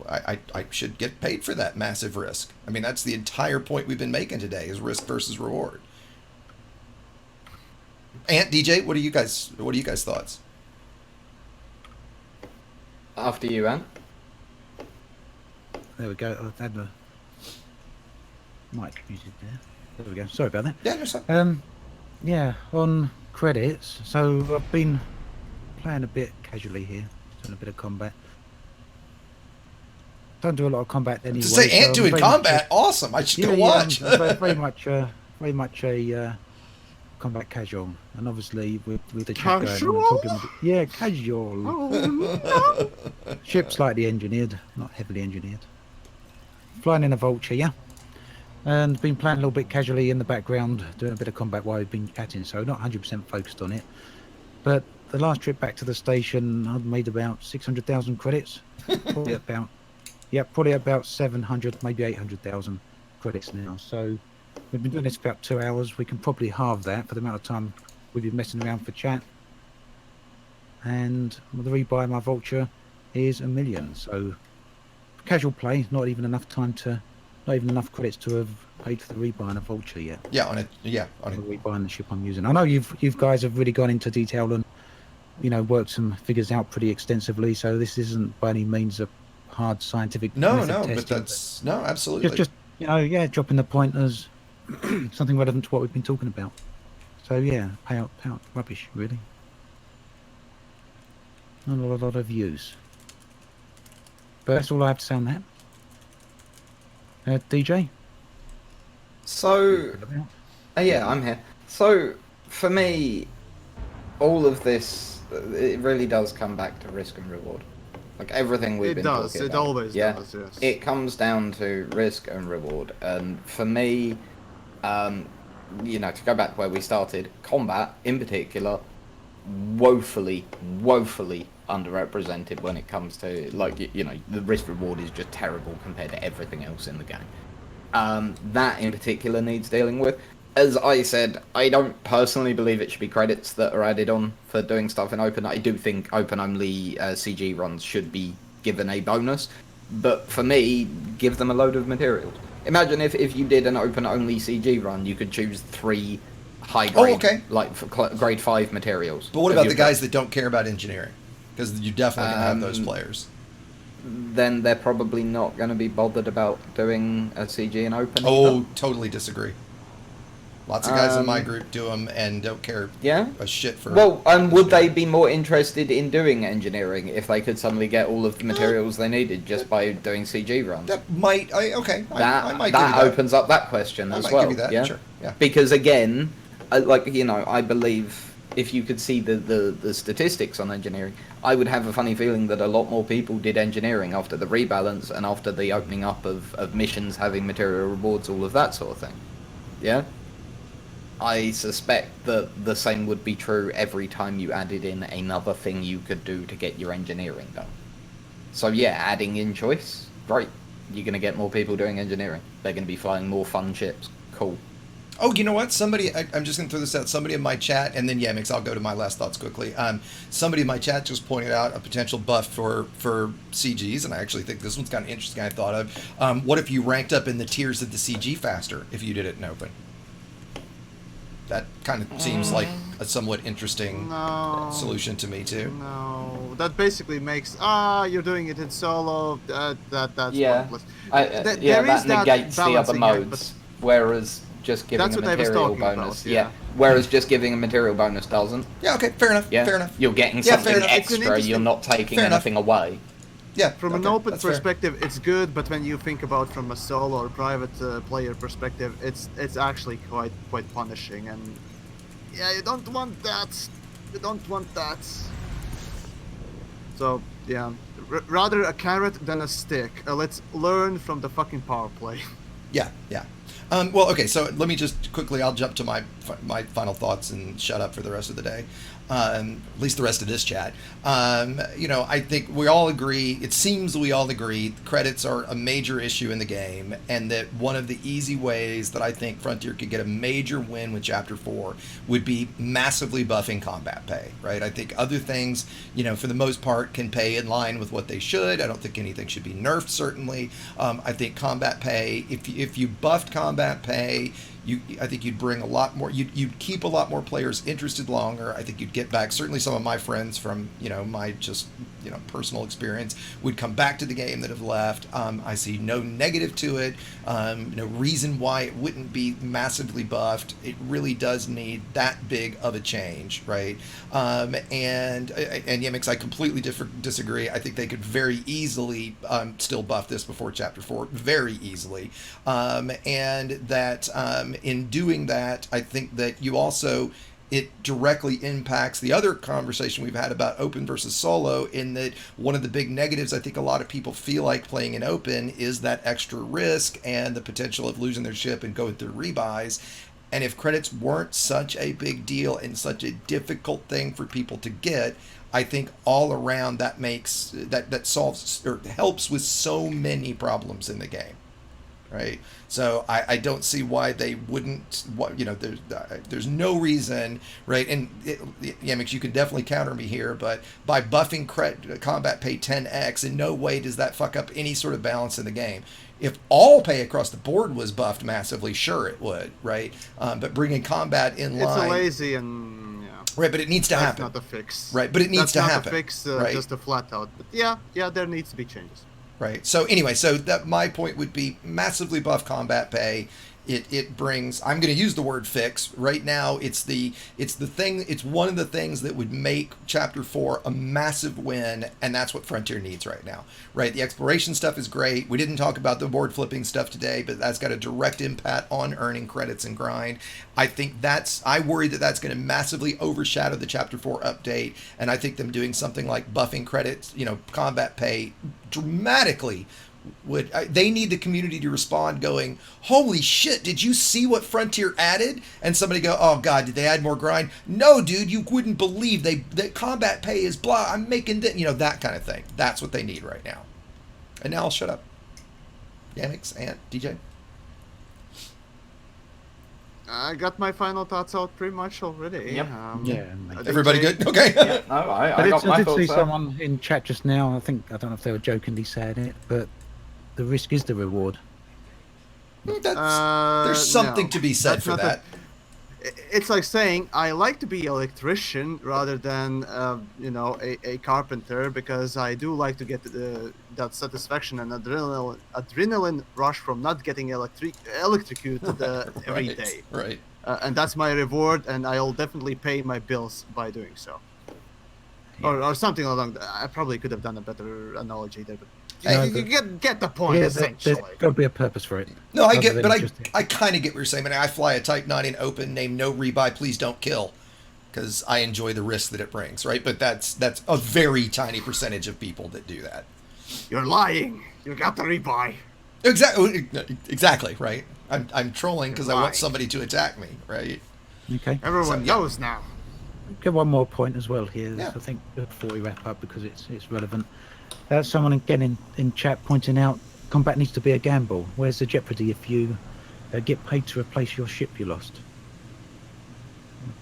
I should get paid for that massive risk. I mean, that's the entire point we've been making today: is risk versus reward. Ant, DJ, what are you guys' thoughts? After you, Ant. There we go. I've had the mic muted there. There we go. Sorry about that. Yeah, no, sorry. Yeah, on credits. So I've been playing a bit casually here, doing a bit of combat. Don't do a lot of combat anyway. To say Ant doing combat, awesome. I should go watch. Very much a combat casual, and obviously with the chat going, casual. Oh, no. Ship slightly engineered, not heavily engineered. Flying in a vulture, yeah. And been playing a little bit casually in the background, doing a bit of combat while we've been chatting, so not 100% focused on it. But the last trip back to the station, I'd made about 600,000 credits. Probably about 700, maybe 800,000 credits now. So we've been doing this for about 2 hours. We can probably halve that for the amount of time we've been messing around for chat. And the rebuy my vulture is 1 million. So casual play, not even enough credits to have paid for the rebuy on a vulture yet. On rebuying the ship I'm using. I know you guys have really gone into detail and worked some figures out pretty extensively. So this isn't by any means a hard scientific method testing, but that's absolutely just dropping the point as something relevant to what we've been talking about. So payout rubbish, really. Not a lot of use. But that's all I have to say on that. DJ? So, I'm here. So, for me, all of this, it really does come back to risk and reward. Like everything we've been talking about. It always does, yes. It comes down to risk and reward. And for me, to go back to where we started, combat, in particular, woefully underrepresented when it comes to, the risk reward is just terrible compared to everything else in the game. That in particular needs dealing with. As I said, I don't personally believe it should be credits that are added on for doing stuff in open. I do think open-only CG runs should be given a bonus, but for me, give them a load of materials. Imagine if you did an open-only CG run, you could choose 3 high-grade, grade 5 materials. But what about the guys that don't care about engineering? Because you definitely can have those players. Then they're probably not going to be bothered about doing a CG in open. Oh, totally disagree. Lots of guys in my group do them and don't care a shit for. Well, would they be more interested in doing engineering if they could suddenly get all of the materials they needed just by doing CG runs? That might. I might that opens up that question as well. Give you that. Yeah? Sure. Yeah. Because again, I believe if you could see the statistics on engineering, I would have a funny feeling that a lot more people did engineering after the rebalance and after the opening up of missions having material rewards, all of that sort of thing. Yeah. I suspect that the same would be true every time you added in another thing you could do to get your engineering done. So adding in choice, great. You're going to get more people doing engineering. They're going to be flying more fun ships. Cool. Oh, you know what? Somebody, I'm just going to throw this out. Somebody in my chat, and then Yamiks, I'll go to my last thoughts quickly. Somebody in my chat just pointed out a potential buff for CGs, and I actually think this one's kind of interesting. I thought of. What if you ranked up in the tiers of the CG faster if you did it in open? That kind of seems like a somewhat interesting solution to me too. No, that basically makes you're doing it in solo. That's pointless. That negates the other modes. Whereas just giving a material bonus, Whereas just giving a material bonus doesn't. Yeah. Okay. Fair enough. Fair enough. You're getting something extra. You're not taking anything away. Yeah. From an open perspective, it's good, but when you think about from a solo or private player perspective, it's actually quite punishing, and you don't want that. You don't want that. So yeah, rather a carrot than a stick. Let's learn from the fucking power play. Yeah. Well, okay, so let me just quickly, I'll jump to my final thoughts and shut up for the rest of the day. At least the rest of this chat. I think we all agree, it seems we all agree, credits are a major issue in the game, and that one of the easy ways that I think Frontier could get a major win with Chapter 4 would be massively buffing combat pay, right? I think other things, for the most part, can pay in line with what they should. I don't think anything should be nerfed, certainly. I think combat pay, if you buffed combat pay, I think you'd bring a lot more. You'd keep a lot more players interested longer. I think you'd get back. Certainly, some of my friends from my just personal experience would come back to the game that have left. I see no negative to it. No reason why it wouldn't be massively buffed. It really does need that big of a change, right? And Yamiks, I completely disagree. I think they could very easily still buff this before Chapter 4, very easily, and that. In doing that, I think that it directly impacts the other conversation we've had about open versus solo, in that one of the big negatives I think a lot of people feel like playing in open is that extra risk and the potential of losing their ship and going through rebuys. And if credits weren't such a big deal and such a difficult thing for people to get, I think all around that makes that solves or helps with so many problems in the game. Right, so I don't see why they wouldn't. There's no reason, right? And Yamiks, you can definitely counter me here, but by buffing combat pay 10x, in no way does that fuck up any sort of balance in the game. If all pay across the board was buffed massively, sure it would, right? But bringing combat in line, it's a lazy and right, but it needs to happen. That's not the fix, right? But it needs to happen. That's not the fix, right? Just a flat out. But yeah, there needs to be changes. Right. So anyway, that my point would be massively buff combat pay. It brings, I'm going to use the word fix right now. It's one of the things that would make Chapter 4 a massive win, and that's what Frontier needs right now, right? The exploration stuff is great. We didn't talk about the board flipping stuff today, but that's got a direct impact on earning credits and grind. I worry that that's going to massively overshadow the Chapter 4 update, and I think them doing something like buffing credits, combat pay dramatically they need the community to respond going, holy shit, did you see what Frontier added? And somebody go, oh god, did they add more grind? No, dude, you wouldn't believe the combat pay is blah, I'm making that kind of thing. That's what they need right now. And now I'll shut up. Yamiks, Ant, DJ. I got my final thoughts out pretty much already. Yep. Everybody good? Okay. Yeah, no, I got my thoughts. I did see out. someone in chat just now. I don't know if they were jokingly saying it, but the risk is the reward. There's something to be said for that. It's like saying I like to be an electrician rather than a carpenter, because I do like to get that satisfaction and adrenaline rush from not getting electrocuted every day. Right. And that's my reward, and I'll definitely pay my bills by doing so. Yeah. Or something along that. I probably could have done a better analogy there, but you get the point, essentially. There's got to be a purpose for it. No, I get, but I kind of get what you're saying. I fly a Type 9 in open named No Rebuy, Please Don't Kill, because I enjoy the risk that it brings, right? But that's a very tiny percentage of people that do that. You're lying. You got the rebuy. Exactly, right? I'm trolling because I want somebody to attack me, right? Okay. Everyone knows now. Get one more point as well here, Yeah. I think, before we wrap up, because it's relevant. Someone again in chat pointing out combat needs to be a gamble. Where's the jeopardy if you get paid to replace your ship you lost.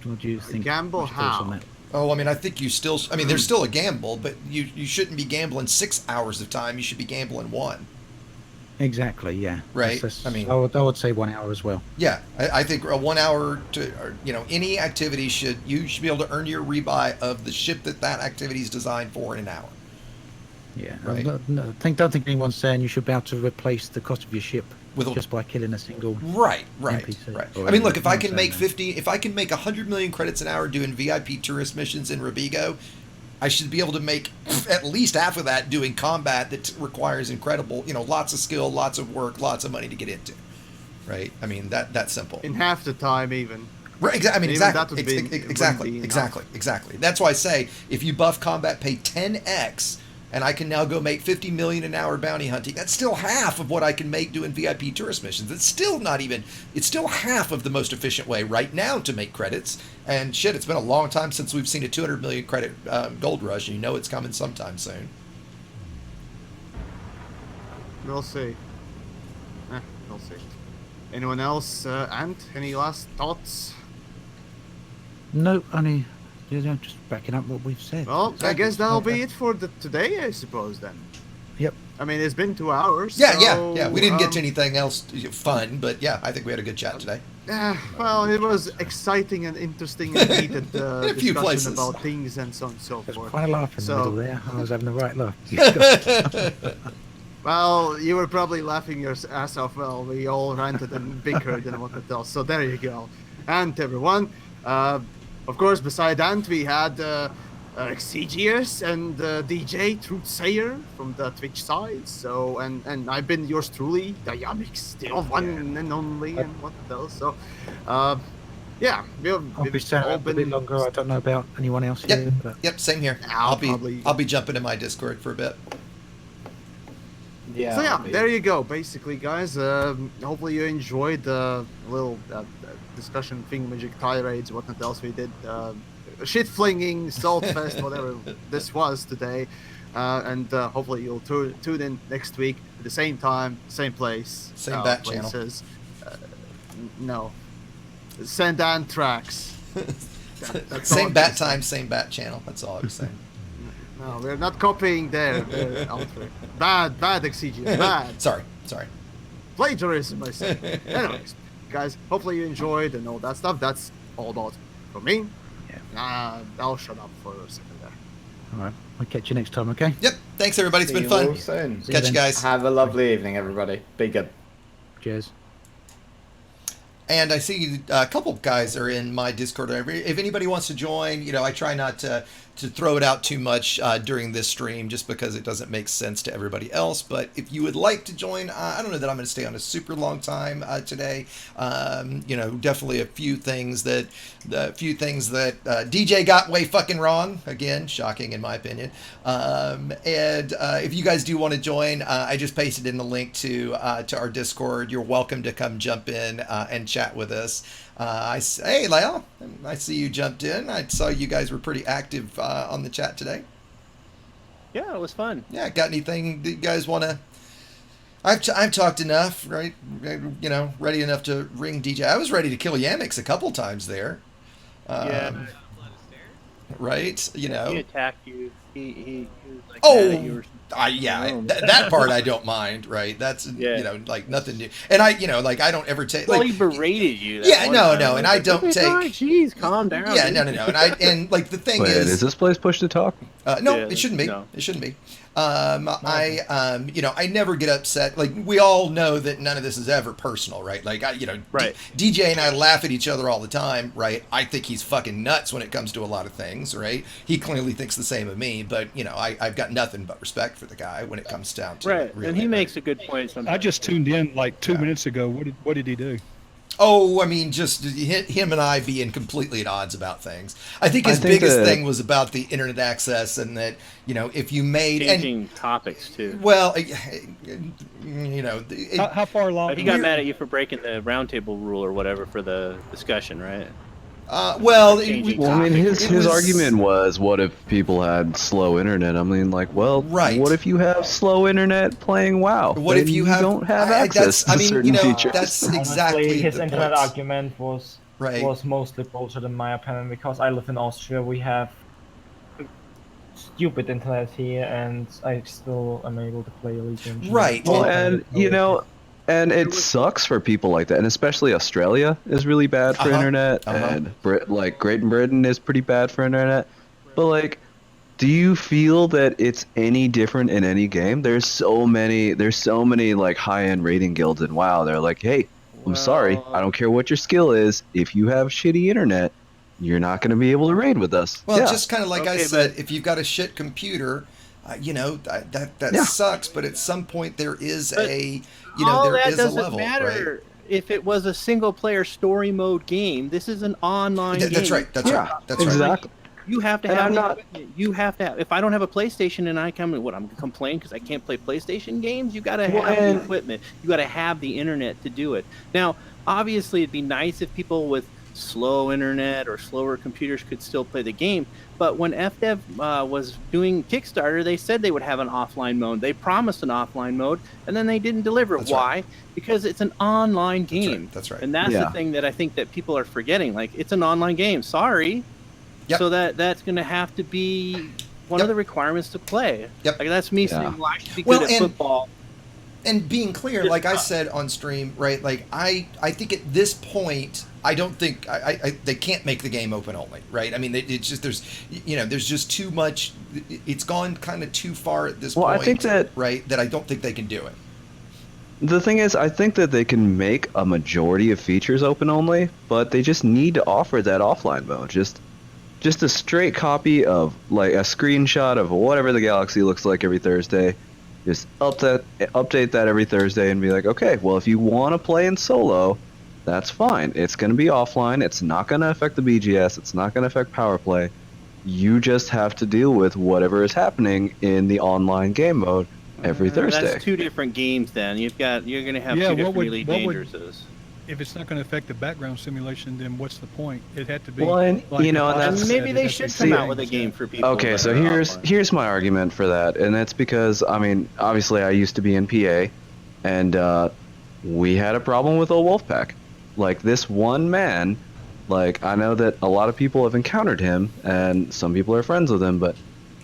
What do you think? Gamble what's your thoughts on how? that? Oh, I mean, I think you still. I mean, there's still a gamble, but you shouldn't be gambling 6 hours of time. You should be gambling 1. Exactly. Yeah. Right, I mean- I would say 1 hour as well. Yeah, I think a 1 hour to, or, any activity you should be able to earn your rebuy of the ship that activity is designed for in an hour. Yeah. Right. Don't think anyone's saying you should be able to replace the cost of your ship With just by killing a single. Right. NPC. Right. Or I mean, look, if I anyone can saying make that. 50, if I can make 100 million credits an hour doing VIP tourist missions in Robigo, I should be able to make at least half of that doing combat that requires incredible, lots of skill, lots of work, lots of money to get into. Right? I mean, that's simple. In half the time, even. Right, I mean, Even exactly, that would be- exactly, wouldn't be exactly. That's why I say if you buff combat, pay 10x, and I can now go make 50 million an hour bounty hunting. That's still half of what I can make doing VIP tourist missions. It's still not even. It's still half of the most efficient way right now to make credits. And shit, it's been a long time since we've seen a 200 million credit gold rush. And it's coming sometime soon. We'll see. We'll see. Anyone else? Ant, any last thoughts? No, only just backing up what we've said. Well, I Exactly. guess that'll Okay. be it for today, I suppose, then. Yep. I mean, it's been 2 hours. Yeah, so, yeah. We didn't get to anything else fun, but yeah, I think we had a good chat today. Well, it was exciting and interesting and heated A few discussion places. about things and so on and so There's forth. quite a laugh in the So- middle there. I was having the right laugh. Well, you were probably laughing your ass off. Well, we all ranted and bickered and whatnot else. So there you go. And everyone, of course, beside Ant, we had Exegius and DJ Truthsayer from the Twitch side. So and I've been yours truly, the Yamiks, the one and only, and whatnot else. So, yeah, I'll be staying up a bit longer. I don't know about anyone else here, Yep, but yep, same here. I'll probably- I'll be jumping in my Discord for a bit. Yeah. So yeah, I'll be- there you go. Basically, guys. Hopefully you enjoyed the little discussion, thingamajig, tirades, whatnot else we did. Shit flinging, salt fest, whatever this was today. And hopefully you'll tune in next week at the same time, same place, Same bat channel. places. No, send on tracks. That's all Same I'm bat saying. time, same bat channel. That's all I was saying. No, we're not copying their outfit. Bad Exegius, bad. Sorry. Plagiarism, I say. Anyways, guys, hopefully you enjoyed and all that stuff. That's all about for me. Yeah. I'll shut up for a second there. all right. I'll catch you next time, okay? Yep. Thanks everybody. It's See been you all fun. soon. See you Catch you then. guys. Have a lovely evening, everybody. Be good. Cheers. And I see a couple guys are in my Discord. If anybody wants to join, I try not to throw it out too much during this stream just because it doesn't make sense to everybody else. But if you would like to join, I don't know that I'm going to stay on a super long time today. Definitely a few things that DJ got way fucking wrong. Again, shocking in my opinion. If you guys do want to join, I just pasted in the link to our Discord. You're welcome to come jump in and chat with us. Hey, Lyle, I see you jumped in. I saw you guys were pretty active on the chat today. Yeah, it was fun. Yeah, got anything that you guys want to... I've talked enough, right? Ready enough to ring DJ. I was ready to kill Yamiks a couple times there. Yeah. Right? He attacked you. He was like, Oh, mad at you or something. that part I don't mind, right? That's, Yeah. like nothing new. And I don't ever take... Well, like, he berated you. that Yeah, one no, time. no, I and was I like, don't "Okay, take- fine, Jeez, calm down. Yeah, dude." no. And the thing Wait, is this place push to talk? No, Yeah, it shouldn't be. no. It shouldn't be. I never get upset. Like, we all know that none of this is ever personal, right? Like, Right. DJ and I laugh at each other all the time, right? I think he's fucking nuts when it comes to a lot of things, right? He clearly thinks the same of me, but, I've got nothing but respect for the guy when it comes down to Right, it. Really, and he right? makes a good point sometimes. I just tuned in like 2 minutes ago. What did he do? Oh, I mean, just him and I being completely at odds about things. I think his I think biggest that- thing was about the internet access and that, if you made... changing topics too. Well, How far along? He got mad at you for breaking the roundtable rule or whatever for the discussion, right? Well, Changing Well, I mean, it his was- argument was, what if people had slow internet? I mean, like, well, Right. what if you have slow internet playing WoW? What if Then you have- don't have I- access that's- I to mean, certain you know, features? that's Honestly, exactly his the internet point. argument was Right. mostly bullshit in my opinion, because I live in Austria. We have stupid internet here, and I still am able to play League of Legends. Right. Well, Well, and you know, and it sucks for people like that, and especially Australia is really bad for Uh-huh, internet, uh-huh. and like Great Britain is pretty bad for internet. But like, do you feel that it's any different in any game? There's so many like high-end rating guilds in WoW. They're like, hey, I'm sorry, I don't care what your skill is. If you have shitty internet, you're not going to be able to raid with us. Well, Yeah. just kind of like I Okay, said, but- if you've got a shit computer, that Yeah. sucks. But at some point, there is But there that is a doesn't level, matter if it was a single player story mode game. This is an online right? game. That's right. That's right. That's right. exactly. You have to And have I'm the not- equipment. You have to have. If I don't have a PlayStation and I come, I'm gonna complain because I can't play PlayStation games. You got to have the equipment. You got to have the internet to do it. Now, obviously, it'd be nice if people with slow internet or slower computers could still play the game. But when FDev was doing Kickstarter, they said they would have an offline mode. They promised an offline mode, and then they didn't deliver. That's Why? right. Because it's an online game. That's right. And that's Yeah. the thing that I think that people are forgetting. Like, it's an online game. Sorry. Yep. So that's going to have to be one Yep. of the requirements to play. Yep. Like, that's me Yeah. saying, well, I should be Well, good at and- football. And being clear, like I said on stream, right? Like I think at this point, I don't think they can't make the game open only, right? I mean, it's just there's just too much. It's gone kind of too far at this Well, point, I think that- right? That I don't think they can do it. The thing is, I think that they can make a majority of features open only, but they just need to offer that offline mode. Just a straight copy of like a screenshot of whatever the galaxy looks like every Thursday. Just update that every Thursday and be like, okay, well, if you want to play in solo, that's fine. It's going to be offline. It's not going to affect the BGS. It's not going to affect power play. You just have to deal with whatever is happening in the online game mode every Thursday. That's two different games. Then you're going to have Yeah, two what different would- Elite what would- Dangerouses. If it's not going to affect the background simulation, then what's the point? It had to be. Well, and, like you know, the and boss that's- And said, maybe it they has to should be come out with a settings. game for people. Okay, that so are offline. here's my argument for that, and that's because I mean, obviously, I used to be in PA, and we had a problem with old Wolfpack. Like this one man, like I know that a lot of people have encountered him, and some people are friends with him, but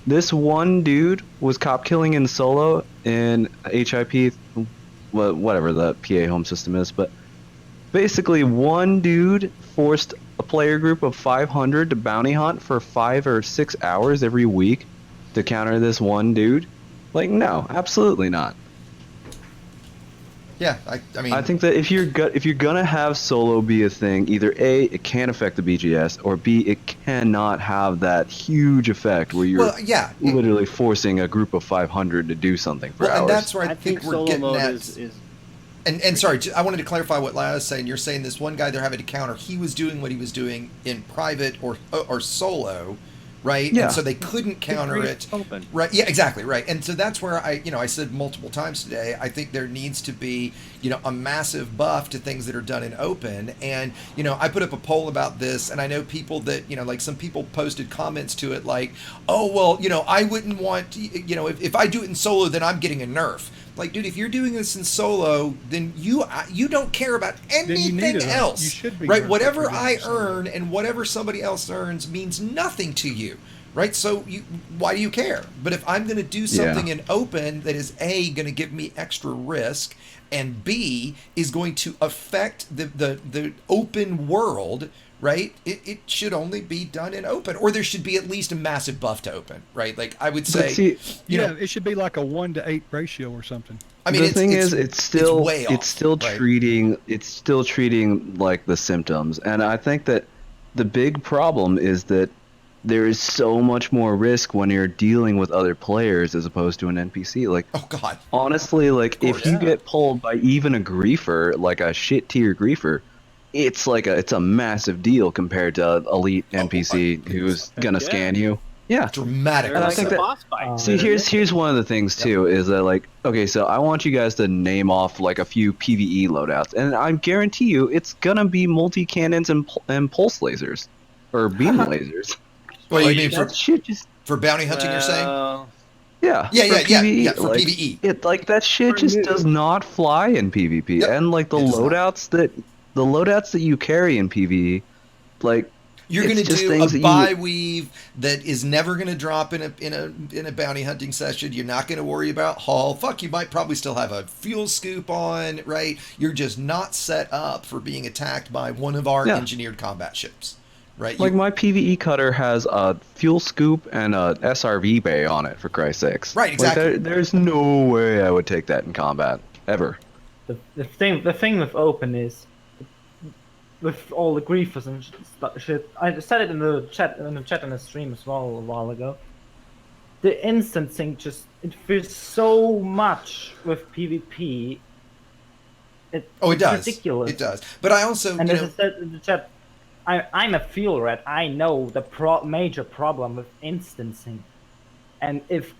this one dude was cop killing in solo in HIP, whatever the PA home system is, but basically one dude forced a player group of 500 to bounty hunt for 5 or 6 hours every week to counter this one dude. Like, no, absolutely not. Yeah, I mean, I think that if you're gonna have solo be a thing, either A, it can't affect the BGS, or B, it cannot have that huge effect where you're literally forcing a group of 500 to do something for hours. and that's where I, I think we're solo getting mode at. is And sorry, I wanted to clarify what Lyle was saying. You're saying this one guy they're having to counter. He was doing what he was doing in private or solo, right? Yeah. And so they couldn't counter it. open. Right. Yeah. Exactly. Right. And so that's where I said multiple times today. I think there needs to be a massive buff to things that are done in open. And I put up a poll about this, and I know people that like some people posted comments to it like, oh well, I wouldn't want if I do it in solo, then I'm getting a nerf. Like, dude, if you're doing this in solo, then you don't care about anything it. else, You should be right? nerfed if Whatever you're doing I it solo. earn and whatever somebody else earns means nothing to you, right? So why do you care? But if I'm going to do something in open that is A, going to give me extra risk, and B, is going to affect the open world, right? It should only be done in open, or there should be at least a massive buff to open, right? Like I would say, see, It should be like a 1-to-8 ratio or something. I mean, the thing is, it's still way off, right? treating like the symptoms, and I think that the big problem is that there is so much more risk when you're dealing with other players as opposed to an NPC. Like, Oh God. honestly, like if you get pulled by even a griefer, like a shit tier griefer, it's a massive deal compared to elite NPC who's gonna scan you. Yeah. Dramatically. And I like think the that- boss fight. See, here's one of the things too is that like, okay, so I want you guys to name off like a few PvE loadouts, and I guarantee you it's gonna be multi cannons and pulse lasers or beam lasers. What do you mean That shit just for bounty hunting? You're saying? yeah Yeah, for PvE, for like, PvE. It like that shit just does not fly in PvP, Yep. and like the It does not. loadouts that you carry in PvE, like. You're It's going to just do things a that buy weave that is never going to drop in a bounty hunting session. You're not going to worry about haul. Fuck, you might probably still have a fuel scoop on, right? You're just not set up for being attacked by one of our engineered combat ships, right? Like my PvE cutter has a fuel scoop and a SRV bay on it, for Christ's sakes. Right, exactly. Like there's no way I would take that in combat ever. The thing with open is, with all the griefers and shit. I said it in the chat in the stream as well a while ago. The instancing it feels so much with PvP. It's does. ridiculous. It does. But I also, and as I said in the chat, I'm a fuel rat. I know the major problem with instancing, and if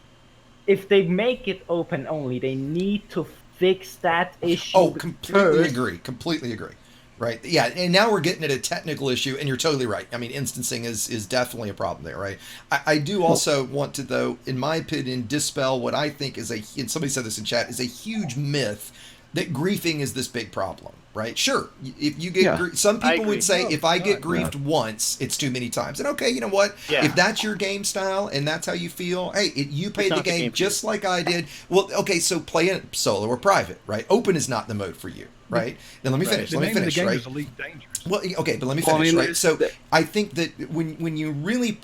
they make it open only, they need to fix that issue. Oh, completely agree. Right. Yeah. And now we're getting at a technical issue, and you're totally right. I mean, instancing is definitely a problem there, right? I do also want to, though, in my opinion, dispel what I think is and somebody said this in chat, is a huge myth that griefing is this big problem, right? Sure. If you get some people would say, if I get griefed once, it's too many times. And okay, you know what? Yeah. If that's your game style and that's how you feel, hey, you played the not the game game just like I did. Well, okay, so play it solo or private, right? Open is not the mode for you. Right. Now let me finish. The name of the game is Elite Dangerous. Well, okay, but let me finish. Right. So I think that when you really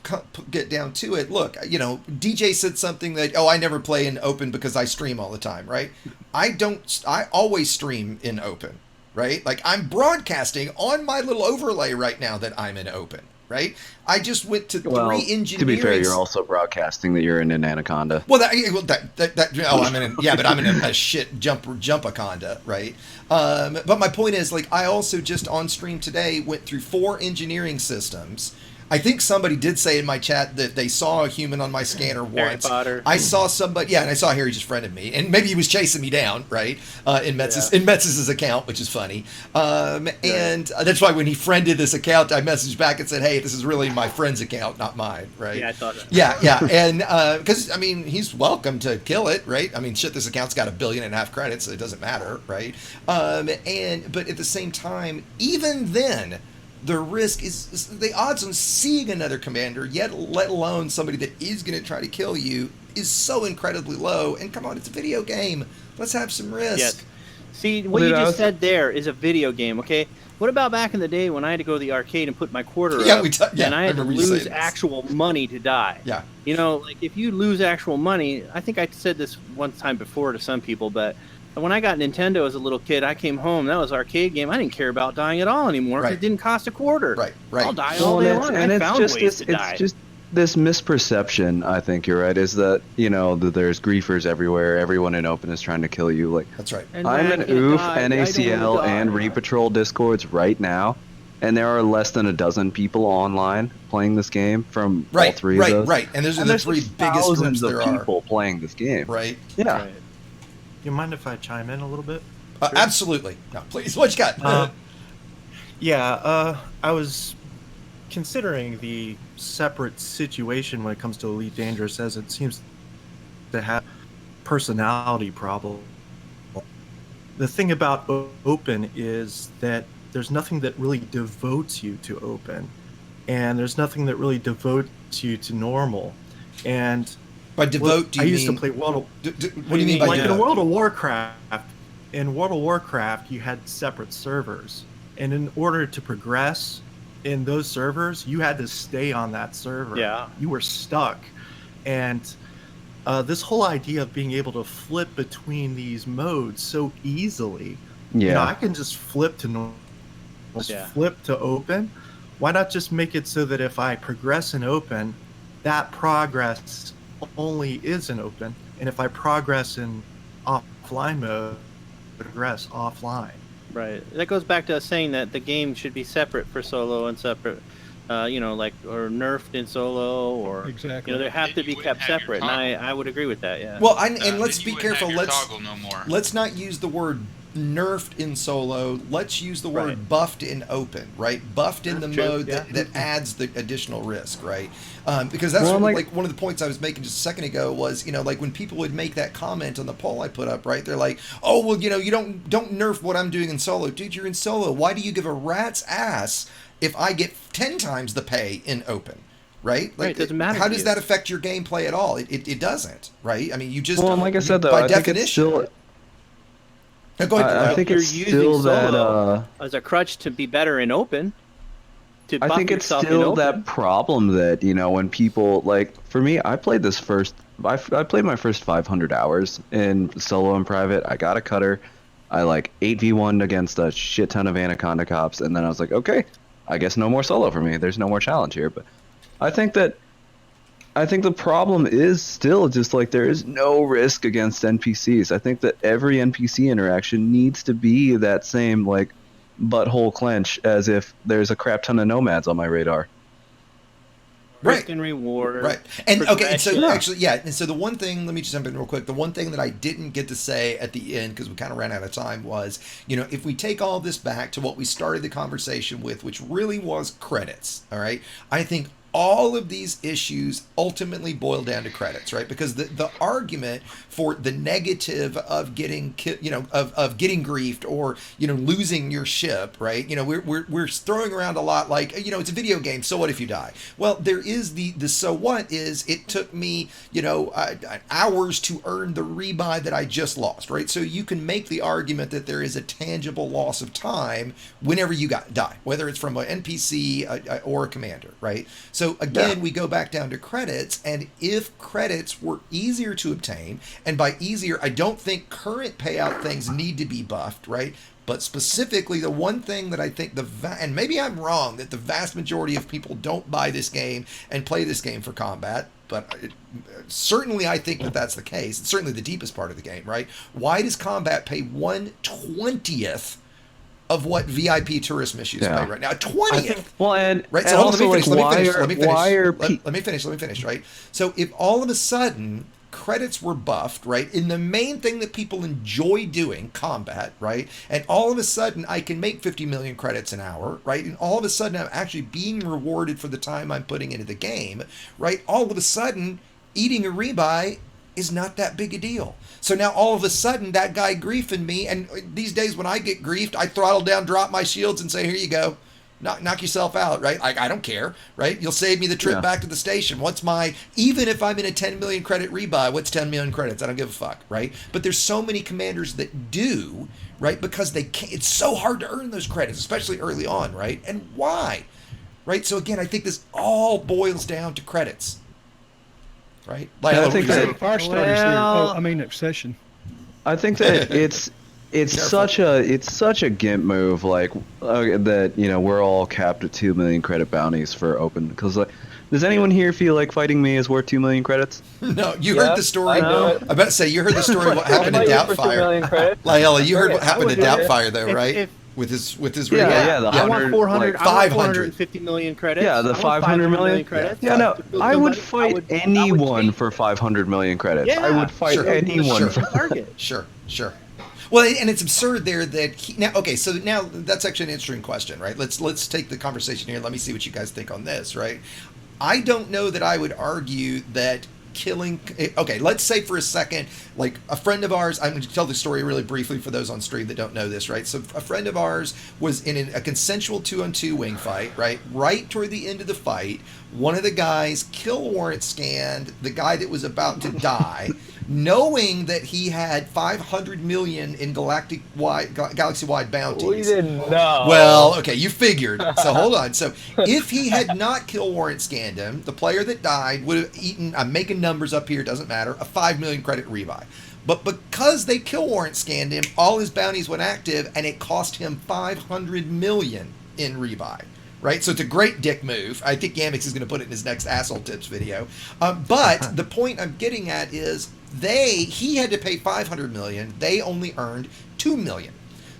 get down to it, look, DJ said something that I never play in open because I stream all the time. Right. I always stream in open. Right. Like I'm broadcasting on my little overlay right now that I'm in open. Right. I just went to 3 engineering. To be fair, you're also broadcasting that you're in an anaconda. Well, I'm in. But I'm in a shit jumpaconda, right? But my point is, like, I also just on stream today went through 4 engineering systems. I think somebody did say in my chat that they saw a human on my scanner once. Harry Potter. I saw somebody, and I saw Harry just friended me, and maybe he was chasing me down, right? In Metz's account, which is funny. And that's why when he friended this account, I messaged back and said, "Hey, this is really my friend's account, not mine," right? Yeah, I thought that. Yeah, and because I mean, he's welcome to kill it, right? I mean, shit, this account's got 1.5 billion credits, so it doesn't matter, right? But at the same time, even then, the risk is the odds on seeing another commander, yet let alone somebody that is going to try to kill you, is so incredibly low. And come on, it's a video game. Let's have some risk. Yes. See, what you just said there is a video game, okay? What about back in the day when I had to go to the arcade and put my quarter up, and I had to lose actual money to die? Yeah. Like if you lose actual money, I think I said this one time before to some people, but when I got Nintendo as a little kid, I came home, that was an arcade game. I didn't care about dying at all anymore because it didn't cost a quarter. Right. I'll die all day long. And I it's found just ways to die. it's just this misperception, I think you're right, is that, that there's griefers everywhere, everyone in open is trying to kill you. Like, that's right. And I'm in OOF, NACL, and RePatrol Discords right now, and there are less than a dozen people online playing this game from all 3 of those. Right. And those are the 3 biggest groups there are. People playing this game. Right. Yeah. Right. Do you mind if I chime in a little bit? Absolutely. No, please. What you got? I was considering the separate situation when it comes to Elite Dangerous, as it seems to have personality problem. The thing about open is that there's nothing that really devotes you to open, and there's nothing that really devotes you to normal. And by devote, do you I mean? used to play World of... What do you mean by like devote? in World of Warcraft? In World of Warcraft, you had separate servers, and in order to progress in those servers, you had to stay on that server. Yeah. You were stuck, and this whole idea of being able to flip between these modes so easily. Yeah. I can just flip to normal, flip to open. Why not just make it so that if I progress in open, that progress only is in open, and if I progress in offline mode, progress offline. Right. That goes back to us saying that the game should be separate for solo and separate like or nerfed in solo, or Exactly. they have to Then be you kept wouldn't have your separate. And toggle. I would agree with that. Yeah. Well, and let's Then be you wouldn't careful. have your Let's toggle no more. let's not use the word nerfed in solo. Let's use the word Right. buffed in open, right? Buffed in the True, mode yeah. that adds the additional risk, right? Because that's Well, like, like- one of the points I was making just a second ago was, like when people would make that comment on the poll I put up, right? They're like, oh, well, you don't nerf what I'm doing in solo. Dude, you're in solo. Why do you give a rat's ass if I get 10 times the pay in open? Right? Right, it doesn't matter How to does you. that affect your gameplay at all? It doesn't, right? I mean, you just Well, and like I said, though, by I think definition. it's still. No, go ahead. I Lyle. think You're it's using still that. solo as a crutch to be better in open. To I buff think it's yourself in still open. that problem that when people for me, I played this first. I played my first 500 hours in solo and private. I got a cutter. I 8v1'd against a shit ton of Anaconda cops, and then I was like, okay, I guess no more solo for me. There's no more challenge here. But I think the problem is still just there is no risk against NPCs. I think that every NPC interaction needs to be that same butthole clench as if there's a crap ton of nomads on my radar. Risk and reward. Right. And okay, and so progression. actually, yeah, and so the one thing, let me just jump in real quick. The one thing that I didn't get to say at the end, because we kind of ran out of time, was, if we take all this back to what we started the conversation with, which really was credits, all right? I think all of these issues ultimately boil down to credits, right? Because the argument for the negative of getting of getting griefed or losing your ship, right? We're throwing around a lot it's a video game, so what if you die? Well, there is the so what is it took me hours to earn the rebuy that I just lost, right? So you can make the argument that there is a tangible loss of time whenever you die, whether it's from an NPC or a commander, right? So again, we go back down to credits, and if credits were easier to obtain, and by easier, I don't think current payout things need to be buffed, right? But specifically, the one thing that I think and maybe I'm wrong, that the vast majority of people don't buy this game and play this game for combat, but certainly I think that that's the case. It's certainly the deepest part of the game, right? Why does combat pay 1/20th of what VIP tourist missions pay right now? 20th. Well, and right. and So hold on, also, let me why finish. Right. So if all of a sudden credits were buffed, right, in the main thing that people enjoy doing, combat, right, and all of a sudden I can make 50 million credits an hour, right, and all of a sudden I'm actually being rewarded for the time I'm putting into the game, right, all of a sudden eating a rebuy is not that big a deal. So now all of a sudden that guy griefing me, and these days when I get griefed, I throttle down, drop my shields, and say, here you go. Knock yourself out, right? I don't care, right? You'll save me the trip back to the station. Even if I'm in a 10 million credit rebuy, what's 10 million credits? I don't give a fuck, right? But there's so many commanders that do, right? Because they can't, it's so hard to earn those credits, especially early on, right? And why? Right? So again, I think this all boils down to credits. Right? I think that fire starters here. Obsession. I think that it's such a gimp move, that we're all capped at 2 million credit bounties for open. Because does anyone here feel like fighting me is worth 2 million credits? No, you heard the story. I'm about to say you heard the story of what happened to Doubtfire. Laela, you heard what happened to Doubtfire though, right? With his the I want 400, 550 million credits. Yeah, the 500 million credits. Yeah, no, I would fight anyone for 500 million credits. Yeah, I would fight anyone for target. Sure. Well, and it's absurd there that so now that's actually an interesting question, right? Let's take the conversation here. Let me see what you guys think on this, right? I don't know that I would argue that killing. Okay, let's say for a second, a friend of ours. I'm going to tell the story really briefly for those on stream that don't know this, right? So a friend of ours was in a consensual 2-on-2 wing fight, right? Right toward the end of the fight, one of the guys kill warrant scanned the guy that was about to die. Knowing that he had 500 million in galaxy-wide bounties. We didn't know. Well, okay, you figured. So hold on. So if he had not kill warrant scanned him, the player that died would have eaten, I'm making numbers up here, doesn't matter, a 5 million credit rebuy. But because they kill warrant scanned him, all his bounties went active, and it cost him 500 million in rebuy. Right, so it's a great dick move. I think Yamiks is going to put it in his next asshole tips video. But the point I'm getting at is he had to pay 500 million. They only earned 2 million.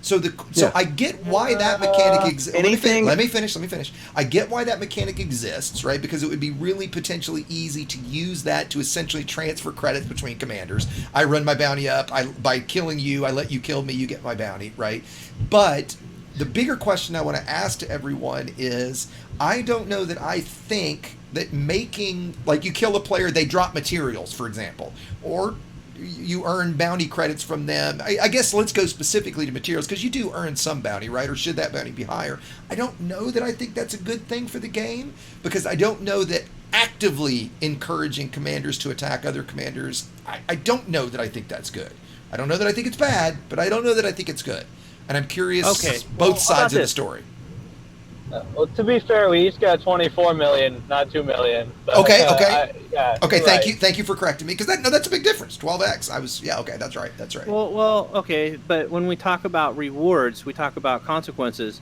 So I get why that mechanic exists. anything- Let me finish. I get why that mechanic exists, right? Because it would be really potentially easy to use that to essentially transfer credits between commanders. I run my bounty up. By killing you, I let you kill me. You get my bounty, right? But the bigger question I want to ask to everyone is, I don't know that I think that making, like, you kill a player, they drop materials, for example, or you earn bounty credits from them. I guess let's go specifically to materials, because you do earn some bounty, right? Or should that bounty be higher? I don't know that I think that's a good thing for the game, because I don't know that actively encouraging commanders to attack other commanders, I don't know that I think that's good. I don't know that I think it's bad, but I don't know that I think it's good. And I'm curious both sides of the story. Well, to be fair, we each got 24 million, not 2 million. But, Okay. Okay, Thank you for correcting me, because that's a big difference. 12x. That's right. Well, okay, but when we talk about rewards, we talk about consequences.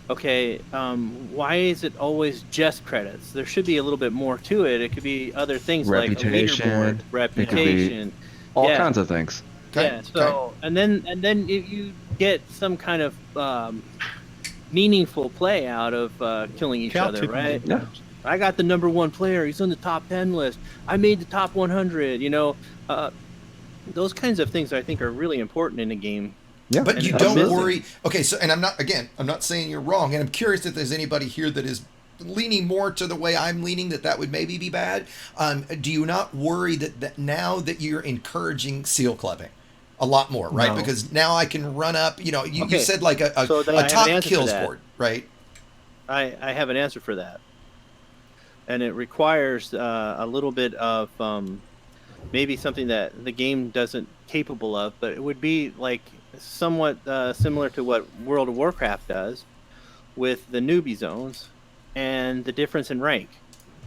Okay, why is it always just credits? There should be a little bit more to it. It could be other things like a leaderboard, reputation, all kinds of things. Yeah. So, and then if you get some kind of meaningful play out of killing each other, right? Yeah. I got the number 1 player. He's on the top 10 list. I made the top 100. Those kinds of things I think are really important in a game. Yeah. But you don't worry. Okay, so, and I'm not saying you're wrong, and I'm curious if there's anybody here that is leaning more to the way I'm leaning, that would maybe be bad. Do you not worry that now that you're encouraging seal clubbing a lot more, right? No. Because now I can run up, you said like a top kills board, right? I have an answer for that. And it requires a little bit of maybe something that the game doesn't capable of, but it would be like somewhat similar to what World of Warcraft does with the newbie zones and the difference in rank.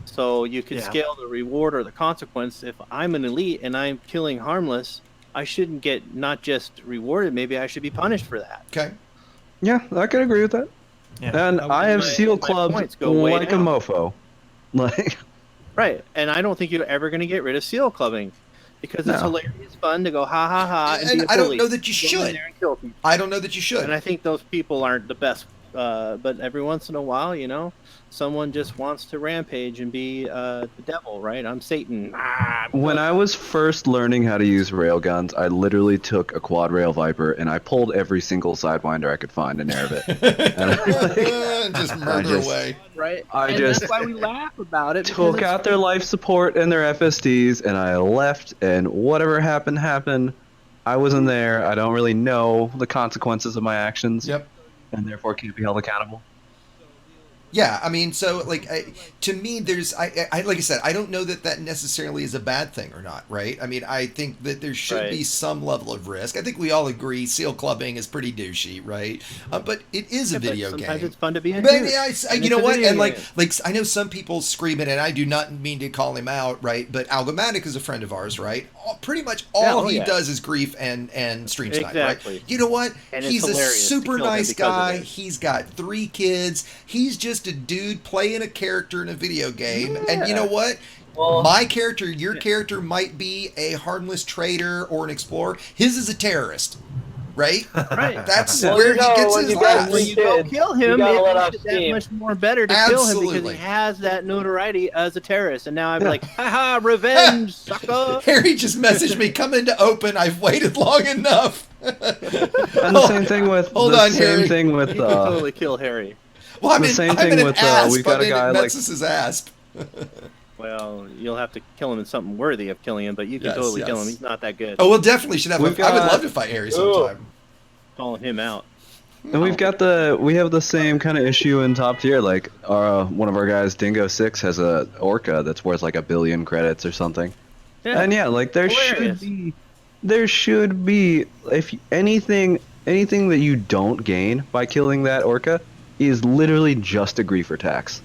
So you can scale the reward or the consequence. If I'm an elite and I'm killing harmless, I shouldn't get not just rewarded, maybe I should be punished for that. Okay. Yeah, I can agree with that. Yeah. And I have seal clubbed like a mofo. Like, right, and I don't think you're ever going to get rid of seal clubbing, because it's hilarious fun to go ha ha ha. And I don't know that you should. I don't know that you should. And I think those people aren't the best. But every once in a while, someone just wants to rampage and be the devil, right? I'm Satan. When I was first learning how to use railguns, I literally took a quad rail Viper and I pulled every single sidewinder I could find in air of it. Just murder away. Right. That's why we laugh about it. Took out their life support and their FSDs, and I left, and whatever happened. I wasn't there. I don't really know the consequences of my actions. Yep. And therefore can't be held accountable. Yeah, I mean, so like, to me, there's, I like I said, I don't know that necessarily is a bad thing or not, right? I mean, I think that there should be some level of risk. I think we all agree seal clubbing is pretty douchey, right? But it is a video game. Sometimes it's fun to be a douche. You know what? And like I know some people scream it, and I do not mean to call him out, right? But Algomatic is a friend of ours, right? Pretty much all he does is grief and stream snipe, right? You know what? He's a super nice guy. He's got 3 kids. He's just a dude playing a character in a video game, and you know what? My character, your character might be a harmless trader or an explorer. His is a terrorist, right? Right. That's where he gets his laughs. When you go kill him, it makes it that much more better to kill him because he has that notoriety as a terrorist. And now I'm like, haha, revenge, sucker. Harry just messaged me, come into open. I've waited long enough. And the same thing with You can totally kill Harry. Well, I mean, the same thing with we've got a guy like his asp. Well, you'll have to kill him in something worthy of killing him, but you can totally kill him. He's not that good. Oh, we'll definitely should have. I would love to fight Harry sometime. Calling him out. And we have the same kind of issue in top tier. Like one of our guys, Dingo 6, has a orca that's worth like 1 billion credits or something. Yeah. And like there should be if anything that you don't gain by killing that orca is literally just a griefer tax.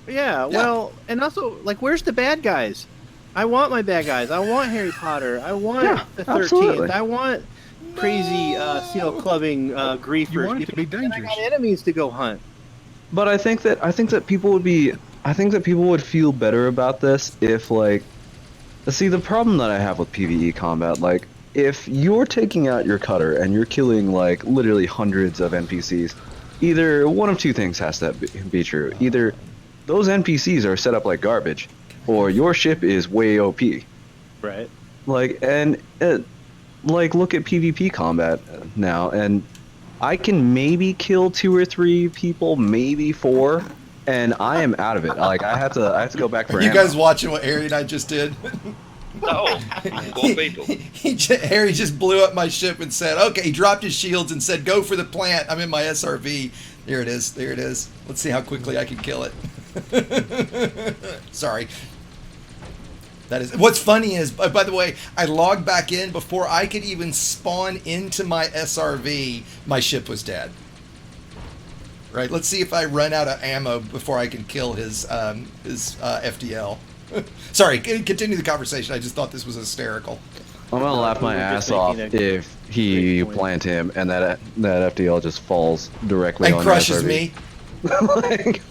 Yeah, well, and also, like, where's the bad guys? I want my bad guys. I want Harry Potter. I want the 13th. Absolutely. I want crazy seal clubbing griefers. You want it to be dangerous. I got enemies to go hunt. But I think that people would feel better about this if, like, see, the problem that I have with PvE combat, like, if you're taking out your cutter and you're killing like literally hundreds of NPCs, either one of two things has to be true. Either those NPCs are set up like garbage, or your ship is way OP. Right. Like, and like look at PvP combat now, and I can maybe kill 2 or 3 people, maybe 4, and I am out of it. Like I have to go back for You ammo. guys watching what Harry and I just did? No, 4 people. Harry just blew up my ship and said, okay, he dropped his shields and said, go for the plant. I'm in my SRV. There it is. There it is. Let's see how quickly I can kill it. Sorry. That is. What's funny is, by the way, I logged back in before I could even spawn into my SRV. My ship was dead. Right. Let's see if I run out of ammo before I can kill his FDL. Sorry. Continue the conversation. I just thought this was hysterical. I'm gonna laugh my ass off if he plant him and that FDL just falls directly and on crushes SRV. me. Like,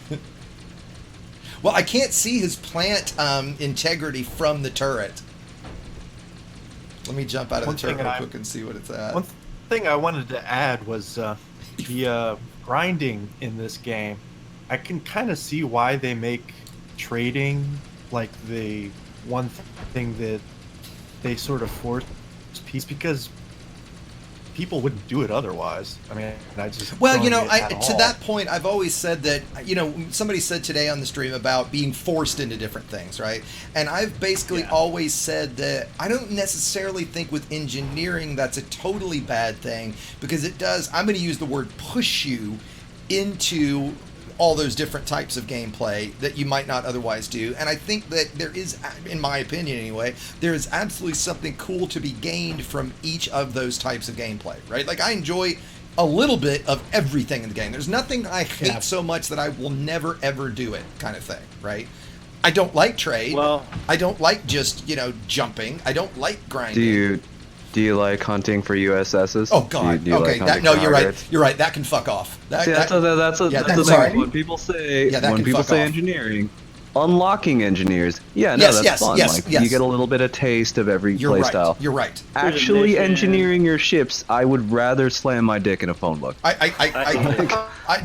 well, I can't see his plant integrity from the turret. Let me jump out of the turret real quick and see what it's at. One thing I wanted to add was the grinding in this game. I can kind of see why they make trading like the one thing that they sort of force piece, because people wouldn't do it otherwise. I mean, I just well, don't you know, get it at to all. that point, I've always said that, you know, somebody said today on the stream about being forced into different things, right? And I've basically always said that I don't necessarily think with engineering that's a totally bad thing, because it does, I'm going to use the word push you into all those different types of gameplay that you might not otherwise do. And I think that there is, in my opinion anyway, there is absolutely something cool to be gained from each of those types of gameplay, right? Like I enjoy a little bit of everything in the game. There's nothing I hate so much that I will never ever do it kind of thing, right? I don't like trade. Well, I don't like just, you know, jumping. I don't like grinding. do you like hunting for USSs? Oh God! Do you okay, like hunting no, for you're right. upgrades? You're right. That can fuck off. See, that's the thing. When people say engineering, unlocking engineers, that's fun. You get a little bit of taste of every playstyle. You're right. Actually, engineering your ships, I would rather slam my dick in a phone book.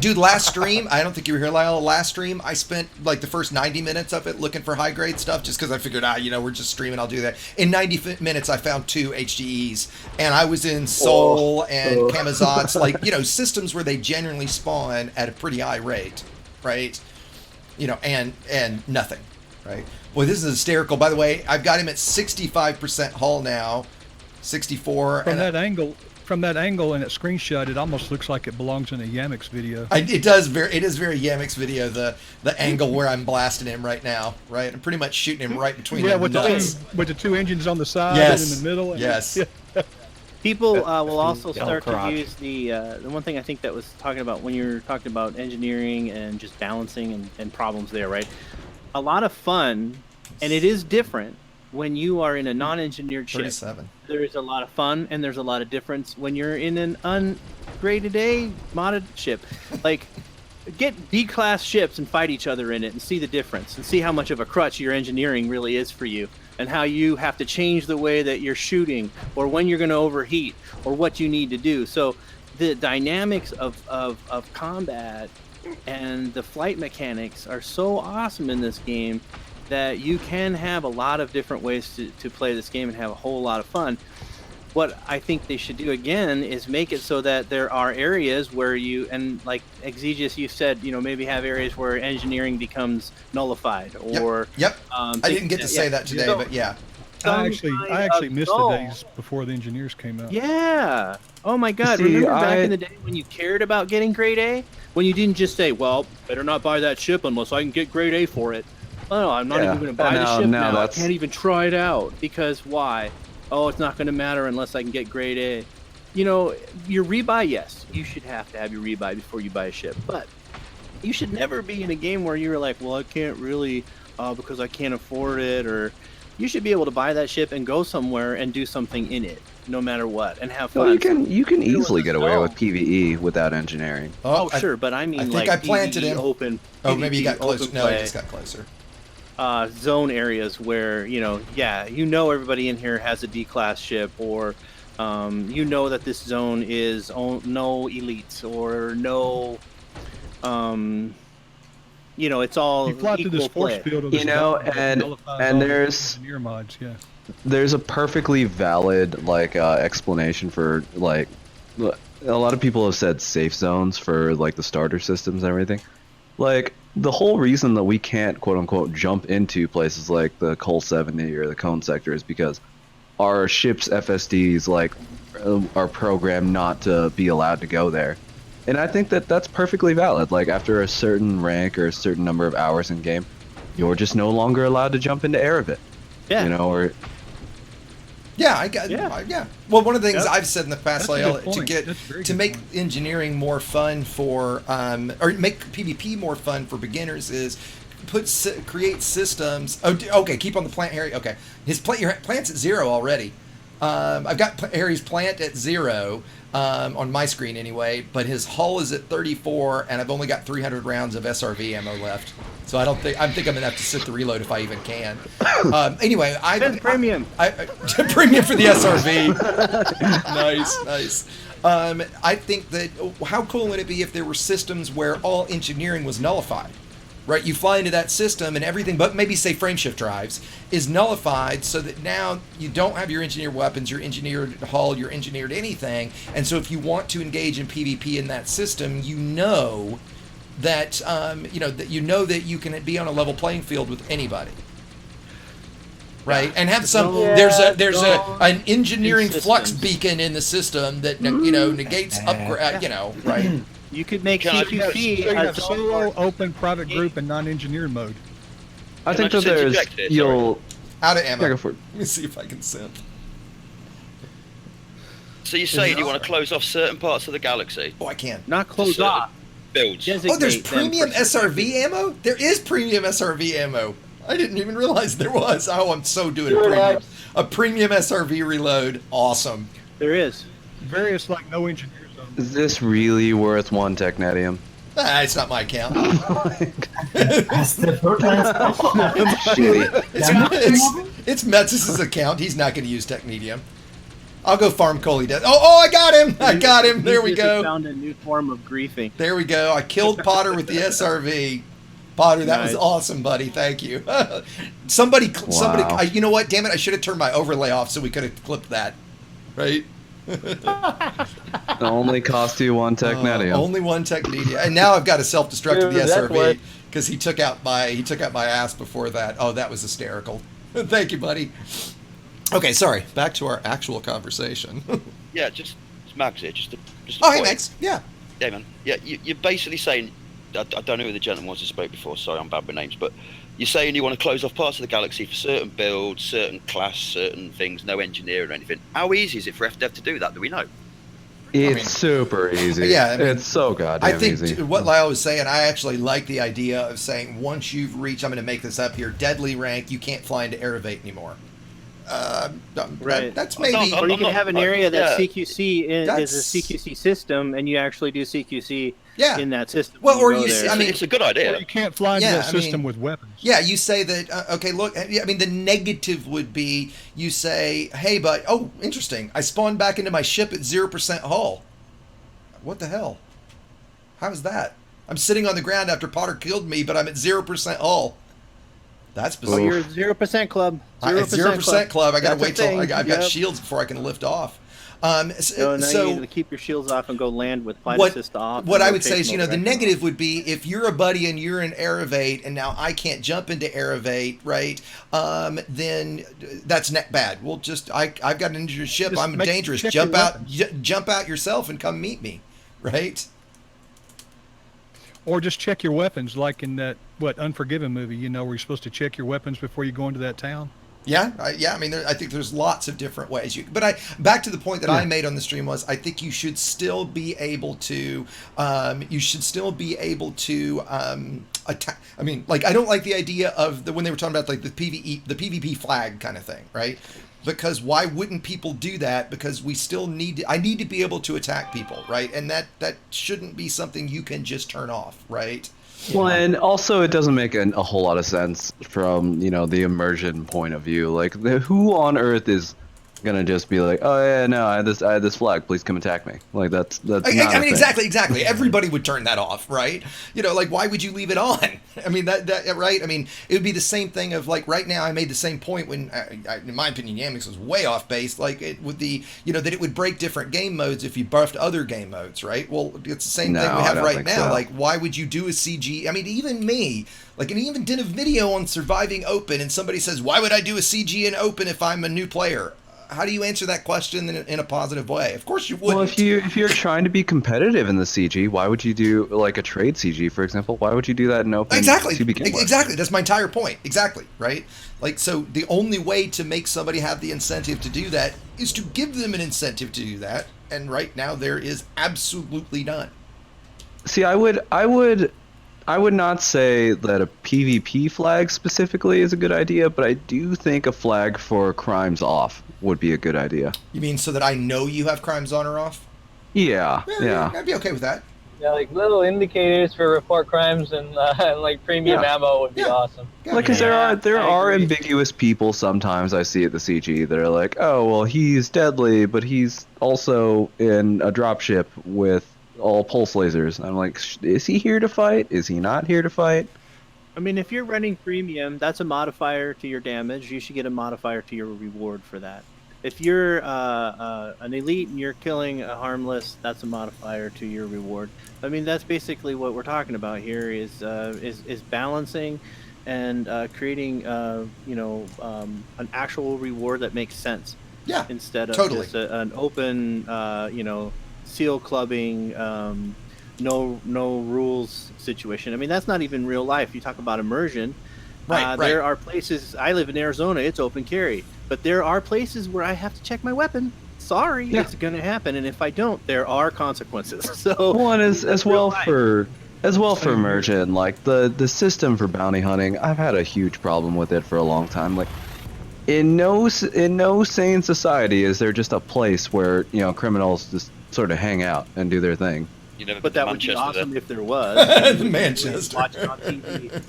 Dude, last stream, I don't think you were here, Lyle. Last stream, I spent like the first 90 minutes of it looking for high grade stuff, just because I figured, you know, we're just streaming, I'll do that. In 90 minutes, I found 2 HDEs, and I was in Seoul and Kamazats, like, you know, systems where they genuinely spawn at a pretty high rate, right? You know, and nothing, right? Boy, this is hysterical. By the way, I've got him at 65% hull now, 64. From that angle in that screenshot, it almost looks like it belongs in a Yamiks video. It is very Yamiks video, the angle where I'm blasting him right now, right? I'm pretty much shooting him right between the nuts. With the 2 engines on the side and in the middle. Yes. People will also start to use the one thing I think that was talking about when you're talking about engineering and just balancing and problems there, right? A lot of fun, and it is different when you are in a non-engineered ship. 37. There is a lot of fun, and there's a lot of difference when you're in an ungraded A modded ship. Like, get B-class ships and fight each other in it and see the difference and see how much of a crutch your engineering really is for you, and how you have to change the way that you're shooting, or when you're going to overheat, or what you need to do. So the dynamics of combat and the flight mechanics are so awesome in this game that you can have a lot of different ways to play this game and have a whole lot of fun. What I think they should do again is make it so that there are areas where you, and like Exegius, you said, you know, maybe have areas where engineering becomes nullified, or I didn't get to say that today, but yeah. I actually missed the days before the engineers came out. Yeah. Oh my God. See, remember back in the day when you cared about getting grade A? When you didn't just say, well, better not buy that ship unless I can get grade A for it. Oh, no, I'm not even going to buy the ship now. I can't even try it out. Because why? Oh, it's not going to matter unless I can get grade A. You know, your rebuy, yes, you should have to have your rebuy before you buy a ship. But you should never be in a game where you're like, well, I can't really because I can't afford it. Or you should be able to buy that ship and go somewhere and do something in it, no matter what, and have fun. Well, you can easily get away with PvE without engineering. Sure, but I mean, I think like I planted PvE him. Open. Oh, maybe he got closer. No, he play. just got closer. zone areas where everybody in here has a D-class ship, or that this zone is no elites or no, it's all You fly through this equal force play. field of this and there's engineer mods, yeah. there's a perfectly valid explanation for a lot of people have said safe zones for the starter systems and everything. The whole reason that we can't quote unquote jump into places like the Col 70 or the Cone sector is because our ship's FSDs are programmed not to be allowed to go there. And I think that that's perfectly valid. After a certain rank or a certain number of hours in game, you're just no longer allowed to jump into Erebit. Yeah. Or Yeah. Well, one of the things I've said in the past, That's a good to point. get That's a very to good make point. engineering more fun for or make PvP more fun for beginners is create systems. Oh, okay. Keep on the plant, Harry. Okay, your plant's at 0 already. I've got Harry's plant at 0 on my screen anyway, but his hull is at 34, and I've only got 300 rounds of SRV ammo left. So I think I'm gonna have to sit the reload if I even can. Anyway, premium. Premium for the SRV. Nice. I think that how cool would it be if there were systems where all engineering was nullified? Right, you fly into that system and everything, but maybe say frameshift drives, is nullified so that now you don't have your engineered weapons, your engineered hull, your engineered anything. And so if you want to engage in PvP in that system, that that you can be on a level playing field with anybody. Right, and have some. There's an engineering flux beacon in the system that negates upgrade. Right. You could make Can I- CQC So you have as solo, open, private group, and non-engineered mode. I think that just there's interject here? you'll Out of ammo. Yeah, go for it. Let me see if I can send. So you're saying you want to close off certain parts of the galaxy? Oh, I can. not close Certain off. builds. Designate Oh, there's them premium for- SRV ammo? There is premium SRV ammo. I didn't even realize there was. Oh, I'm so doing a premium SRV reload. Awesome. There is. Various no engineer zones. Is this really worth one technetium? It's not my account. That's the first Shitty. It's Metz's account. He's not going to use Technetium. I'll go farm Coley death. Oh, I got him. I got him. There we He just go. Found a new form of griefing. There we go. I killed Potter with the SRV. Potter, that was Nice. awesome, buddy. Thank you. Somebody, you know what? Damn it. I should have turned my overlay off so we could have clipped that. Right? It only cost you one technetium. Only one Technetia. And now I've got to self-destruct to the Dude, that's SRV worth- because he took out my ass before that. Oh, that was hysterical. Thank you, buddy. Okay, sorry. Back to our actual conversation. Yeah, just Max here. Just a Oh, hey, point. Max. Yeah. Yeah, man. Yeah, you're basically saying, I don't know who the gentleman was who spoke before, sorry, I'm bad with names, but you're saying you want to close off parts of the galaxy for certain builds, certain class, certain things, no engineering or anything. How easy is it for FDev to do that? Do we know? It's super easy. Yeah, I mean, it's so goddamn I think easy. what Lyle was saying, I actually like the idea of saying once you've reached, I'm going to make this up here, deadly rank, you can't fly into Erebate anymore. Right. That's maybe. Or you can have an area that yeah. CQC is a That's- CQC system, and you actually do CQC Yeah. in that system. Well, when or go you there. see- I mean, it's a good idea. Or you can't fly into Yeah, that I mean- system with weapons. Yeah, you say that, okay, look, I mean, the negative would be you say, hey, but, oh, interesting, I spawned back into my ship at 0% hull. What the hell? How is that? I'm sitting on the ground after Potter killed me, but I'm at 0% hull. That's Oh, bizarre. you're 0% club. 0% club. I gotta That's a wait till thing. I've got Yep. shields before I can lift off. So now So you need to keep your shields off and go land with flight what, assist off. what and I would say is, rotation the direction. negative would be if you're a buddy and you're in Erebate and now I can't jump into Erebate, right? Then that's bad. We'll just, I've got an injured ship. Just I'm make- dangerous. check Jump your out, jump out yourself and come meet me, right? Or just check your weapons, like in that Unforgiven movie, where you're supposed to check your weapons before you go into that town. Yeah, I mean, I think there's lots of different ways. Back to the point that I made on the stream was, I think you should still be able to, attack. I mean, I don't like the idea of when they were talking about the PvP flag kind of thing, right? Because why wouldn't people do that? Because we still I need to be able to attack people, right? And that shouldn't be something you can just turn off, right? Well, and also it doesn't make a whole lot of sense from, the immersion point of view. Like, who on earth is gonna just be like, oh yeah, no, I had this flag, please come attack me. Like, that's not a I mean, thing. exactly. Everybody would turn that off, right? Like, why would you leave it on? I mean, that right? I mean, it would be the same thing of, like, right now I made the same point when, in my opinion, Yamiks was way off base. Like, it would be, that it would break different game modes if you buffed other game modes, right? Well, it's the same thing we have right now. So. Like, why would you do a CG? I mean, even me, like, and even did a video on surviving open, and somebody says, why would I do a CG in open if I'm a new player? How do you answer that question in a positive way? Of course you wouldn't. Well, if you're trying to be competitive in the CG, why would you do like a trade CG, for example? Why would you do that in open? Exactly. To begin with? Exactly. That's my entire point. Exactly. Right. Like, so the only way to make somebody have the incentive to do that is to give them an incentive to do that. And right now there is absolutely none. See, I would not say that a PvP flag specifically is a good idea, but I do think a flag for crimes off would be a good idea. You mean so that I know you have crimes on or off? Yeah. I'd be okay with that. Yeah, like little indicators for report crimes and like premium ammo would be awesome. Like, because there are ambiguous people sometimes I see at the CG that are like, oh, well, he's deadly, but he's also in a dropship with all pulse lasers. I'm like, is he here to fight? Is he not here to fight? I mean, if you're running premium, that's a modifier to your damage. You should get a modifier to your reward for that. If you're an elite and you're killing a harmless, that's a modifier to your reward. I mean, that's basically what we're talking about here is balancing and creating an actual reward that makes sense. Yeah. Instead of totally. just an open seal clubbing, no rules situation. I mean, that's not even real life. You talk about immersion. Right. There are places. I live in Arizona. It's open carry, but there are places where I have to check my weapon. Sorry, it's going to happen, and if I don't, there are consequences. So, one as well for immersion, like the system for bounty hunting. I've had a huge problem with it for a long time. Like, in no sane society is there just a place where criminals just sort of hang out and do their thing. But that would be awesome if there was. Manchester. Watching on TV.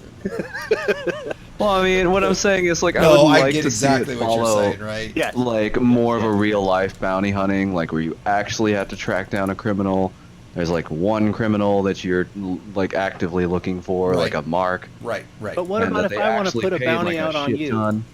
Well, I mean, what I'm saying is, like, no, I would I like get to exactly see it what you're follow, saying, right? Yeah. like, more of a real-life bounty hunting, like, where you actually have to track down a criminal. There's, like, one criminal that you're, like, actively looking for, like a mark. Right. But what about if I want to put a bounty out on you? Ton.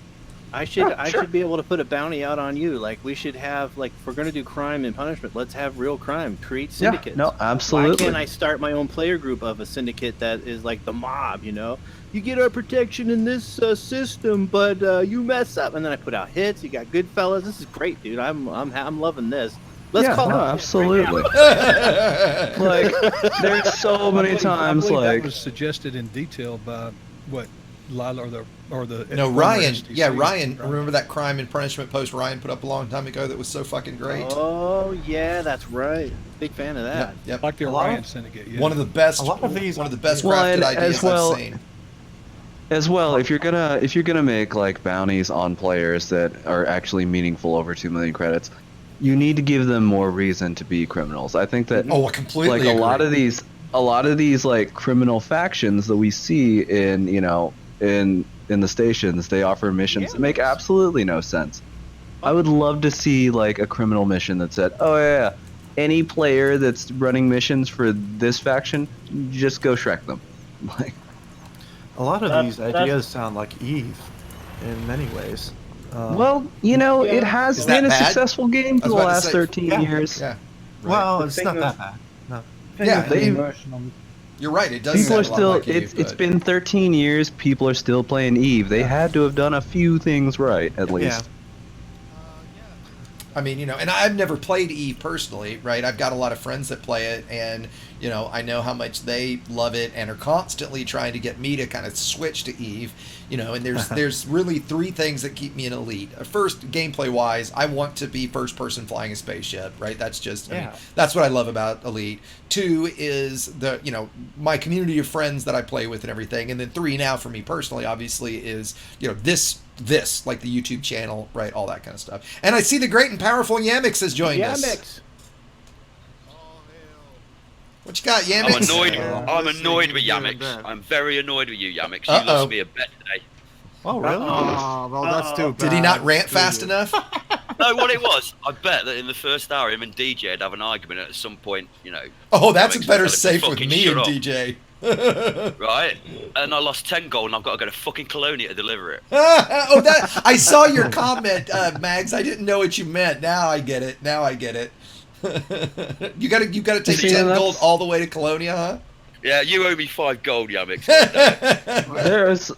I should be able to put a bounty out on you. Like, we should have, like, if we're going to do crime and punishment, let's have real crime. Create syndicates. No, absolutely. Why can't I start my own player group of a syndicate that is like the mob, You get our protection in this system, but you mess up. And then I put out hits. You got good fellas. This is great, dude. I'm loving this. Let's call it. Absolutely. Like, there's so many times, that was suggested in detail by what Lila or the no, Ryan. STC. Yeah, Ryan. Remember that crime and punishment post Ryan put up a long time ago that was so fucking great? Oh yeah, that's right. Big fan of that. Yep. Like the Orion Syndicate. Yeah. One of the best. A lot of these. One of the best crafted ideas I've seen. As well, if you're gonna make like bounties on players that are actually meaningful over 2 million credits, you need to give them more reason to be criminals. I think that I completely like agree. a lot of these like criminal factions that we see in in the stations, they offer missions that make absolutely no sense. I would love to see like a criminal mission that said, oh yeah, any player that's running missions for this faction, just go Shrek them. Like, a lot of these ideas sound like Eve in many ways. Well, it has been a successful game for the last 13 years. Yeah. Right. Well, it's not that bad. No. Yeah, you're right. It does. People are sound a lot still. like Eve, It's been 13 years. People are still playing Eve. They had to have done a few things right, at least. I mean, and I've never played Eve personally, right? I've got a lot of friends that play it, and I know how much they love it and are constantly trying to get me to kind of switch to Eve, and there's really 3 things that keep me an elite. First, gameplay wise, I want to be first person flying a spaceship, right? That's just, I mean, that's what I love about Elite. 2 is the, my community of friends that I play with and everything. And then 3 now for me personally, obviously, is, this, like the YouTube channel, right? All that kind of stuff. And I see the great and powerful Yamiks has joined us. Yamiks. What you got, I'm Yamiks? annoyed. I'm Listening annoyed with here and Yamiks. there. I'm very annoyed with you, Yamiks. You Uh-oh. lost me a bet today. Oh, really? Oh, well, that's too bad. Did he not rant Screw fast you. enough? No, what it was, I bet that in the first hour, him and DJ would have an argument at some point, you know. Oh, that's a Yamiks better would tell him to safe with fucking me shut and up, DJ. right? And I lost 10 gold, and I've got to go to fucking Colonia to deliver it. Oh, that I saw your comment, Mags. I didn't know what you meant. Now I get it. You gotta take See, 10 that's- gold all the way to Colonia, huh? Yeah, you owe me 5 gold, Yamiks.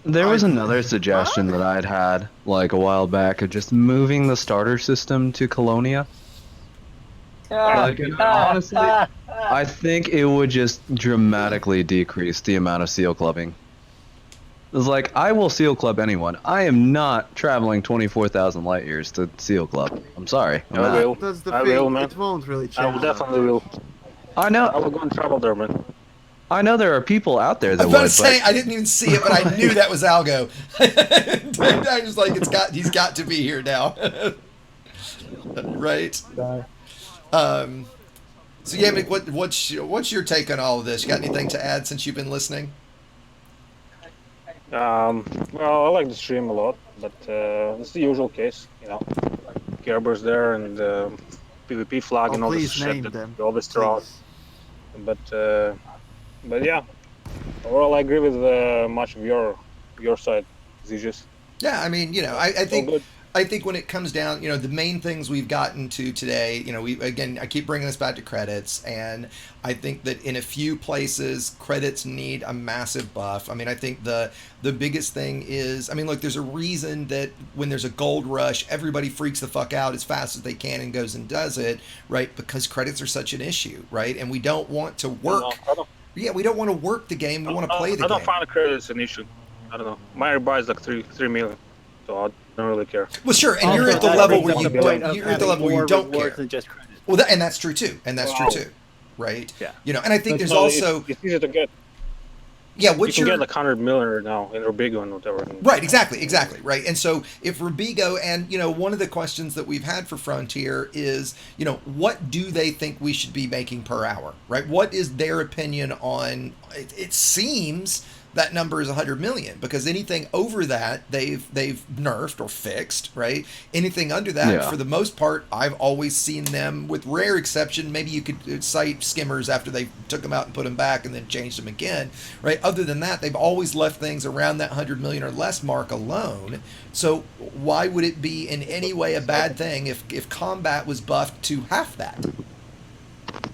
There was another suggestion that I'd had like a while back of just moving the starter system to Colonia. Like, honestly, I think it would just dramatically decrease the amount of seal clubbing. It's like, I will seal club anyone. I am not traveling 24,000 light years to seal club. I'm sorry. I'm I not. will. That's the I thing. will, man. It won't really change. I will definitely will. I I know. will go and travel there, man. I know there are people out there I that was about would, to say but I didn't even see it, but I knew that was Algo. I was like, he's got to be here now, right? So Yamik, what's your take on all of this? You got anything to add since you've been listening? Well, I like the stream a lot, but it's the usual case, you know. Kerber's there and PvP flag and all this please shit name that them. we always throw out. Please. But yeah, overall I agree with much of your side, Zigis. Yeah, I mean, I All think good. I think when it comes down, the main things we've gotten to today, I keep bringing us back to credits, and I think that in a few places, credits need a massive buff. I mean, I think the biggest thing is, look, there's a reason that when there's a gold rush, everybody freaks the fuck out as fast as they can and goes and does it, right? Because credits are such an issue, right? And we don't want to work. Yeah, we don't want to work the game. We want to play the game. I don't find the credits an issue. I don't know. My buy is like 3 million, so I don't really care. Well, sure, and you're at the level where you don't care. Than just credit. Well, and that's true too, right? Yeah. And I think there's No, also it's easier to get. yeah. You can get like 100 million now in Rubigo and whatever. Right, exactly, right. And so if Rubigo, and one of the questions that we've had for Frontier is, what do they think we should be making per hour, right? What is their opinion on? It seems that number is 100 million, because anything over that they've nerfed or fixed, right? Anything under that, for the most part, I've always seen them, with rare exception, maybe you could cite skimmers after they took them out and put them back and then changed them again, right? Other than that, they've always left things around that 100 million or less mark alone. So why would it be in any way a bad thing if combat was buffed to half that?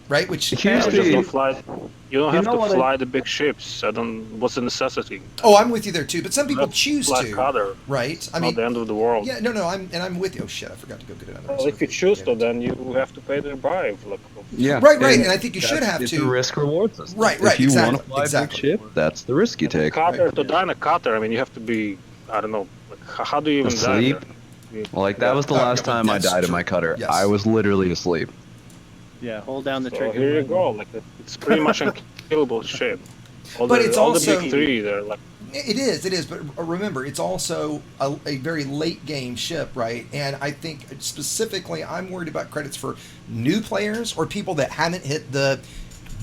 Right, which You don't have to fly the big ships. What's the necessity? Oh, I'm with you there too. But some people choose to. Cutter. Right. It's not the end of the world. Yeah. No. I'm with you. Oh shit! I forgot to go get another. Well, if you choose to, then you have to pay the bribe. yeah, Right. And I think you should have it's to. a risk reward system. Right. If you Exactly. want to fly a big ship, that's the risk you take. Cutter to die in a cutter. You have to be. I don't know. How do you even Asleep. die? Like that was the last time I died in my cutter. Yes. I was literally asleep. Yeah, hold down the So trigger. here you go. It's pretty much unkillable shit. All But the, it's all also- the big three. They're like. It is. But remember, it's also a very late game ship, right? And I think specifically, I'm worried about credits for new players or people that haven't hit the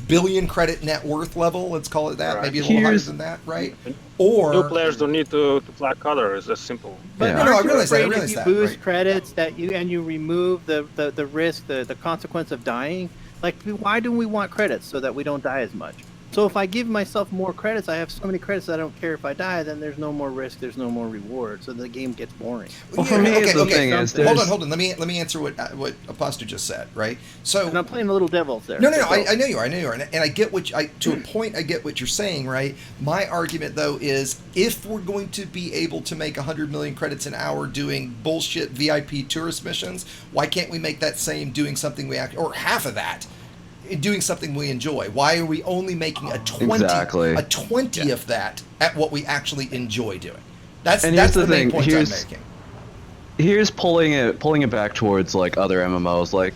billion credit net worth level. Let's call it that. Right. Maybe a little higher than that, right? Or New players don't need to fly cutter. It's that simple. But No, I aren't you realize that, afraid if you right. boost credits that you remove the risk, the consequence of dying? Like, why do we want credits? So that we don't die as much. So if I give myself more credits, I have so many credits that I don't care if I die, then there's no more risk, there's no more reward, so the game gets boring. Well, for me, the thing is, hold on. Let me answer what Apostle just said, right? So And I'm playing the little devils there. No. I know you are, and I get to a point. I get what you're saying, right? My argument though is, if we're going to be able to make 100 million credits an hour doing bullshit VIP tourist missions, why can't we make that same doing something or half of that? Doing something we enjoy. Why are we only making a 20 of that at what we actually enjoy doing? That's the main point I'm making. Here's pulling it back towards like other MMOs. Like,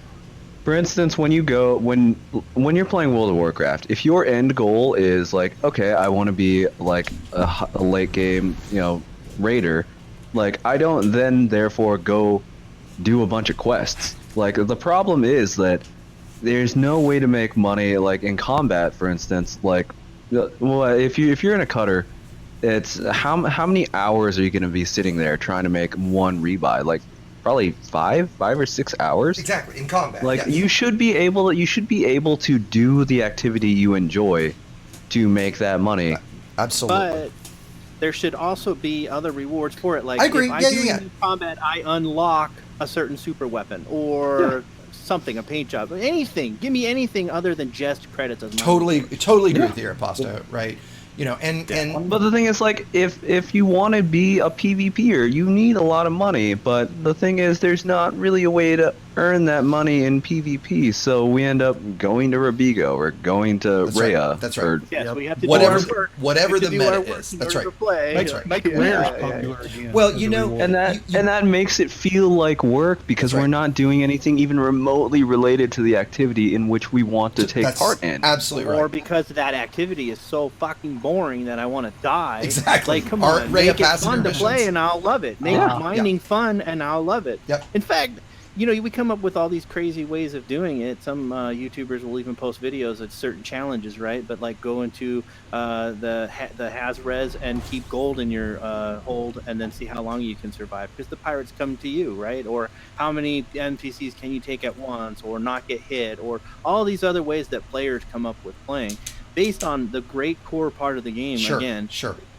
for instance, when you're playing World of Warcraft, if your end goal is like, okay, I want to be like a late game, raider, like I don't then therefore go do a bunch of quests. Like the problem is that there's no way to make money like in combat, for instance. Like, well, if you're in a cutter, it's how many hours are you going to be sitting there trying to make one rebuy? Like, probably 5 or 6 hours. Exactly, in combat. Like, yes. you should be able to do the activity you enjoy to make that money. Absolutely. But there should also be other rewards for it. Like, I agree. if I Yeah, do yeah, yeah. in combat, I unlock a certain super weapon or something, a paint job, anything. Give me anything other than just credits as money. Totally agree with you, Aposto, right? You know, and But the thing is, like, if you want to be a PvPer, you need a lot of money. But the thing is, there's not really a way to earn that money in PvP. So we end up going to Rabigo or going to That's Rhea. right. That's right. Or, Yes, we have to whatever do our work. whatever We the have to do our meta work is. in That's order right. to play. That's right. Make rares popular again. Well, as you a know, reward. and that makes it feel like work because That's right. we're not doing anything even remotely related to the activity in which we want to take That's part in. absolutely Or right. because that activity is so fucking boring that I want to die. Exactly. Like, come Our on, Rhea make it passenger fun to play missions. and I'll love it. Make mining fun and I'll love it. Yep. In fact, you know, we come up with all these crazy ways of doing it. Some YouTubers will even post videos of certain challenges, right? But like go into the Haz-Res and keep gold in your hold and then see how long you can survive because the pirates come to you, right? Or how many NPCs can you take at once or not get hit or all these other ways that players come up with playing based on the great core part of the game. Again,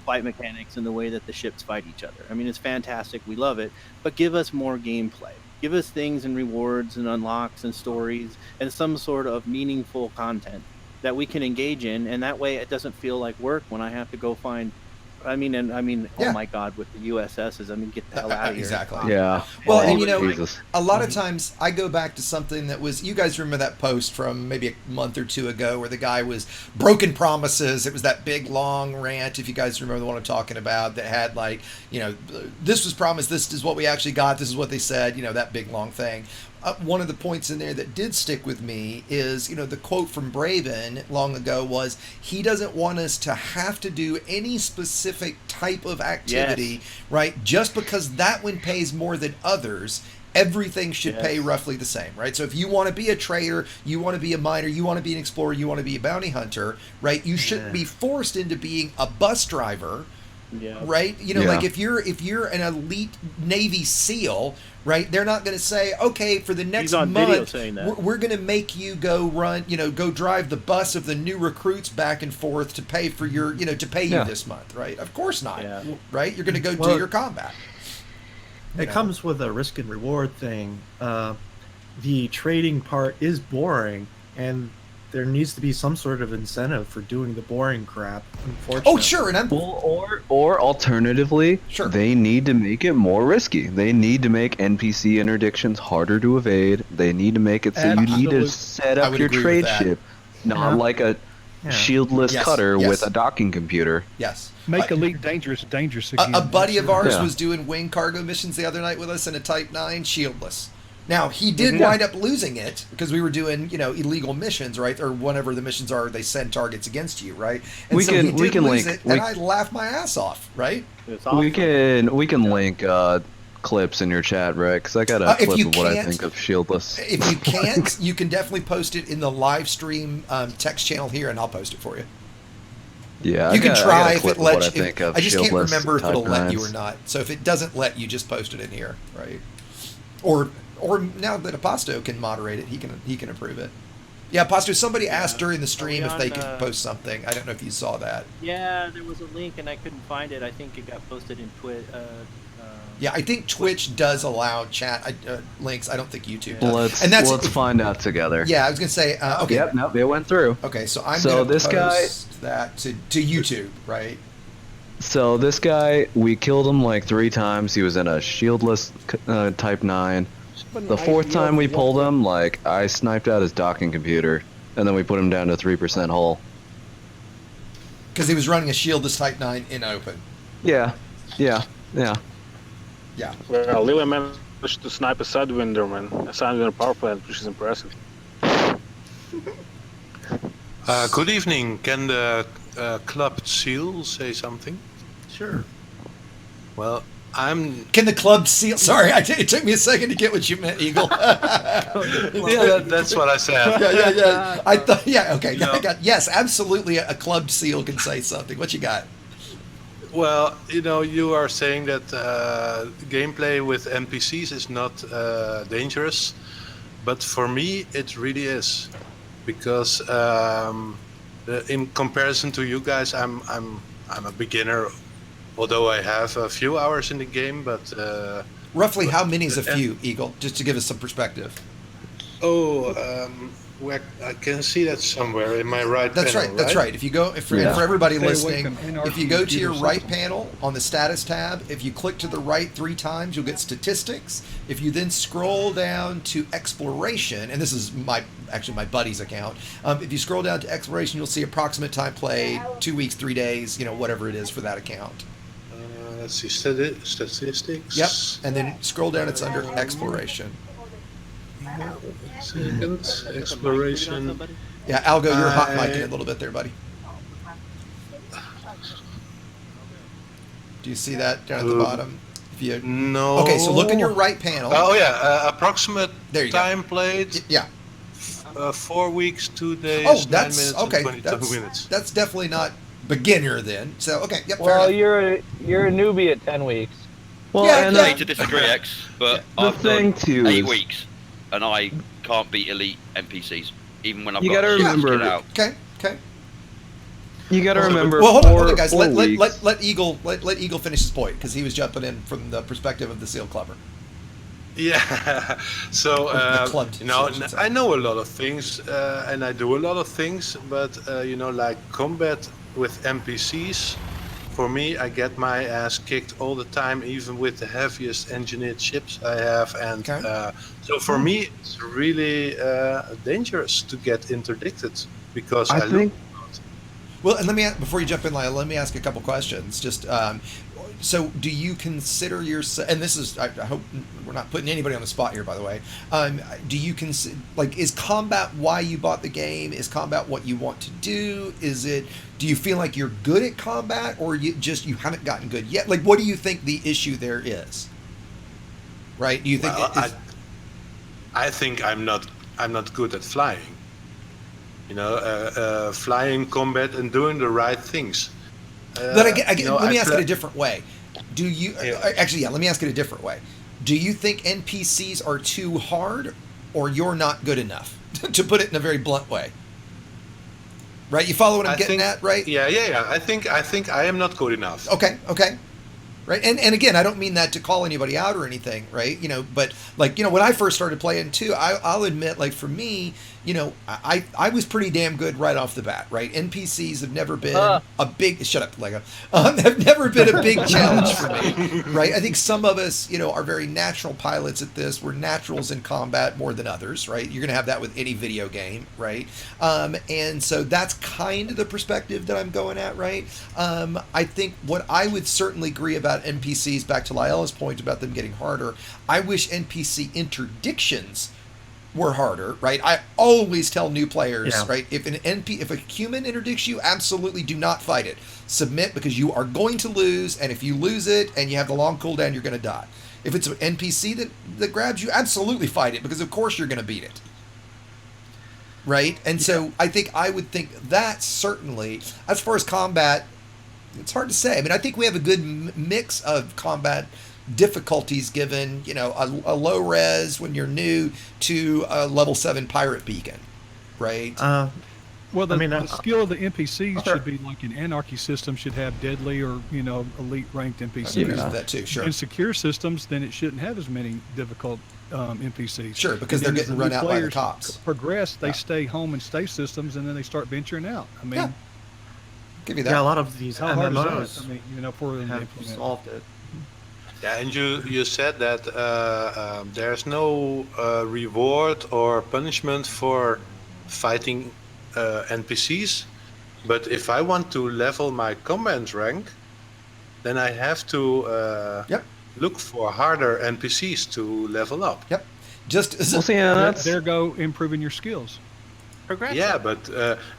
fight mechanics and the way that the ships fight each other. I mean, it's fantastic. We love it. But give us more gameplay. Give us things and rewards and unlocks and stories and some sort of meaningful content that we can engage in, and that way it doesn't feel like work when I have to go find. Oh my God, with the USSs, I mean, get the hell out of here. Exactly. Yeah. Well, Oh, and you know, Jesus. a lot of times I go back to something that was, you guys remember that post from maybe a month or two ago where the guy was broken promises. It was that big long rant, if you guys remember the one I'm talking about, that had like, you know, this was promised, this is what we actually got, this is what they said, you know, that big long thing. One of the points in there that did stick with me is, you know, the quote from Braven long ago was, he doesn't want us to have to do any specific type of activity, right? Just because that one pays more than others, everything should pay roughly the same, right? So if you want to be a trader, you want to be a miner, you want to be an explorer, you want to be a bounty hunter, right? You shouldn't be forced into being a bus driver. Yeah. Right? You know, like if you're an elite Navy SEAL, right? They're not going to say, okay, for the next month, we're going to make you go run, you know, go drive the bus of the new recruits back and forth to pay for your, you know, to pay you this month, right? Of course not, right? You're going to go do your combat. It comes with a risk and reward thing. The trading part is boring, and there needs to be some sort of incentive for doing the boring crap. Unfortunately. Oh, sure, and or alternatively, sure, they need to make it more risky. They need to make NPC interdictions harder to evade. They need to make it so you need to set up your trade ship, not like a shieldless cutter with a docking computer. Yes. Make Elite dangerous again. A buddy of ours was doing wing cargo missions the other night with us in a Type 9 shieldless. Now, he did wind up losing it because we were doing, you know, illegal missions, right? Or whatever the missions are, they send targets against you, right? And we can link it, and I laughed my ass off, right? Awesome. We can link clips in your chat, right? Because I got a clip of what I think of shieldless. If you can't, you can definitely post it in the live stream text channel here, and I'll post it for you. Yeah, you can try if it lets you. I just can't remember if it'll let you or not. So if it doesn't let you, just post it in here, right? Or now that Aposto can moderate it, he can approve it. Yeah, Aposto, somebody asked during the stream if they could post something. I don't know if you saw that. Yeah, there was a link and I couldn't find it. I think it got posted in Twitch. Yeah, I think Twitch does allow chat links. I don't think YouTube does. Let's find out together. Yeah, I was gonna say. Okay. Yep. Nope. It went through. Okay, so I'm gonna post that to YouTube, right? So this guy, we killed him like 3 times. He was in a shieldless Type 9. The 4th time we pulled him, like, I sniped out his docking computer, and then we put him down to 3% hull. Because he was running a shieldless Type 9 in open. Yeah. Well, Lily managed to snipe a Sidewinder power plant, which is impressive. Good evening. Can the clubbed seal say something? Sure. Well, Can the club seal? Sorry, it took me a second to get what you meant, Eagle. That's what I said. Yeah. I thought, okay. Yes, absolutely. A clubbed seal can say something. What you got? Well, you are saying that gameplay with NPCs is not dangerous, but for me it really is, because in comparison to you guys, I'm a beginner, although I have a few hours in the game. But roughly, how many is a few, Eagle? Just to give us some perspective. Where I can see that somewhere in my right That's panel, right. That's right. If you go, for everybody listening, if you go to your right panel on the status tab, if you click to the right 3 times, you'll get statistics. If you then scroll down to exploration, and this is my buddy's account. If you scroll down to exploration, you'll see approximate time played, 2 weeks, 3 days, whatever it is for that account. Let's see, statistics. Yep. And then scroll down, it's under exploration. Second, exploration. Yeah, Algo, you're hot micing a little bit there, buddy. Do you see that down at the bottom? No. Okay, so look in your right panel. Oh yeah, approximate time played. Yeah. 4 weeks, 2 days. Oh, that's 9 minutes, okay. And 22 minutes. That's definitely not beginner then. So okay, yep. Well, you're a newbie at 10 weeks. Well, I hate to disagree, X, but I've done 8 weeks, and I can't beat elite NPCs, even when I've got gotta remember. Out. Okay. You got to remember. Well, hold on, guys. Let Eagle finish his point, because he was jumping in from the perspective of the Seal Clubber. Yeah. So I know a lot of things, and I do a lot of things, but like combat with NPCs. For me, I get my ass kicked all the time, even with the heaviest engineered ships I have, and so for me, it's really dangerous to get interdicted, because I think. Well, and before you jump in, Lyle, let me ask a couple questions. Just so, do you consider yourself? And this is, I hope we're not putting anybody on the spot here, by the way. Do you consider, is combat why you bought the game? Is combat what you want to do? Do you feel like you're good at combat, or you haven't gotten good yet? What do you think the issue there is? Right? Do you think? Well, I think I'm not good at flying. Flying combat and doing the right things. But let me ask it a different way. Do you let me ask it a different way. Do you think NPCs are too hard, or you're not good enough? To put it in a very blunt way. Right? You follow what I'm getting at, right? Yeah. I think I am not good enough. Okay. Right, and again, I don't mean that to call anybody out or anything, right? But when I first started playing too, I'll admit, for me, I was pretty damn good right off the bat, right? NPCs have never been a big shut up, Lego. Have never been a big challenge for me, right? I think some of us, are very natural pilots at this. We're naturals in combat more than others, right? You're gonna have that with any video game, right? And so that's kind of the perspective that I'm going at, right? I think what I would certainly agree about NPCs, back to Lyela's point about them getting harder, I wish NPC interdictions were harder, right? I always tell new players, right, if a human interdicts you, absolutely do not fight it. Submit, because you are going to lose, and if you lose it and you have the long cooldown, you're going to die. If it's an NPC that grabs you, absolutely fight it, because of course you're going to beat it. Right? And so I would think that certainly, as far as combat, it's hard to say. I mean, I think we have a good mix of combat difficulties, given a low res when you're new to a level 7 pirate beacon, right? Well, the skill of the NPCs should be like an anarchy system should have deadly or elite ranked NPCs. That too, sure. In secure systems, then it shouldn't have as many difficult NPCs. Sure, because they're getting run out by the cops. Progress, they stay home and stay systems, and then they start venturing out. I mean. Give you that. Yeah, a lot of these How hard MMOs is that? I mean, for them to have implement. solved it. Yeah, and you said that there's no reward or punishment for fighting NPCs, but if I want to level my combat rank, then I have to look for harder NPCs to level up. Yep. Just there go improving your skills. progression. Yeah, but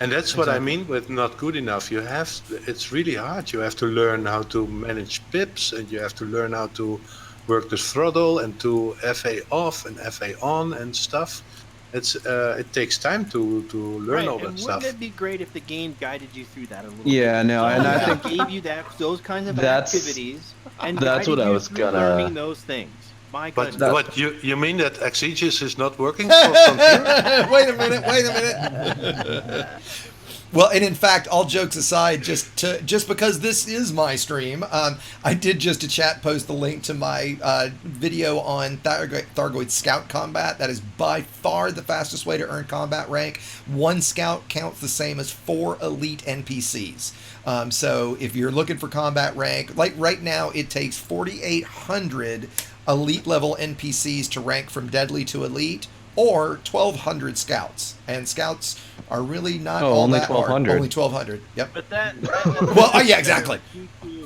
and that's what I mean with not good enough. It's really hard. You have to learn how to manage pips, and you have to learn how to work the throttle and to FA off and FA on and stuff. It takes time to learn all that and stuff. Wouldn't it be great if the game guided you through that a little Yeah, bit? no, and I think gave you those kinds of that's- activities, and that's what guided I you was through gonna- learning those things. My But goodness. what you mean that Exegesis is not working for Frontier? Wait a minute. Well, and in fact, all jokes aside, just because this is my stream, I did just to chat post the link to my video on Thargoid Scout Combat. That is by far the fastest way to earn combat rank. 1 scout counts the same as 4 elite NPCs. So if you're looking for combat rank, like right now, it takes 4,800 elite level NPCs to rank from deadly to elite, or 1,200 scouts, and scouts are really not all only that hard. 1,200. Only 1,200. Yep. But that Well, yeah, exactly.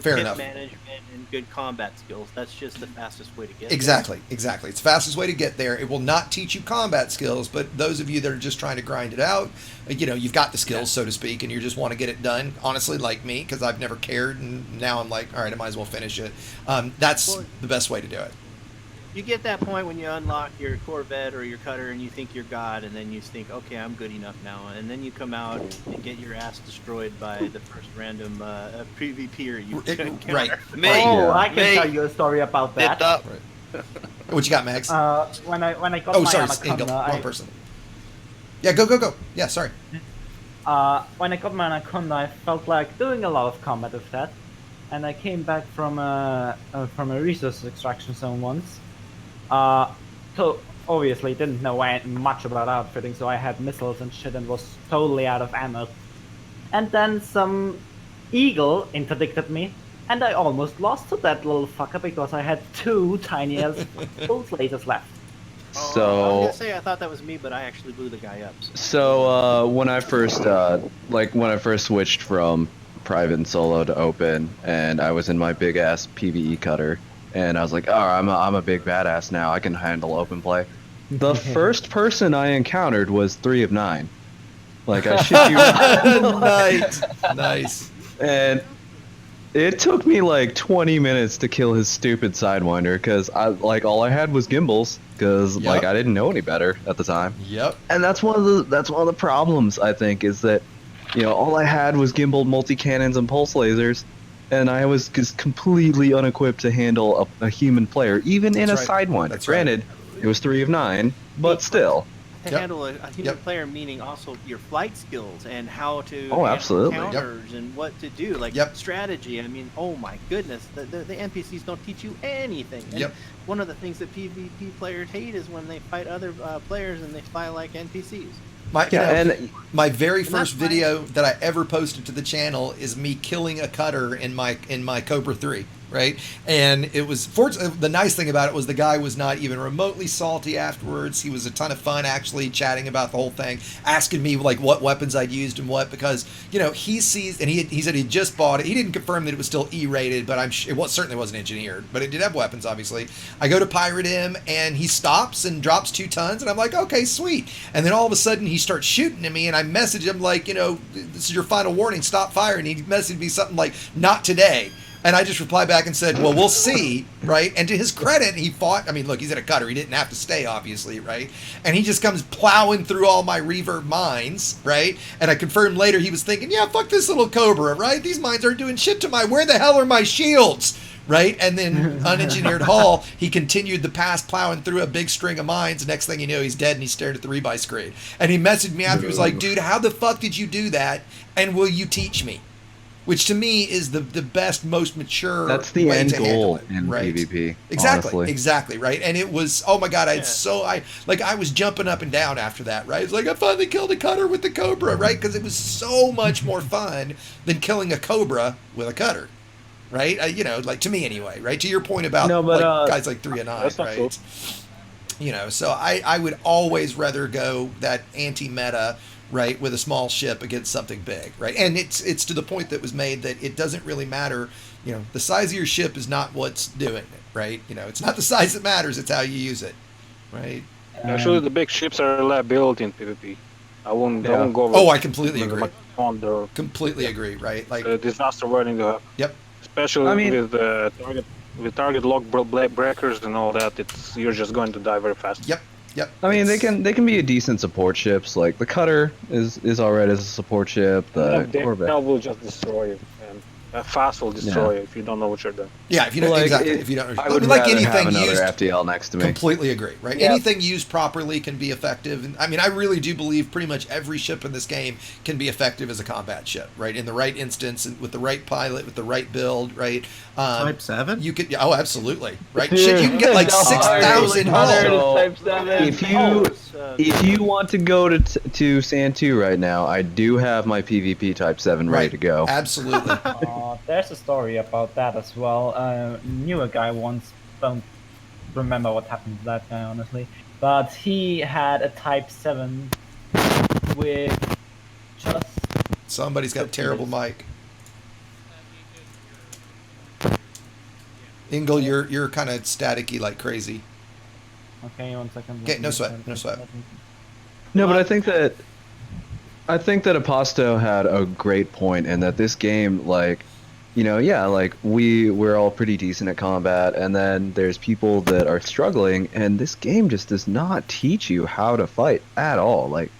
Fair hit enough. Management and good combat skills. That's just the fastest way to get Exactly. It's the fastest way to get there. It will not teach you combat skills, but those of you that are just trying to grind it out, you've got the skills, so to speak, and you just want to get it done. Honestly, like me, because I've never cared, and now I'm like, all right, I might as well finish it. That's the best way to do it. You get that point when you unlock your Corvette or your cutter and you think you're God, and then you think, okay, I'm good enough now, and then you come out and get your ass destroyed by the first random PvPer you encounter. Right. I can tell you a story about that. What you got, Max? When I got Oh, my sorry, Anaconda, Engel, wrong person. Yeah, go. Yeah, sorry. When I got my Anaconda, I felt like doing a lot of combat with that, and I came back from a resource extraction zone once. So obviously didn't know much about outfitting, so I had missiles and shit and was totally out of ammo. And then some eagle interdicted me, and I almost lost to that little fucker because I had 2 tiny ass pulse lasers left. I was So gonna say I thought that was me, but I actually blew the guy up. when I first switched from private and solo to open, and I was in my big ass PvE cutter, and I was like, oh, I'm a big badass now. I can handle open play. The first person I encountered was 3 of 9. Like, I shit you not. Nice. And it took me like 20 minutes to kill his stupid Sidewinder, because all I had was gimbals, because I didn't know any better at the time. Yep. And that's one of the problems, I think, is that all I had was gimbaled multi-cannons and pulse lasers, and I was just completely unequipped to handle a human player, even in a Sidewinder. Granted, it was 3 of 9, but still. To handle a human player, meaning also your flight skills and how to absolutely. counters and what to do, like strategy. I mean, oh my goodness, the NPCs don't teach you anything. And one of the things that PvP players hate is when they fight other players and they fight like NPCs. My very first video that I ever posted to the channel is me killing a cutter in my Cobra 3, right? And it was the nice thing about it was the guy was not even remotely salty afterwards. He was a ton of fun actually chatting about the whole thing, asking me like what weapons I'd used and what, because he sees, and he said he just bought it. He didn't confirm that it was still E-rated, but certainly wasn't engineered, but it did have weapons obviously. I go to pirate him and he stops and drops 2 tons, and I'm like, okay, sweet. And then all of a sudden he starts shooting at me, and I message him like, this is your final warning, stop firing. He messaged me something like, not today. And I just replied back and said, well, we'll see, right? And to his credit, he fought. I mean, look, he's in a cutter. He didn't have to stay, obviously, right? And he just comes plowing through all my reverb mines, right? And I confirmed later he was thinking, yeah, fuck this little Cobra, right? These mines aren't doing shit to where the hell are my shields, right? And then unengineered hull, he continued the pass plowing through a big string of mines. Next thing you know, he's dead, and he stared at the rebuy screen. And he messaged me after. He was like, dude, how the fuck did you do that? And will you teach me? Which to me is the best, most mature. That's the way end to goal it, in right? PvP. Exactly, right. And it was, oh my god, I was jumping up and down after that, right? It's like I finally killed a cutter with the Cobra, right? Because it was so much more fun than killing a Cobra with a cutter, right? Like to me anyway, right? To your point about guys like 3 of 9, right? Cool. So I would always rather go that anti-meta, right, with a small ship against something big, right? And it's to the point that was made that it doesn't really matter, the size of your ship is not what's doing it, right? It's not the size that matters, it's how you use it, right? Actually, the big ships are a liability in PvP. I won't go over. Oh, I completely agree. On the completely agree. Right, like disaster waiting to happen. Yep. Especially with target lock breakers and all that, you're just going to die very fast. Yep. I mean, they can be a decent support ships. Like the cutter is alright as a support ship. The Corvette will just destroy you. Fast will destroy you if you don't know what you're doing. Yeah, if you don't if you don't. I would like rather anything have another used, FTL next to me. Completely agree. Right, anything used properly can be effective. And I mean, I really do believe pretty much every ship in this game can be effective as a combat ship. Right, in the right instance, and with the right pilot, with the right build. Right. Type 7? You could. Oh, absolutely. Right. Shit, you can get like 6,000 If you want to go to Sand 2 right now, I do have my PvP Type 7 ready to go. Absolutely. There's a story about that as well. Knew a guy once, don't remember what happened to that guy honestly, but he had a Type 7 with just... Somebody's got a terrible mic. Ingle, you're kind of staticky like crazy. Okay, 1 second. Okay, no sweat. No, but I think that Aposto had a great point in that this game, like, you know, like we're all pretty decent at combat, and then there's people that are struggling, and this game just does not teach you how to fight at all. Like,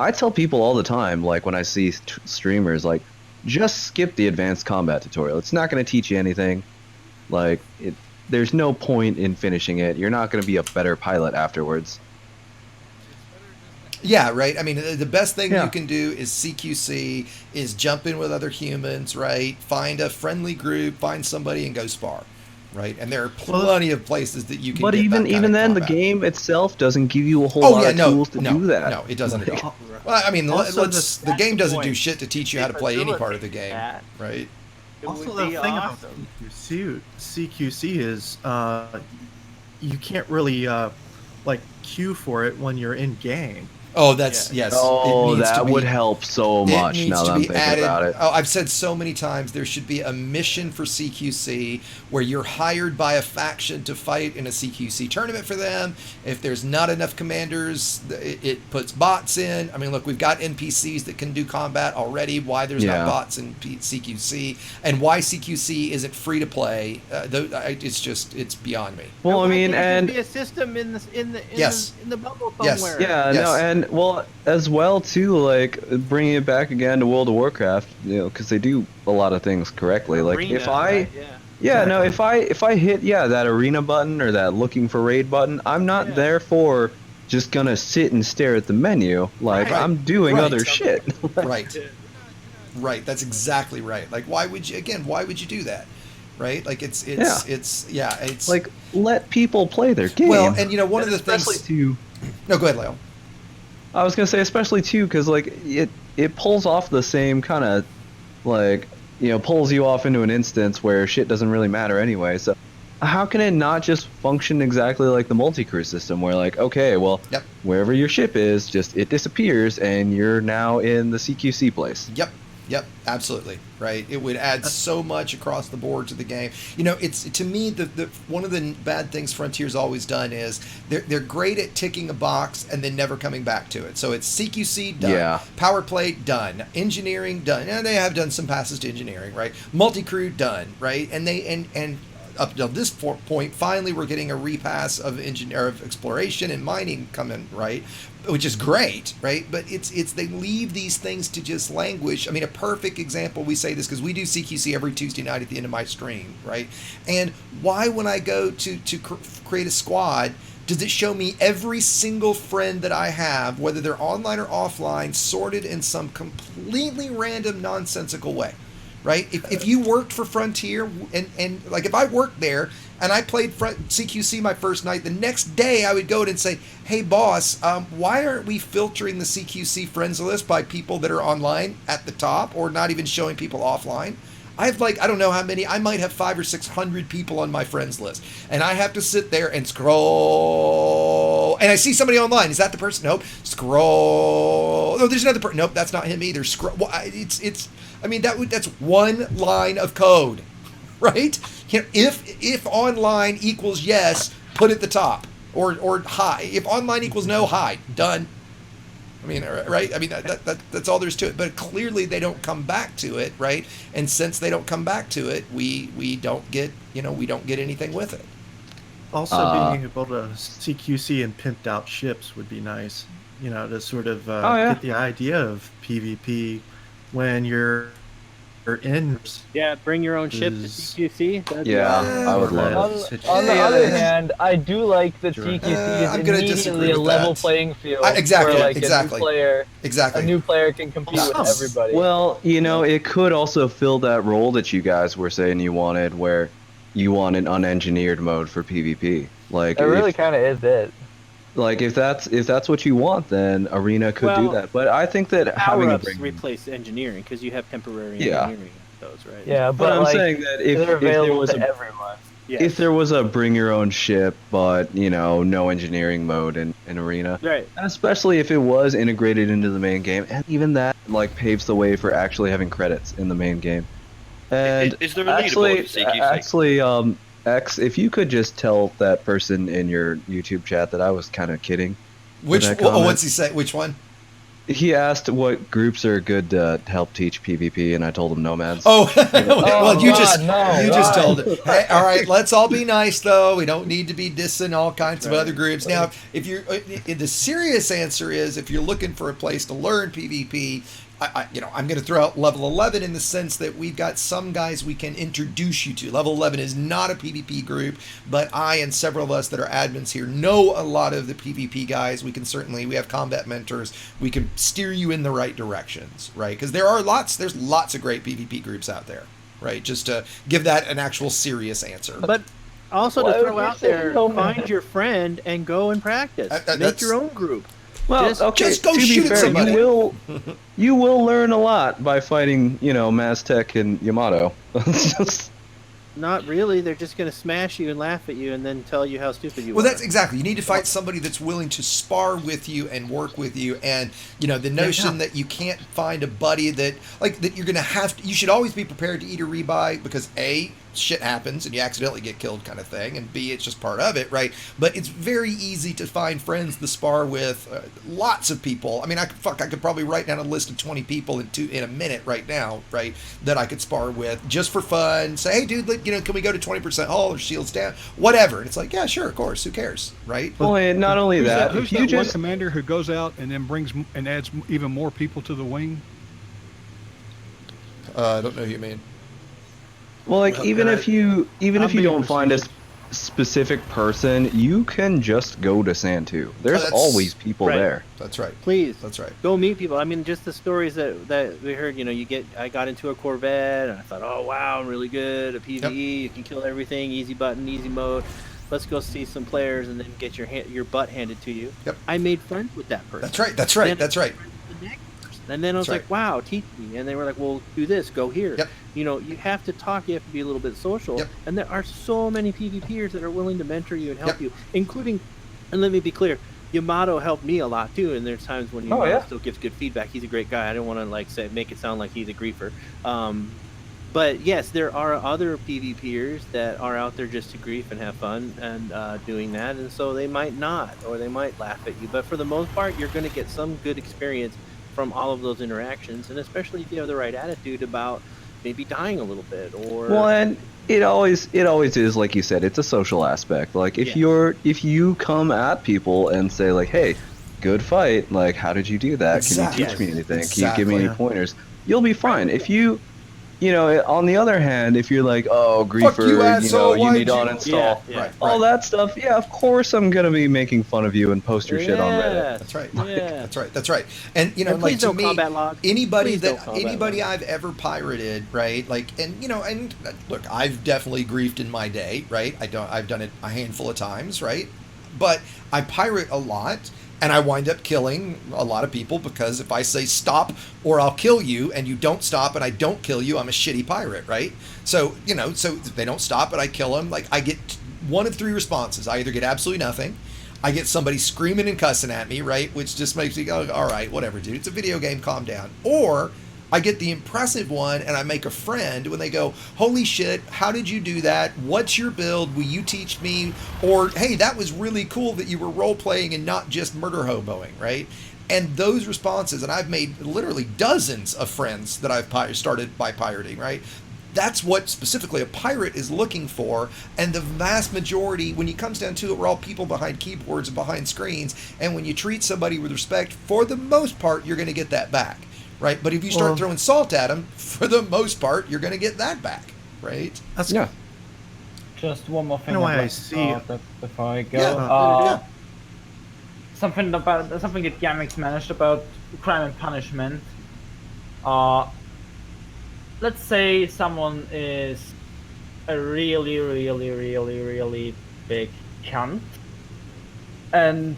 I tell people all the time, like when I see streamers, like, just skip the advanced combat tutorial. It's not going to teach you anything. Like, there's no point in finishing it. You're not going to be a better pilot afterwards. Yeah, right. I mean, the best thing you can do is CQC, is jump in with other humans, right? Find a friendly group, find somebody and go spar, right? And there are plenty of places that you can But get even then, the game itself doesn't give you a whole lot of tools to do that. No, it doesn't at all. Well, I mean, the game doesn't do shit to teach you how to play any part of the game, right? Also, the thing about CQC is you can't really like queue for it when you're in game. Oh, that's yes. Oh, that would help so much. Now that I'm thinking about it. Oh, I've said so many times there should be a mission for CQC where you're hired by a faction to fight in a CQC tournament for them. If there's not enough commanders, it puts bots in. I mean, look, we've got NPCs that can do combat already. Why there's not bots in CQC, and why CQC isn't free to play? It's beyond me. Well, I mean, and be a system in the bubble somewhere. And well, as well too, like bringing it back again to World of Warcraft, you know, because they do a lot of things correctly. Like Arena, if I hit that arena button or that looking for raid button, I'm not therefore just gonna sit and stare at the menu. Like I'm doing other shit. Right. That's exactly right. Like, why would you do that? Right? Like it's like, let people play their game. Well, and you know, one of the things No, go ahead, Leo. I was gonna say, especially too, because like it pulls off the same kind of, like, you know, pulls you off into an instance where shit doesn't really matter anyway. So how can it not just function exactly like the multi-crew system, where like, okay, well, wherever your ship is, just it disappears and you're now in the CQC place. Yep, absolutely, right. It would add so much across the board to the game. You know, it's, to me, the one of the bad things Frontier's always done is they're great at ticking a box and then never coming back to it. So it's CQC done, power play done, engineering done. And they have done some passes to engineering, right? Multi-crew done, right? And and up to this point, finally we're getting a repass of exploration and mining coming, right? Which is great, right? But it's they leave these things to just languish. I mean, a perfect example, we say this because we do CQC every Tuesday night at the end of my stream, right? And why, when I go to create a squad, does it show me every single friend that I have, whether they're online or offline, sorted in some completely random, nonsensical way? Right? If you worked for Frontier, and like if I worked there and I played CQC my first night, the next day I would go in and say, hey boss, why aren't we filtering the CQC friends list by people that are online at the top, or not even showing people offline? I have, like, I don't know how many, I might have 500 or 600 people on my friends list, and I have to sit there and scroll, and I see somebody online. Is that the person? Nope. Scroll. No, there's another person. Nope, that's not him either. Scroll. Well, I mean, that's one line of code, right? You know, if online equals yes, put at the top, or high. If online equals no, hide. Done. I mean, right? I mean, that's all there's to it. But clearly, they don't come back to it, right? And since they don't come back to it, we don't get anything with it. Also, being able to CQC and pimped out ships would be nice. To sort of get the idea of PvP when you're in. Yeah, bring your own ship to CQC. I would love it. On the other hand, I do like that CQC is immediately a level playing field. Exactly. Where, a new player can compete with everybody. Well, it could also fill that role that you guys were saying you wanted, where you want an unengineered mode for PvP. Like, it really kind of is it. Like, if that's what you want, then Arena could do that. But I think that having a replace engineering, because you have temporary engineering those, right? Yeah, but I'm saying that if there was everyone. Yes. If there was a bring your own ship, but no engineering mode in Arena, right? Especially if it was integrated into the main game, and even that paves the way for actually having credits in the main game. And is there a leaderboard for CQC? Actually, X, if you could just tell that person in your YouTube chat that I was kind of kidding. What's he say? Which one? He asked what groups are good to help teach PvP, and I told him nomads. Oh, well, you just told it. Hey, all right, let's all be nice, though. We don't need to be dissing all kinds of other groups. Now, if you're, the serious answer is, if you're looking for a place to learn PvP, I'm going to throw out level 11 in the sense that we've got some guys we can introduce you to. Level 11 is not a PvP group, but I and several of us that are admins here know a lot of the PvP guys. We have combat mentors. We can steer you in the right directions, right? Because there's lots of great PvP groups out there, right? Just to give that an actual serious answer. But also to throw out there, find your friend and go and practice. Make your own group. Well, just go shoot somebody. You will learn a lot by fighting, Maztec and Yamato. Not really. They're just going to smash you and laugh at you and then tell you how stupid you are. Well, that's exactly. You need to fight somebody that's willing to spar with you and work with you. And, the notion that you can't find a buddy that you're going to have to, you should always be prepared to eat a rebuy because A, shit happens and you accidentally get killed kind of thing, and B, it's just part of it, right? But it's very easy to find friends to spar with. Lots of people. I mean, I could probably write down a list of 20 people in a minute right now, right, that I could spar with just for fun. Say, hey, dude, can we go to 20% hull or shields down, whatever? And it's like, yeah, sure, of course, who cares, right? Well, and not only that, who's that one commander who goes out and then brings and adds even more people to the wing? I don't know who you mean. Well, even if you don't find a specific person, you can just go to Sand 2. There's always people there. That's right. Please. That's right. Go meet people. I mean, just the stories that we heard, I got into a Corvette and I thought, oh, wow, I'm really good at PvE. You can kill everything, easy button, easy mode. Let's go see some players and then get your butt handed to you. Yep. I made friends with that person. That's right. And then I was like, wow, teach me. And they were like, well, do this, go here. Yep. You have to talk, you have to be a little bit social. Yep. And there are so many PvPers that are willing to mentor you and help you, including, and let me be clear, Yamato helped me a lot too, and there's times when Yamato still gives good feedback. He's a great guy. I don't want to make it sound like he's a griefer. But yes, there are other PvPers that are out there just to grief and have fun and doing that, and so they might not, or they might laugh at you. But for the most part, you're going to get some good experience from all of those interactions, and especially if you have the right attitude about maybe dying a little bit, or and it always is, like you said, it's a social aspect. Like if you come at people and say like, hey, good fight, like how did you do that? Can you teach me anything? Can you give me any pointers? You'll be fine. If you on the other hand, if you're like, oh, griefer, you need to uninstall, all that stuff, of course I'm gonna be making fun of you and post your shit on Reddit. That's right. That's right. And like to me, anybody I've ever pirated, right? Like, and look, I've definitely griefed in my day, right? I've done it a handful of times, right? But I pirate a lot. And I wind up killing a lot of people because if I say stop or I'll kill you and you don't stop and I don't kill you, I'm a shitty pirate, right? So, so if they don't stop and I kill them, like I get one of three responses. I either get absolutely nothing, I get somebody screaming and cussing at me, right? Which just makes me go, all right, whatever, dude. It's a video game, calm down. Or I get the impressive one and I make a friend when they go, holy shit, how did you do that? What's your build? Will you teach me? Or, hey, that was really cool that you were role-playing and not just murder hoboing, right? And those responses, and I've made literally dozens of friends that I've started by pirating, right? That's what specifically a pirate is looking for. And the vast majority, when it comes down to it, we're all people behind keyboards and behind screens. And when you treat somebody with respect, for the most part, you're going to get that back, right? But if you start throwing salt at them, for the most part, you're going to get that back, right? Yeah. Just one more thing. You know why I'd I like to see- start up before I go. Yeah. Something that Yamiks managed about crime and punishment. Let's say someone is a really, really, really, really big cunt and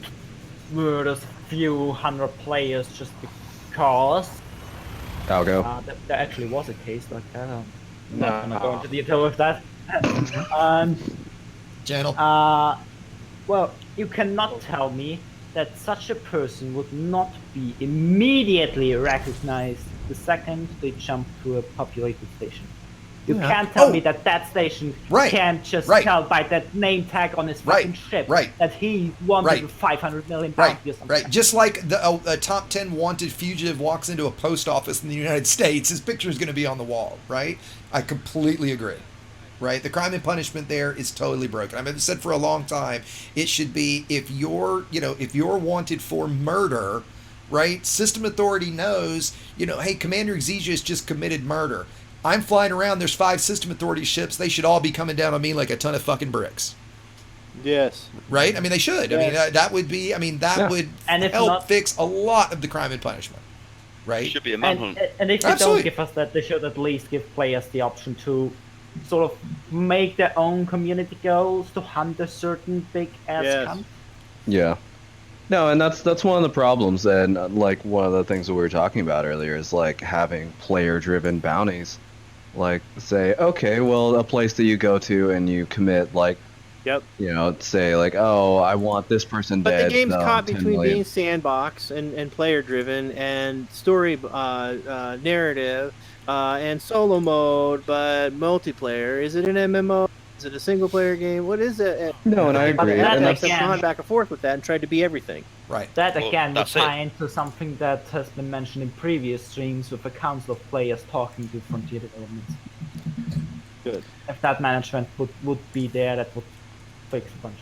murders a few hundred players just because. I'll go. There actually was a case like that. I'm not gonna go into detail with that. Channel. Well, you cannot tell me that such a person would not be immediately recognized the second they jump to a populated station. You can't tell me that station can't just tell by that name tag on his fucking ship that he wanted a 500 million bounty or something. Right, just like a top 10 wanted fugitive walks into a post office in the United States, his picture is going to be on the wall, right? I completely agree. Right, the crime and punishment there is totally broken. I've said for a long time, it should be if you're wanted for murder, right? System authority knows, hey, Commander Exegius just committed murder. I'm flying around. There's 5 system authority ships. They should all be coming down on me like a ton of fucking bricks. Yes. Right. I mean, they should. Yes. I mean, that would be. I mean, that would help fix a lot of the crime and punishment. Right. It should be a manhunt. And if they don't give us that, they should at least give players the option to sort of make their own community goals to hunt a certain big ass cunt. Yeah. No, and that's one of the problems, and like one of the things that we were talking about earlier is like having player-driven bounties. Like, say, okay, well, a place that you go to and you commit, like, say, like, oh, I want this person dead. But the game's caught 10 between million. being sandbox and player-driven and story narrative and solo mode, but multiplayer. Is it an MMO? Is it a single-player game? What is it? No, and I agree. And that's gone back and forth with that and tried to be everything. Right. That again would tie into something that has been mentioned in previous streams with a council of players talking to Frontier developments. Good. If that management would be there, that would fix a bunch.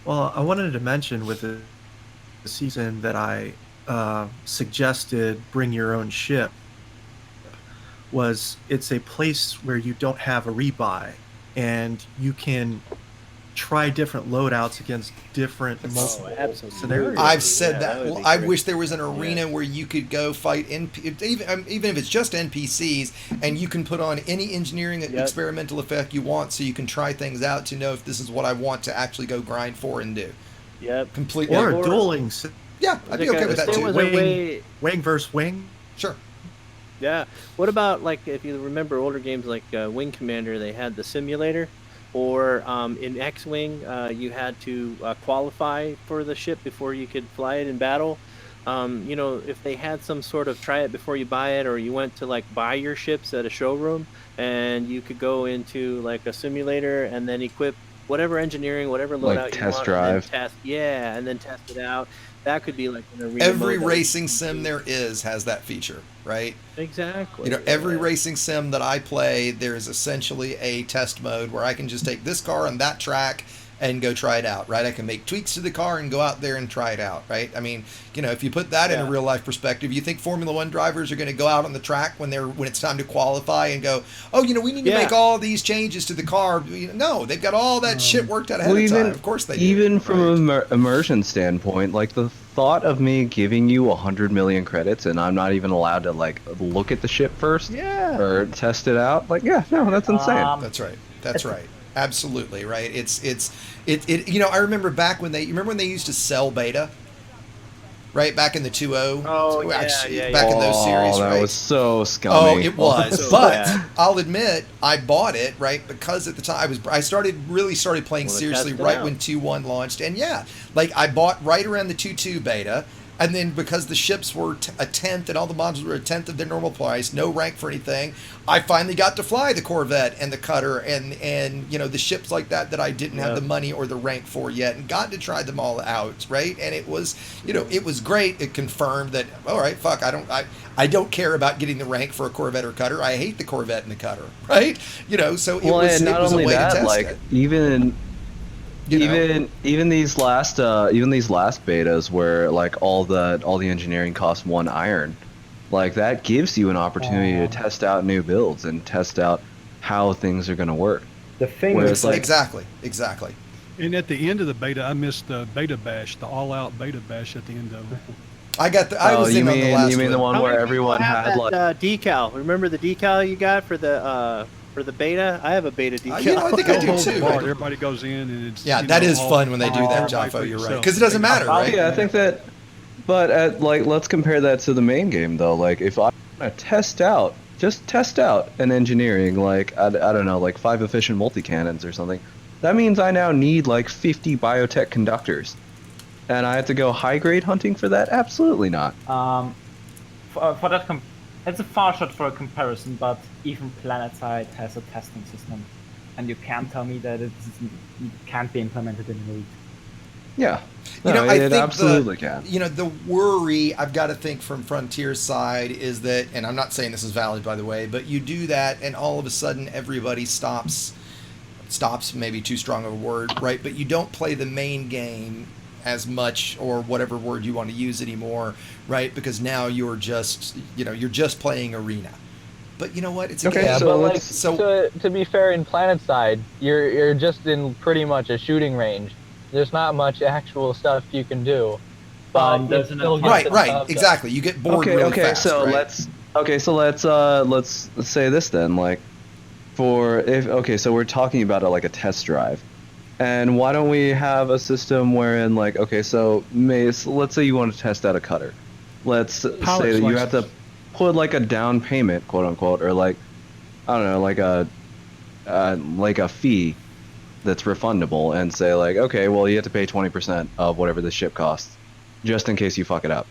Well, I wanted to mention with the season that I suggested bring your own ship was it's a place where you don't have a rebuy and you can try different loadouts against different scenarios. I've said that. Well, I wish there was an arena where you could go fight even if it's just NPCs, and you can put on any engineering experimental effect you want, so you can try things out to know if this is what I want to actually go grind for and do. Yep. Completely. Or a dueling. Yeah, I'd be okay with that too. Wing versus wing. Sure. Yeah. What about, like, if you remember older games like Wing Commander, they had the simulator, or in X-Wing, you had to qualify for the ship before you could fly it in battle. If they had some sort of try it before you buy it, or you went to like buy your ships at a showroom, and you could go into like a simulator and then equip whatever engineering, whatever loadout like you test want, drive. and then test it out. That could be like an arena. Every mode racing sim there is has that feature, right? Exactly. Every racing sim that I play, there is essentially a test mode where I can just take this car on that track and go try it out, right? I can make tweaks to the car and go out there and try it out, right? I mean, if you put that in a real life perspective, you think Formula One drivers are going to go out on the track when it's time to qualify and go, oh, we need to make all these changes to the car. No, they've got all that shit worked out ahead of time. Of course they do. Even from an immersion standpoint, like the thought of me giving you 100 million credits and I'm not even allowed to like look at the ship first or test it out, like, that's insane. That's right. That's right. Absolutely right. I remember back when they used to sell beta, right? Back in the 2.0. Oh, back in those series, right? That was so scummy. Oh, it was. But I'll admit, I bought it, right? Because at the time I started playing seriously right when 2.1 launched, and I bought right around the 2.2 beta. And then because the ships were a tenth and all the modules were a tenth of their normal price, no rank for anything, I finally got to fly the Corvette and the Cutter and you know, the ships like that I didn't have the money or the rank for yet, and got to try them all out, right? And it was, you know, it was great. It confirmed that, all right, fuck, I don't care about getting the rank for a Corvette or Cutter. I hate the Corvette and the Cutter, right? You know, so it was a way to test it. Even these last betas where like all the engineering costs 1 iron, like that gives you an opportunity to test out new builds and test out how things are going to work. The thing is, like, exactly. And at the end of the beta, I missed the beta bash, the all-out beta bash at the end of it. I was in on the last one. You mean the one where everyone had like decal? Remember the decal you got for the beta? I have a beta decal. You know, I think I do too. Everybody goes in and it's that is fun when they do that, Jaffo. You're right, because it doesn't matter, right? Yeah, I think that. But let's compare that to the main game though. Like if I want to test out an engineering, like I don't know, like 5 efficient multi-cannons or something, that means I now need like 50 biotech conductors. And I have to go high grade hunting for that? Absolutely not. For that, it's a far shot for a comparison, but even PlanetSide has a testing system, and you can't tell me that it can't be implemented in Elite. Yeah, you know, I think absolutely can. You know, the worry I've got to think from Frontier's side is that, and I'm not saying this is valid by the way, but you do that, and all of a sudden everybody stops, maybe too strong of a word, right? But you don't play the main game as much, or whatever word you want to use anymore, right? Because now you're just playing arena. But you know what? It's okay. So to be fair, in PlanetSide, you're just in pretty much a shooting range. There's not much actual stuff you can do. But right, exactly. You get bored really fast. So right? let's say this then. Like, so we're talking about like a test drive. And why don't we have a system wherein, like, so let's say you want to test out a Cutter. Let's say that you have to put like a down payment, quote unquote, or like, I don't know, like a fee that's refundable, and say like, okay, well you have to pay 20% of whatever the ship costs, just in case you fuck it up.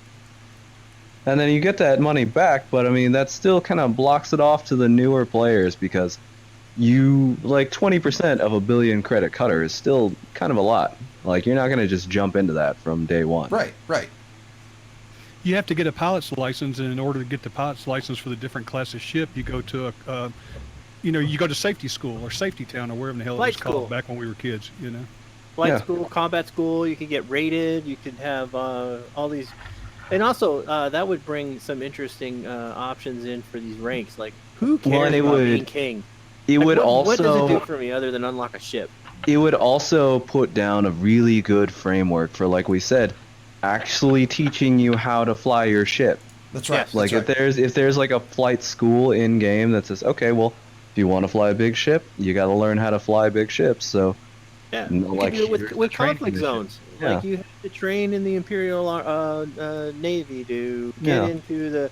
And then you get that money back, but I mean that still kind of blocks it off to the newer players because. You like 20% of a billion credit Cutter is still kind of a lot. Like you're not going to just jump into that from day one. Right. You have to get a pilot's license, and in order to get the pilot's license for the different classes ship, you go to you go to safety school or safety town or wherever the hell it was called back when we were kids. You know, flight school, combat school. You could get rated. You could have all these, and also that would bring some interesting options in for these ranks. Like who cares about being king? What does it do for me other than unlock a ship? It would also put down a really good framework for, like we said, actually teaching you how to fly your ship. That's right. Yes, like if there's like a flight school in game that says, okay, well, if you want to fly a big ship, you got to learn how to fly big ships. So yeah, like with conflict zones, like you have to train in the Imperial Navy to get into the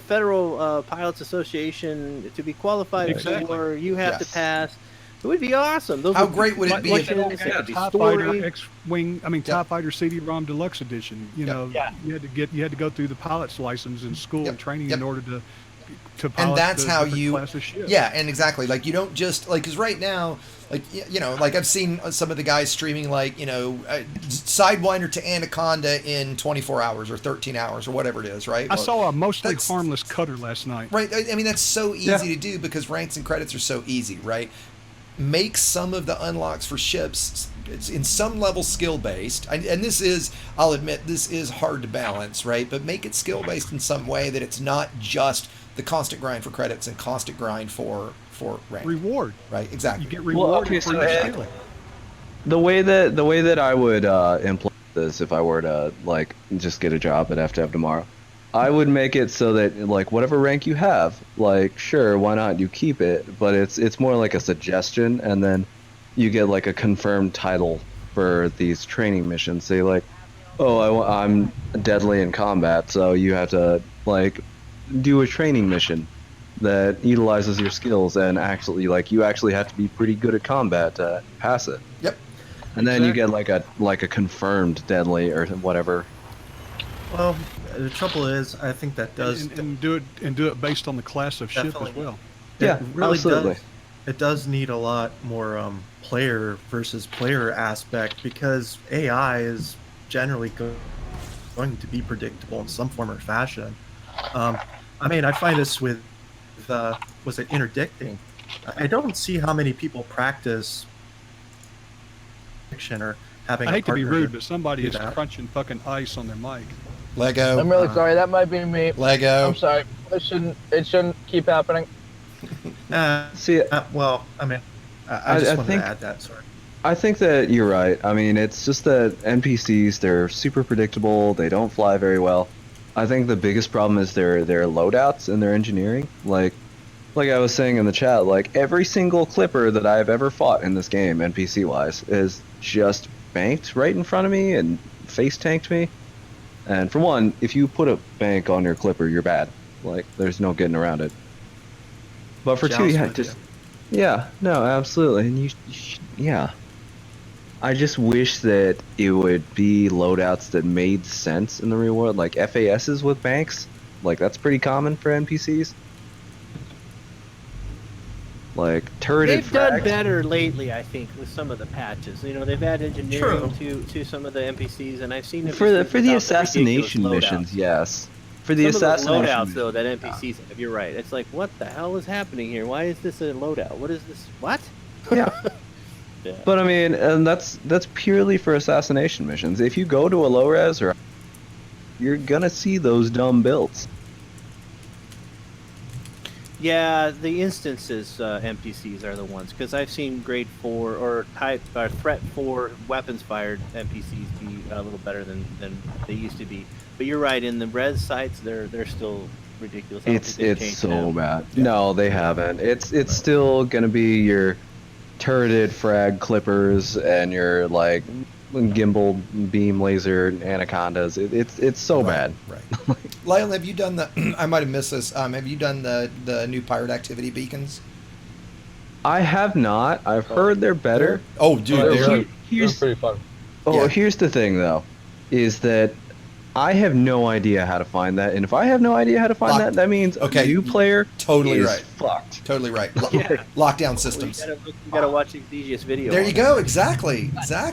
Federal Pilots Association to be qualified for. You have to pass. It would be awesome. How great would it be if TIE Fighter X-Wing, TIE Fighter CD-ROM Deluxe Edition? You know, you had to go through the pilot's license in school and training in order to pilot. And that's how you, class of ship. and exactly. Like you don't just because right now, like like I've seen some of the guys streaming like Sidewinder to Anaconda in 24 hours or 13 hours or whatever it is, right? I saw a mostly harmless Cutter last night. Right. I mean that's so easy to do because ranks and credits are so easy, right? Make some of the unlocks for ships it's in some level skill based, and this is, I'll admit, this is hard to balance, right? But make it skill based in some way that it's not just the constant grind for credits and constant grind for rank. Reward, right? Exactly. You get rewarded for your skill. The way that I would implement this if I were to like just get a job at FTF tomorrow, I would make it so that like whatever rank you have, like sure, why not, you keep it, but it's more like a suggestion, and then you get like a confirmed title for these training missions. Say like, oh, I'm deadly in combat, so you have to like do a training mission that utilizes your skills, and actually like you actually have to be pretty good at combat to pass it. Yep. And then you get like a confirmed deadly or whatever. Well, the trouble is, I think that does and do it based on the class of ship as well. Yeah, really absolutely. It does need a lot more player versus player aspect, because AI is generally going to be predictable in some form or fashion. I mean, I find this with was it interdicting? I don't see how many people practice fiction or having. I hate to be rude, but do somebody is that. crunching fucking ice on their mic. Lego. I'm really sorry. That might be me. Lego. I'm sorry. It shouldn't keep happening. See, well, I mean, I just wanted think, to add that. Sorry. I think that you're right. I mean, it's just that NPCs, they're super predictable. They don't fly very well. I think the biggest problem is their loadouts and their engineering. Like I was saying in the chat, like every single clipper that I've ever fought in this game, NPC-wise, is just banked right in front of me and face tanked me. And for one, if you put a bank on your clipper, you're bad. Like, there's no getting around it. But for two, yeah, no, absolutely, and yeah. I just wish that it would be loadouts that made sense in the real world, like FASs with banks. Like, that's pretty common for NPCs. Like turreted They've done frags. better lately, I think, with some of the patches. You know, they've added engineering to some of the NPCs, and I've seen it for the assassination missions. Yes, for the assassination loadouts though that NPCs have. You're right. It's like, what the hell is happening here? Why is this a loadout? What is this? What? Yeah. Yeah. But I mean, and that's purely for assassination missions. If you go to a low res, or you're gonna see those dumb builds. Yeah, the instances NPCs are the ones, because I've seen grade 4 or threat 4 weapons fired NPCs be a little better than they used to be. But you're right, in the res sites they're still ridiculous. It's so bad. Yeah. No, they haven't. It's still gonna be your turreted frag clippers and your like gimbal beam laser anacondas. It's so bad. Right. Lyle, have you done the? I might have missed this. Have you done the new pirate activity beacons? I have not. I've heard they're better. Oh, dude, they're pretty fun. Oh, yeah. Here's the thing though, is that I have no idea how to find that, and if I have no idea how to find that means a new player totally is right. Fucked. Totally right. Lockdown systems. Well, you gotta watch Xesius video. There you go. Exactly. Yeah,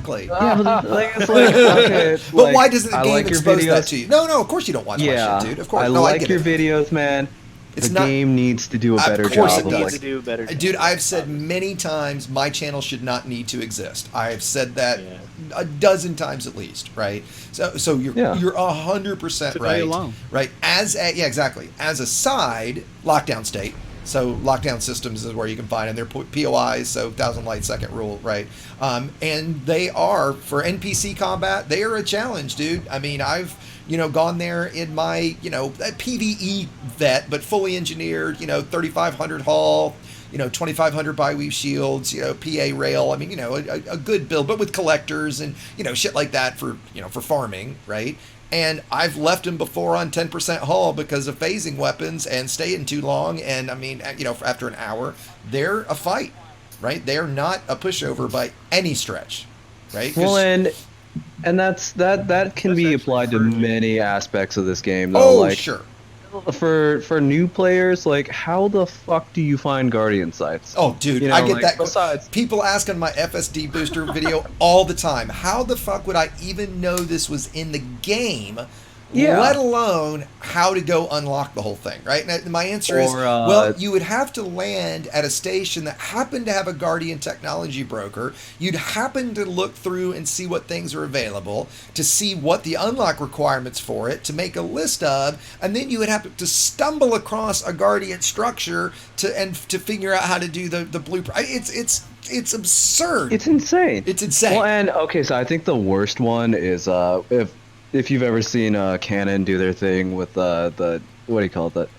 but like, it's like, okay, but like, why doesn't the game like expose that to you? No, of course you don't watch my shit, dude. Of course. I like your videos, man. The game needs to do a better job. Of course it needs to do a better job. Dude, I've said many times my channel should not need to exist. I've said that a dozen times at least, right? So you're 100% right. Alone. Right. Exactly. As a side lockdown state. So lockdown systems is where you can find them. They're POIs, so 1,000 light second rule, right? And they are, for NPC combat, they are a challenge, dude. I mean, I've gone there in my PVE vet, but fully engineered, 3,500 hull, 2,500 bi-weave shields, PA rail. I mean, a good build, but with collectors and shit like that for farming, right? And I've left them before on 10% hull because of phasing weapons and staying too long. And I mean, after an hour, they're a fight, right? They're not a pushover by any stretch, right? Well, and that can be applied to many aspects of this game, though. Oh, like, sure. For new players, like, how the fuck do you find Guardian sites? Oh, dude, I get that. Besides, people ask on my FSD booster video all the time, how the fuck would I even know this was in the game? Let alone how to go unlock the whole thing, right? And my answer is, well, you would have to land at a station that happened to have a Guardian technology broker. You'd happen to look through and see what things are available, to see what the unlock requirements for it, to make a list of, and then you would have to stumble across a Guardian structure to figure out how to do the blueprint. It's absurd. It's insane. It's insane. Well, and okay, so I think the worst one is if you've ever seen Canon do their thing with the what do you call it,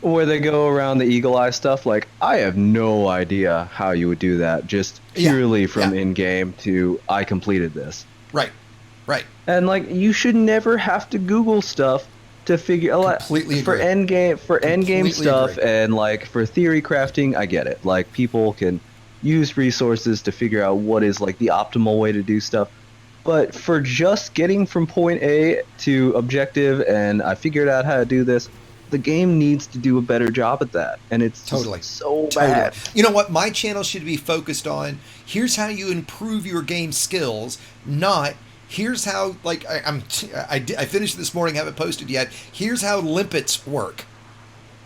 where they go around the eagle eye stuff. Like, I have no idea how you would do that, just purely from in-game to I completed this. Right. And like, you should never have to Google stuff to figure completely for endgame stuff, and like for theory crafting, I get it. Like, people can use resources to figure out what is like the optimal way to do stuff. But for just getting from point A to objective, and I figured out how to do this, the game needs to do a better job at that, and it's Totally. so bad. You know what? My channel should be focused on here's how you improve your game skills, not here's how, like, I finished this morning, haven't posted yet. Here's how limpets work,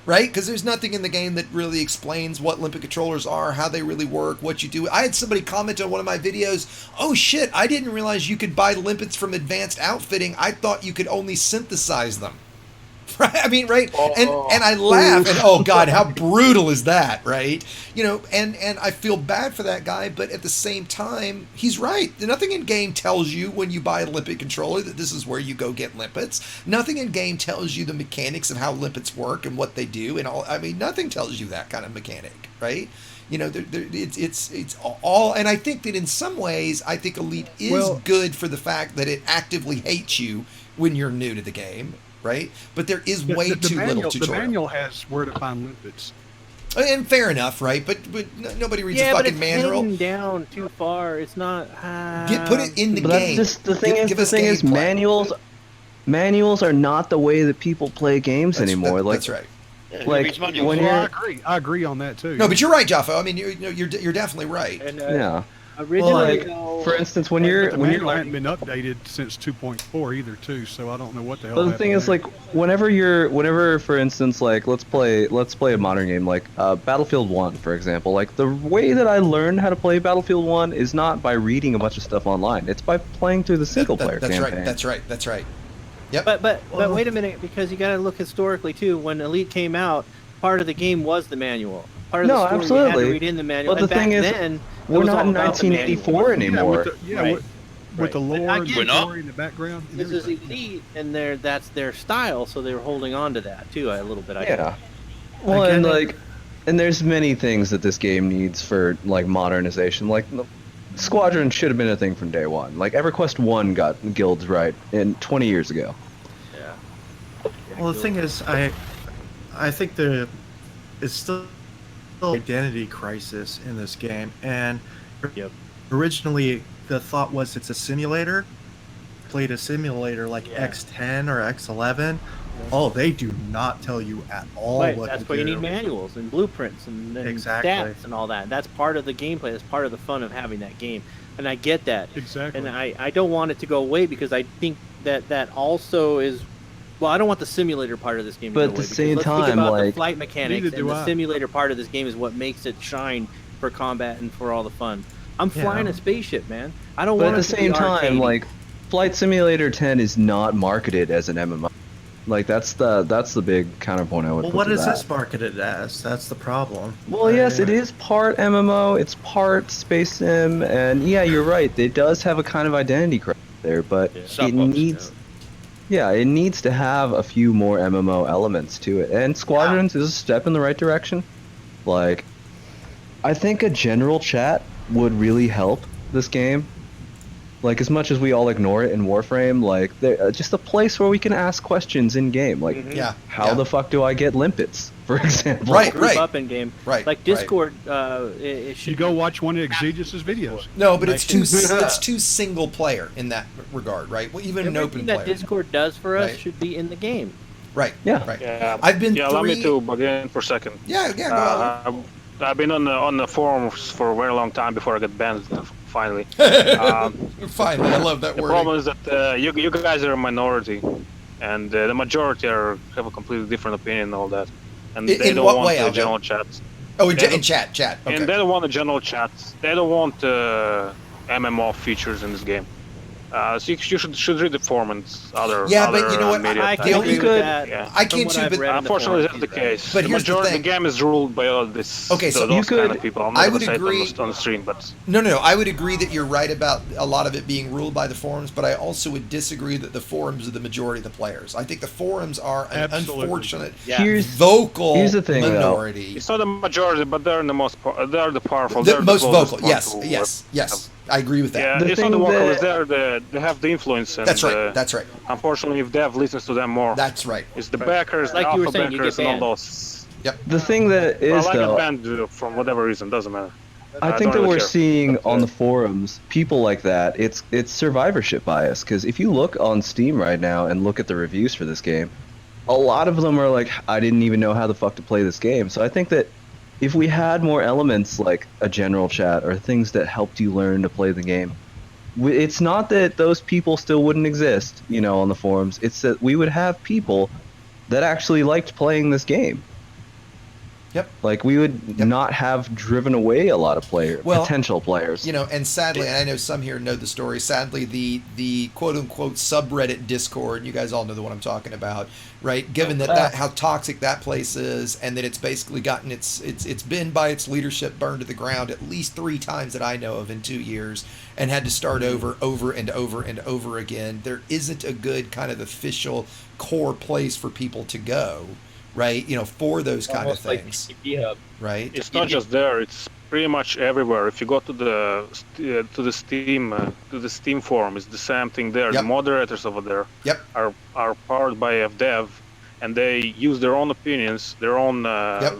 right? Because there's nothing in the game that really explains what limpet controllers are, how they really work, what you do. I had somebody comment on one of my videos, oh shit, I didn't realize you could buy limpets from Advanced Outfitting. I thought you could only synthesize them. Right? I mean, right? And I laugh, and oh god, how brutal is that, right? You know, and I feel bad for that guy, but at the same time, he's right. Nothing in game tells you when you buy a limpet controller that this is where you go get limpets. Nothing in game tells you the mechanics of how limpets work and what they do, and all. I mean, nothing tells you that kind of mechanic, right? You know, it's all, and I think that in some ways, I think Elite is good for the fact that it actively hates you when you're new to the game. Right, but there is way too little tutorial. The manual has where to find limpets. And fair enough, right? But nobody reads the fucking manual. Yeah, but it's down too far. It's not. Put it in the game. The thing is, manuals are not the way that people play games anymore. That's right. Like when you're, I agree on that too. No, but you're right, Jaffa. I mean, you're definitely right. And, yeah. Originally, for instance, when you're hasn't been updated since 2.4 either, too. So I don't know what the hell. But the thing is, like, whenever, for instance, like, let's play a modern game, like Battlefield 1, for example. Like, the way that I learned how to play Battlefield 1 is not by reading a bunch of stuff online. It's by playing through the single player campaign. That's right. Yep. But wait a minute, because you got to look historically too. When Elite came out, part of the game was the manual. Part of the story absolutely. You had to read in the manual. But the thing is, we're not in 1984 anymore. With the lore and the story in the background. This is Elite, and that's their style, so they were holding on to that too a little bit. Well, and there's many things that this game needs for like modernization. Like Squadron should have been a thing from day one. Like EverQuest 1 got guilds right 20 years ago. Yeah. Well, the thing is, I think it's still identity crisis in this game, and originally the thought was it's a simulator. Played a simulator like X10 or X11. Oh, they do not tell you at all what that's to why do. you need manuals and blueprints and stats and all that. That's part of the gameplay. That's part of the fun of having that game, and I get that. Exactly. And I don't want it to go away because I think that also is. Well, I don't want the simulator part of this game to go away. But at the same time, think about like the flight mechanics and the simulator part of this game is what makes it shine for combat and for all the fun. I'm flying a spaceship, man. I don't want. But at the same time, like Flight Simulator 10 is not marketed as an MMO. Like that's the big counterpoint I would. Well, what is this marketed as? That's the problem. Well, yes, it is part MMO. It's part space sim, and yeah, you're right. It does have a kind of identity crisis there, but it needs. Yeah, it needs to have a few more MMO elements to it, and Squadrons is a step in the right direction. Like, I think a general chat would really help this game. Like, as much as we all ignore it in Warframe, like, just a place where we can ask questions in game. Like, how the fuck do I get limpets, for example? Right. Up in game. Right. Like Discord, it should. You go watch one of Exegis's videos. No, but it's too single player in that regard, right? Well, even an open player. Everything that Discord does for us should be in the game. Right. Yeah. Right. Yeah. I've been. Allow me to begin for a second. Yeah. Go on. I've been on the forums for a very long time before I got banned. Finally. Finally, I love that word. The problem is that you guys are a minority, and the majority have a completely different opinion and all that. And they don't want the general chat. Oh, in chat. Okay. And they don't want the general chat. They don't want MMO features in this game. So you should read the forum and other. Yeah, but you know what? I can agree with that. I can too, but unfortunately, that's the case. But the here's majority the of the game is ruled by all this. Okay, so those kind of people. I'm not I would gonna say agree it on the stream, but no. I would agree that you're right about a lot of it being ruled by the forums, but I also would disagree that the forums are the majority of the players. I think the forums are an unfortunate vocal minority. It's not the majority, but they're the most. They're the powerful. The they're most the vocal. Yes. I agree with that. Yeah, it's not the one who's there. They have the influence. And, that's right. Unfortunately, if Dev listens to them more. That's right. It's the backers, like the you alpha were saying, backers, and all those. Yep. The thing that is I got banned from whatever reason. Doesn't matter. I think that we're seeing on the forums people like that. It's survivorship bias, because if you look on Steam right now and look at the reviews for this game, a lot of them are like, I didn't even know how the fuck to play this game. So I think that if we had more elements like a general chat or things that helped you learn to play the game, it's not that those people still wouldn't exist, you know, on the forums. It's that we would have people that actually liked playing this game. Yep. Like, we would not have driven away a lot of potential players. You know, and sadly, and I know some here know the story, sadly, the quote-unquote subreddit Discord, you guys all know the one I'm talking about, right? Given that how toxic that place is, and that it's basically gotten it's been by its leadership burned to the ground at least 3 times that I know of in 2 years, and had to start over and over again. There isn't a good kind of official core place for people to go, right? You know, for those kind of things, like right? It's not just there; it's pretty much everywhere. If you go to the Steam forum, it's the same thing there. The moderators over there are powered by FDev, and they use their own opinions, their own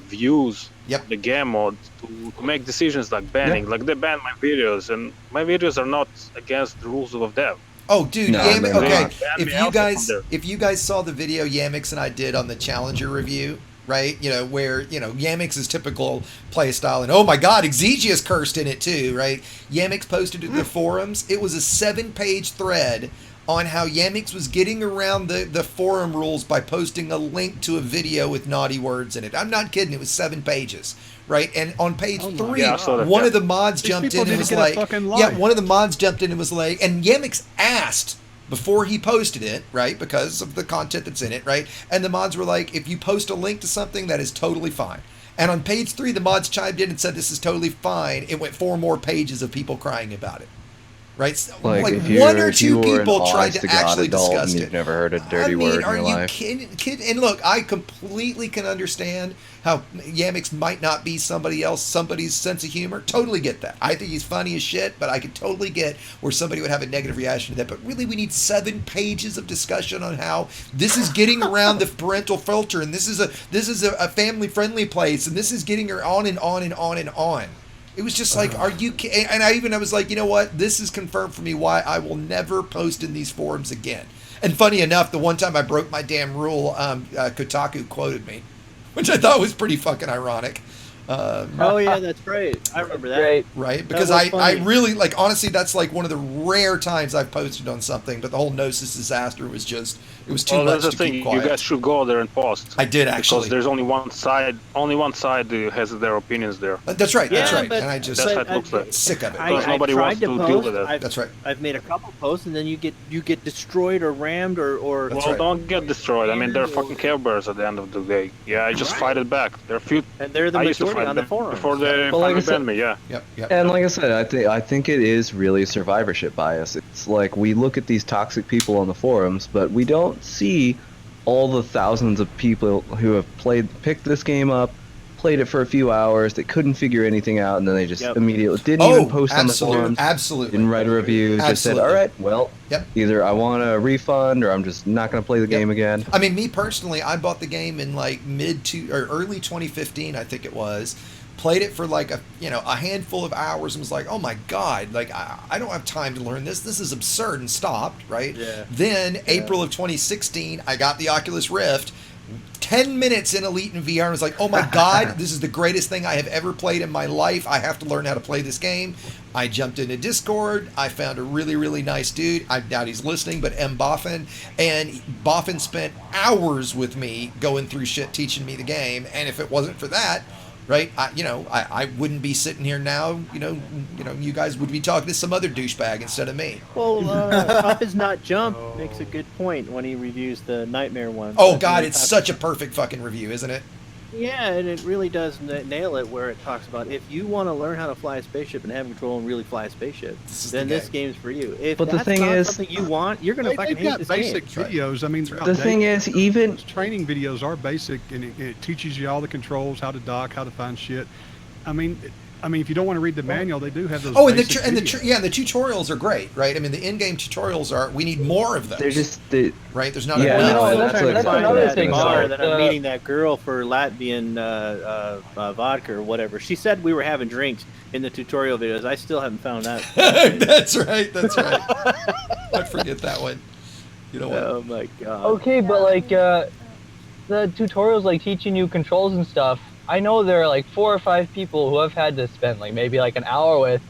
views, the game mode to make decisions like banning. Like, they banned my videos, and my videos are not against the rules of FDev. Oh, dude, okay. If you guys saw the video Yamiks and I did on the Challenger review, right? You know, where, you know, Yamiks' typical play style, and oh my God, Exigeous cursed in it too, right? Yamiks posted it in the forums. It was a 7-page thread on how Yamiks was getting around the forum rules by posting a link to a video with naughty words in it. I'm not kidding. It was 7 pages. Right, and on page 3, one of the mods jumped in and was like, one of the mods jumped in and was like, and Yamiks asked before he posted it, right, because of the content that's in it, right, and the mods were like, if you post a link to something, that is totally fine. And on page 3, the mods chimed in and said, this is totally fine. It went 4 more pages of people crying about it. Right, like 1 or 2 people tried to actually discuss it. You've never heard a dirty word in your life. Are you kidding? And look, I completely can understand how Yamiks might not be somebody's sense of humor. Totally get that. I think he's funny as shit, but I could totally get where somebody would have a negative reaction to that. But really, we need 7 pages of discussion on how this is getting around the parental filter, and this is a family-friendly place, and this is getting her on and on and on and on. It was just like, are you kidding? And I was like, you know what? This is confirmed for me why I will never post in these forums again. And funny enough, the one time I broke my damn rule, Kotaku quoted me, which I thought was pretty fucking ironic. Oh yeah, that's great. I remember that. Right? Because I really, like, honestly, that's like one of the rare times I've posted on something, but the whole Gnosis disaster was just, it was too much to keep quiet. You guys should go there and post. I did, actually. Because there's only one side has their opinions there. That's right, that's right. And that's how it looks like. Sick of it. Because nobody wants to deal with it. That's right. I've made a couple posts, and then you get destroyed or rammed or well, don't get destroyed. I mean, they're fucking Care Bears at the end of the day. Yeah, I just fight it back. There are a few. And they're the majority on the forum. Before they finally banned me, Yep. And like I said, I think it is really survivorship bias. It's like, we look at these toxic people on the forums, but we don't see all the thousands of people who have picked this game up, played it for a few hours, they couldn't figure anything out, and then they just immediately didn't even post on the forums, didn't write a review, just said, all right, well, either I want a refund or I'm just not going to play the game again. I mean, me personally, I bought the game in like early 2015, I think it was. Played it for like a handful of hours and was like, oh my God, like I don't have time to learn this. This is absurd, and stopped, right? Yeah. Then April of 2016, I got the Oculus Rift. 10 minutes in Elite and VR, and was like, oh my God, this is the greatest thing I have ever played in my life. I have to learn how to play this game. I jumped into Discord. I found a really, really nice dude. I doubt he's listening, but M. Boffin. And Boffin spent hours with me going through shit, teaching me the game. And if it wasn't for that, right, I wouldn't be sitting here now. You guys would be talking to some other douchebag instead of me. Well, Up Is Not Jump makes a good point when he reviews the Nightmare one. Oh God, it's such a perfect fucking review, isn't it? Yeah, and it really does nail it, where it talks about if you want to learn how to fly a spaceship and have control and really fly a spaceship, then this game's for you. If but that's the thing not is, something you want, you're going to fucking hate this basic game. videos. I mean, the thing is, even training videos are basic, and it teaches you all the controls, how to dock, how to find shit. I mean, I mean, if you don't want to read the manual, they do have those. Oh, and the tutorials are great, right? I mean, the in-game tutorials are. We need more of those. They're just right. There's not. Yeah, enough. That's another thing. That I'm meeting that girl for Latvian vodka or whatever. She said we were having drinks in the tutorial videos. I still haven't found that. That's right. I forget that one. You know what? Oh my god. Okay, but like the tutorials, like teaching you controls and stuff. I know there are like 4 or 5 people who have had to spend like maybe like an hour with,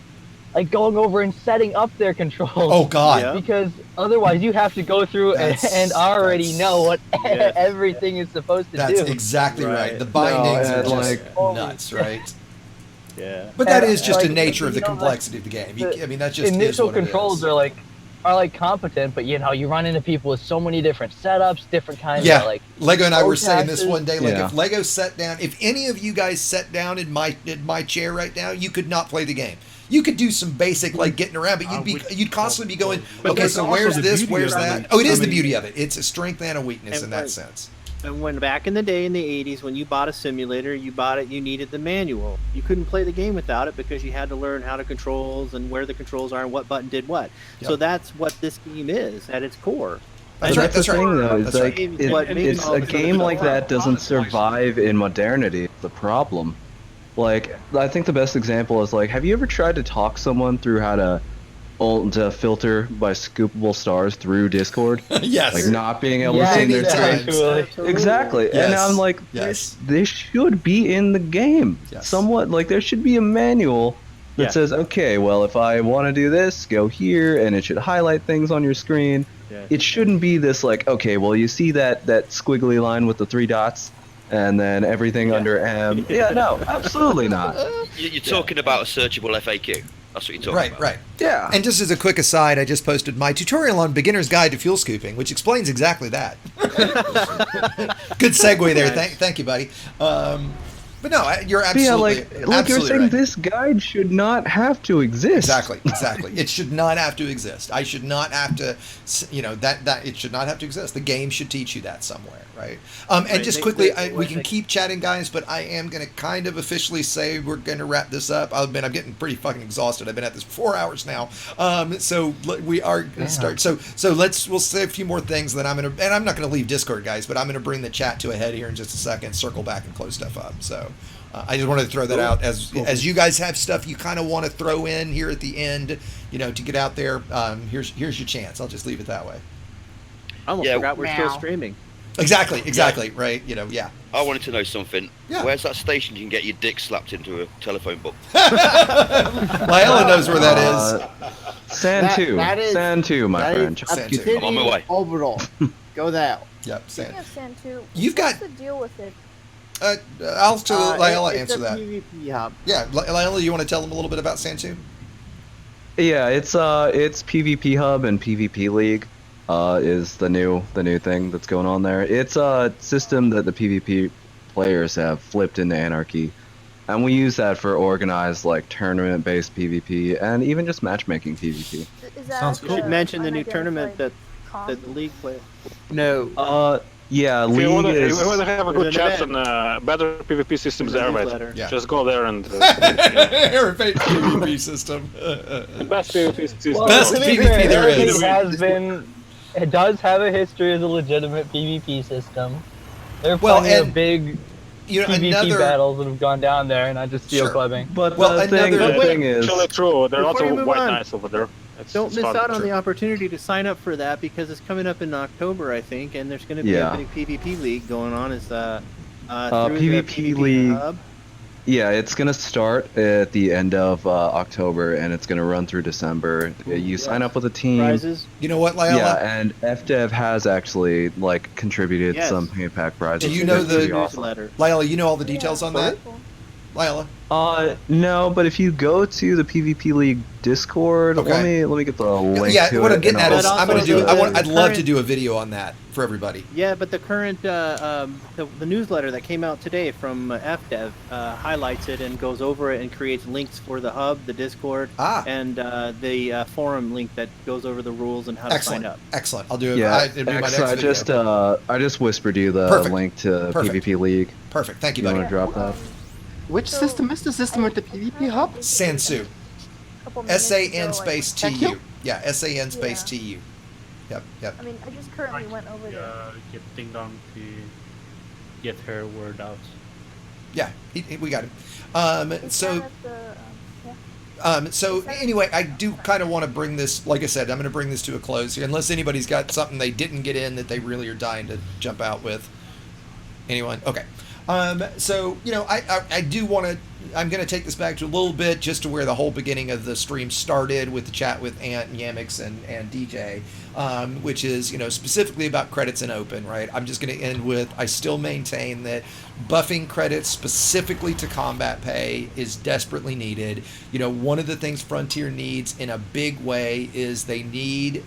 like going over and setting up their controls. Oh God! Yeah. Because otherwise you have to go through and already know what everything is supposed to do. That's exactly right. The bindings are just nuts, right? Yeah. But that is just the nature of the complexity of the game. I mean, that's just initial controls are like competent, but you run into people with so many different setups, different kinds of like. Lego and I were saying this one day. Like, if Lego sat down, if any of you guys sat down in my chair right now, you could not play the game. You could do some basic like getting around, but you'd constantly be going, okay, so where's this, where's that? Oh, it is the beauty of it. It's a strength and a weakness in that sense. And when back in the day in the 80s, when you bought a simulator, you needed the manual. You couldn't play the game without it because you had to learn how to controls and where the controls are and what button did what. Yep. So that's what this game is at its core. That's right. That's right. It's a game like that doesn't survive in modernity. The problem. Like, I think the best example is like, have you ever tried to talk someone through how to filter by scoopable stars through Discord? Yes. Like not being able to see their screens. Exactly. Yes. And I'm like, this should be in the game. Yes. Somewhat like there should be a manual that says, okay, well, if I want to do this, go here, and it should highlight things on your screen. Yeah. It shouldn't be this like, okay, well, you see that squiggly line with the 3 dots, and then everything under M. Yeah, no, absolutely not. You're talking about a searchable FAQ. That's what you're talking about. Right. Yeah. And just as a quick aside, I just posted my tutorial on Beginner's Guide to Fuel Scooping, which explains exactly that. Good segue there. Thank you, buddy. But no, you're absolutely like you're saying, right. This guide should not have to exist. Exactly. It should not have to exist. I should not have to, that it should not have to exist. The game should teach you that somewhere, right? And just quickly, we can keep chatting, guys, but I am going to kind of officially say we're going to wrap this up. I'm getting pretty fucking exhausted. I've been at this for 4 hours now. So we are going to start. So we'll say a few more things that and I'm not going to leave Discord, guys, but I'm going to bring the chat to a head here in just a second, circle back and close stuff up. So I just wanted to throw that out as you guys have stuff you kind of want to throw in here at the end, to get out there. Here's your chance. I'll just leave it that way. I almost forgot we're still streaming. Exactly, right. I wanted to know something. Yeah. Where's that station you can get your dick slapped into a telephone book? Lyella knows where that is. Santu, my friend. Santu. I'm on my way. Overall, go there. Yep, Santu. You've got to deal with it. I'll let Lyella answer that. PvP hub. Yeah, Lyella, you want to tell them a little bit about Santu? Yeah, it's PvP hub and PvP League. Is the new thing that's going on there. It's a system that the PvP players have flipped into Anarchy, and we use that for organized like tournament-based PvP and even just matchmaking PvP. Sounds cool. You should mention the new tournament that the League plays. No. Yeah, if you want to have a good chat on better PvP systems there, just go there and PvP system. Best PvP system. Well, Best PvP there is. It does have a history as a legitimate PvP system. There are plenty of big PvP battles that have gone down there, and I just feel clubbing. But the thing is, actually true. There are lots of white knights over there. Don't miss out on the opportunity to sign up for that because it's coming up in October, I think, and there's going to be a big PvP league going on. Is through PvP League? Hub. Yeah, it's going to start at the end of October, and it's going to run through December. You sign up with a team. Prizes. You know what, Lyella? Yeah, and FDev has actually contributed some paint pack prizes. Do you know the newsletter? Lyella, you know all the details on that? Lyella? No, but if you go to the PvP League Discord, let me get the link to it. What I'm getting at is I'd love to do a video on that for everybody. Yeah, but the current the newsletter that came out today from FDev highlights it and goes over it and creates links for the hub, the Discord, and the forum link that goes over the rules and how to sign up. Excellent. I'll do it. Yeah, I just whispered you the link to PvP League. Perfect. Thank you, buddy. Want to drop that? Which system is the system with the PvP hub? Sansu. SAN space TU. Yeah, SAN space TU. Yep. I mean, I just currently went over there. Get Ding Dong to get her word out. Yeah, we got him. So anyway, I do kind of want to bring this, like I said, I'm going to bring this to a close here, unless anybody's got something they didn't get in that they really are dying to jump out with. Anyone? Okay. So, I do want to, I'm going to take this back to a little bit just to where the whole beginning of the stream started with the chat with Ant and Yamiks and DJ, which is, specifically about credits and open, right? I'm just going to end with, I still maintain that buffing credits specifically to combat pay is desperately needed. One of the things Frontier needs in a big way is they need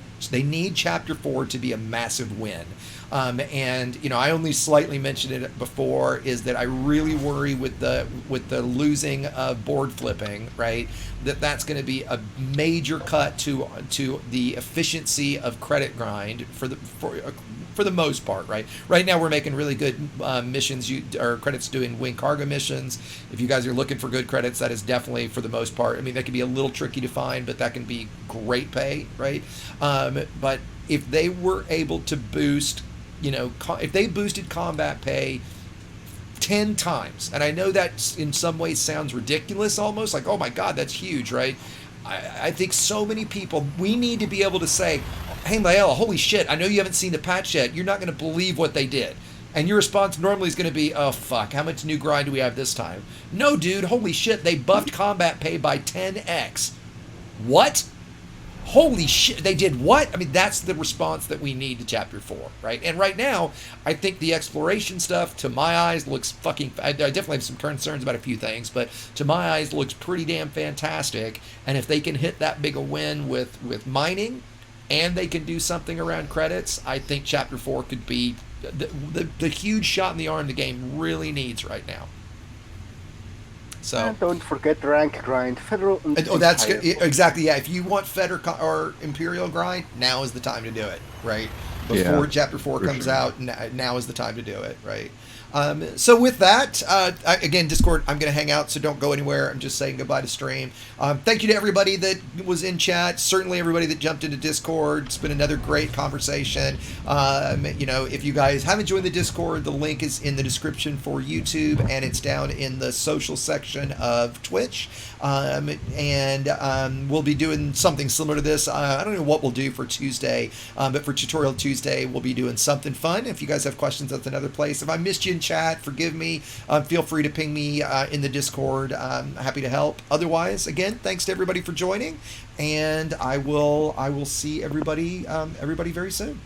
Chapter 4 to be a massive win. And I only slightly mentioned it before, is that I really worry with the losing of board flipping, right? That's going to be a major cut to the efficiency of credit grind for the most part, right? Right now we're making really good missions or credits doing wing cargo missions. If you guys are looking for good credits, that is definitely for the most part. I mean, that can be a little tricky to find, but that can be great pay, right? But if they were able to boost, if they boosted combat pay 10 times, and I know that in some ways sounds ridiculous, almost like, oh my God, that's huge, right? I think so many people, we need to be able to say, hey, Layla, holy shit, I know you haven't seen the patch yet. You're not going to believe what they did. And your response normally is going to be, oh, fuck, how much new grind do we have this time? No, dude, holy shit, they buffed combat pay by 10x. What? Holy shit, they did what? I mean, that's the response that we need to Chapter 4, right? And right now, I think the exploration stuff, to my eyes, looks fucking... I definitely have some concerns about a few things, but to my eyes, looks pretty damn fantastic. And if they can hit that big a win with mining, and they can do something around credits, I think Chapter 4 could be the huge shot in the arm the game really needs right now. So and don't forget rank grind, Federal. That's good. Exactly. Yeah, if you want Feder or Imperial grind, now is the time to do it, right? Before Chapter 4 comes out, now is the time to do it, right? So with that, again, Discord, I'm going to hang out, so don't go anywhere. I'm just saying goodbye to stream. Thank you to everybody that was in chat. Certainly everybody that jumped into Discord. It's been another great conversation. If you guys haven't joined the Discord, the link is in the description for YouTube, and it's down in the social section of Twitch. We'll be doing something similar to this. I don't know what we'll do for Tuesday, but for Tutorial Tuesday, we'll be doing something fun. If you guys have questions, that's another place. If I missed you in chat, forgive me. Feel free to ping me in the Discord. I'm happy to help. Otherwise, again, thanks to everybody for joining, and I will see everybody very soon.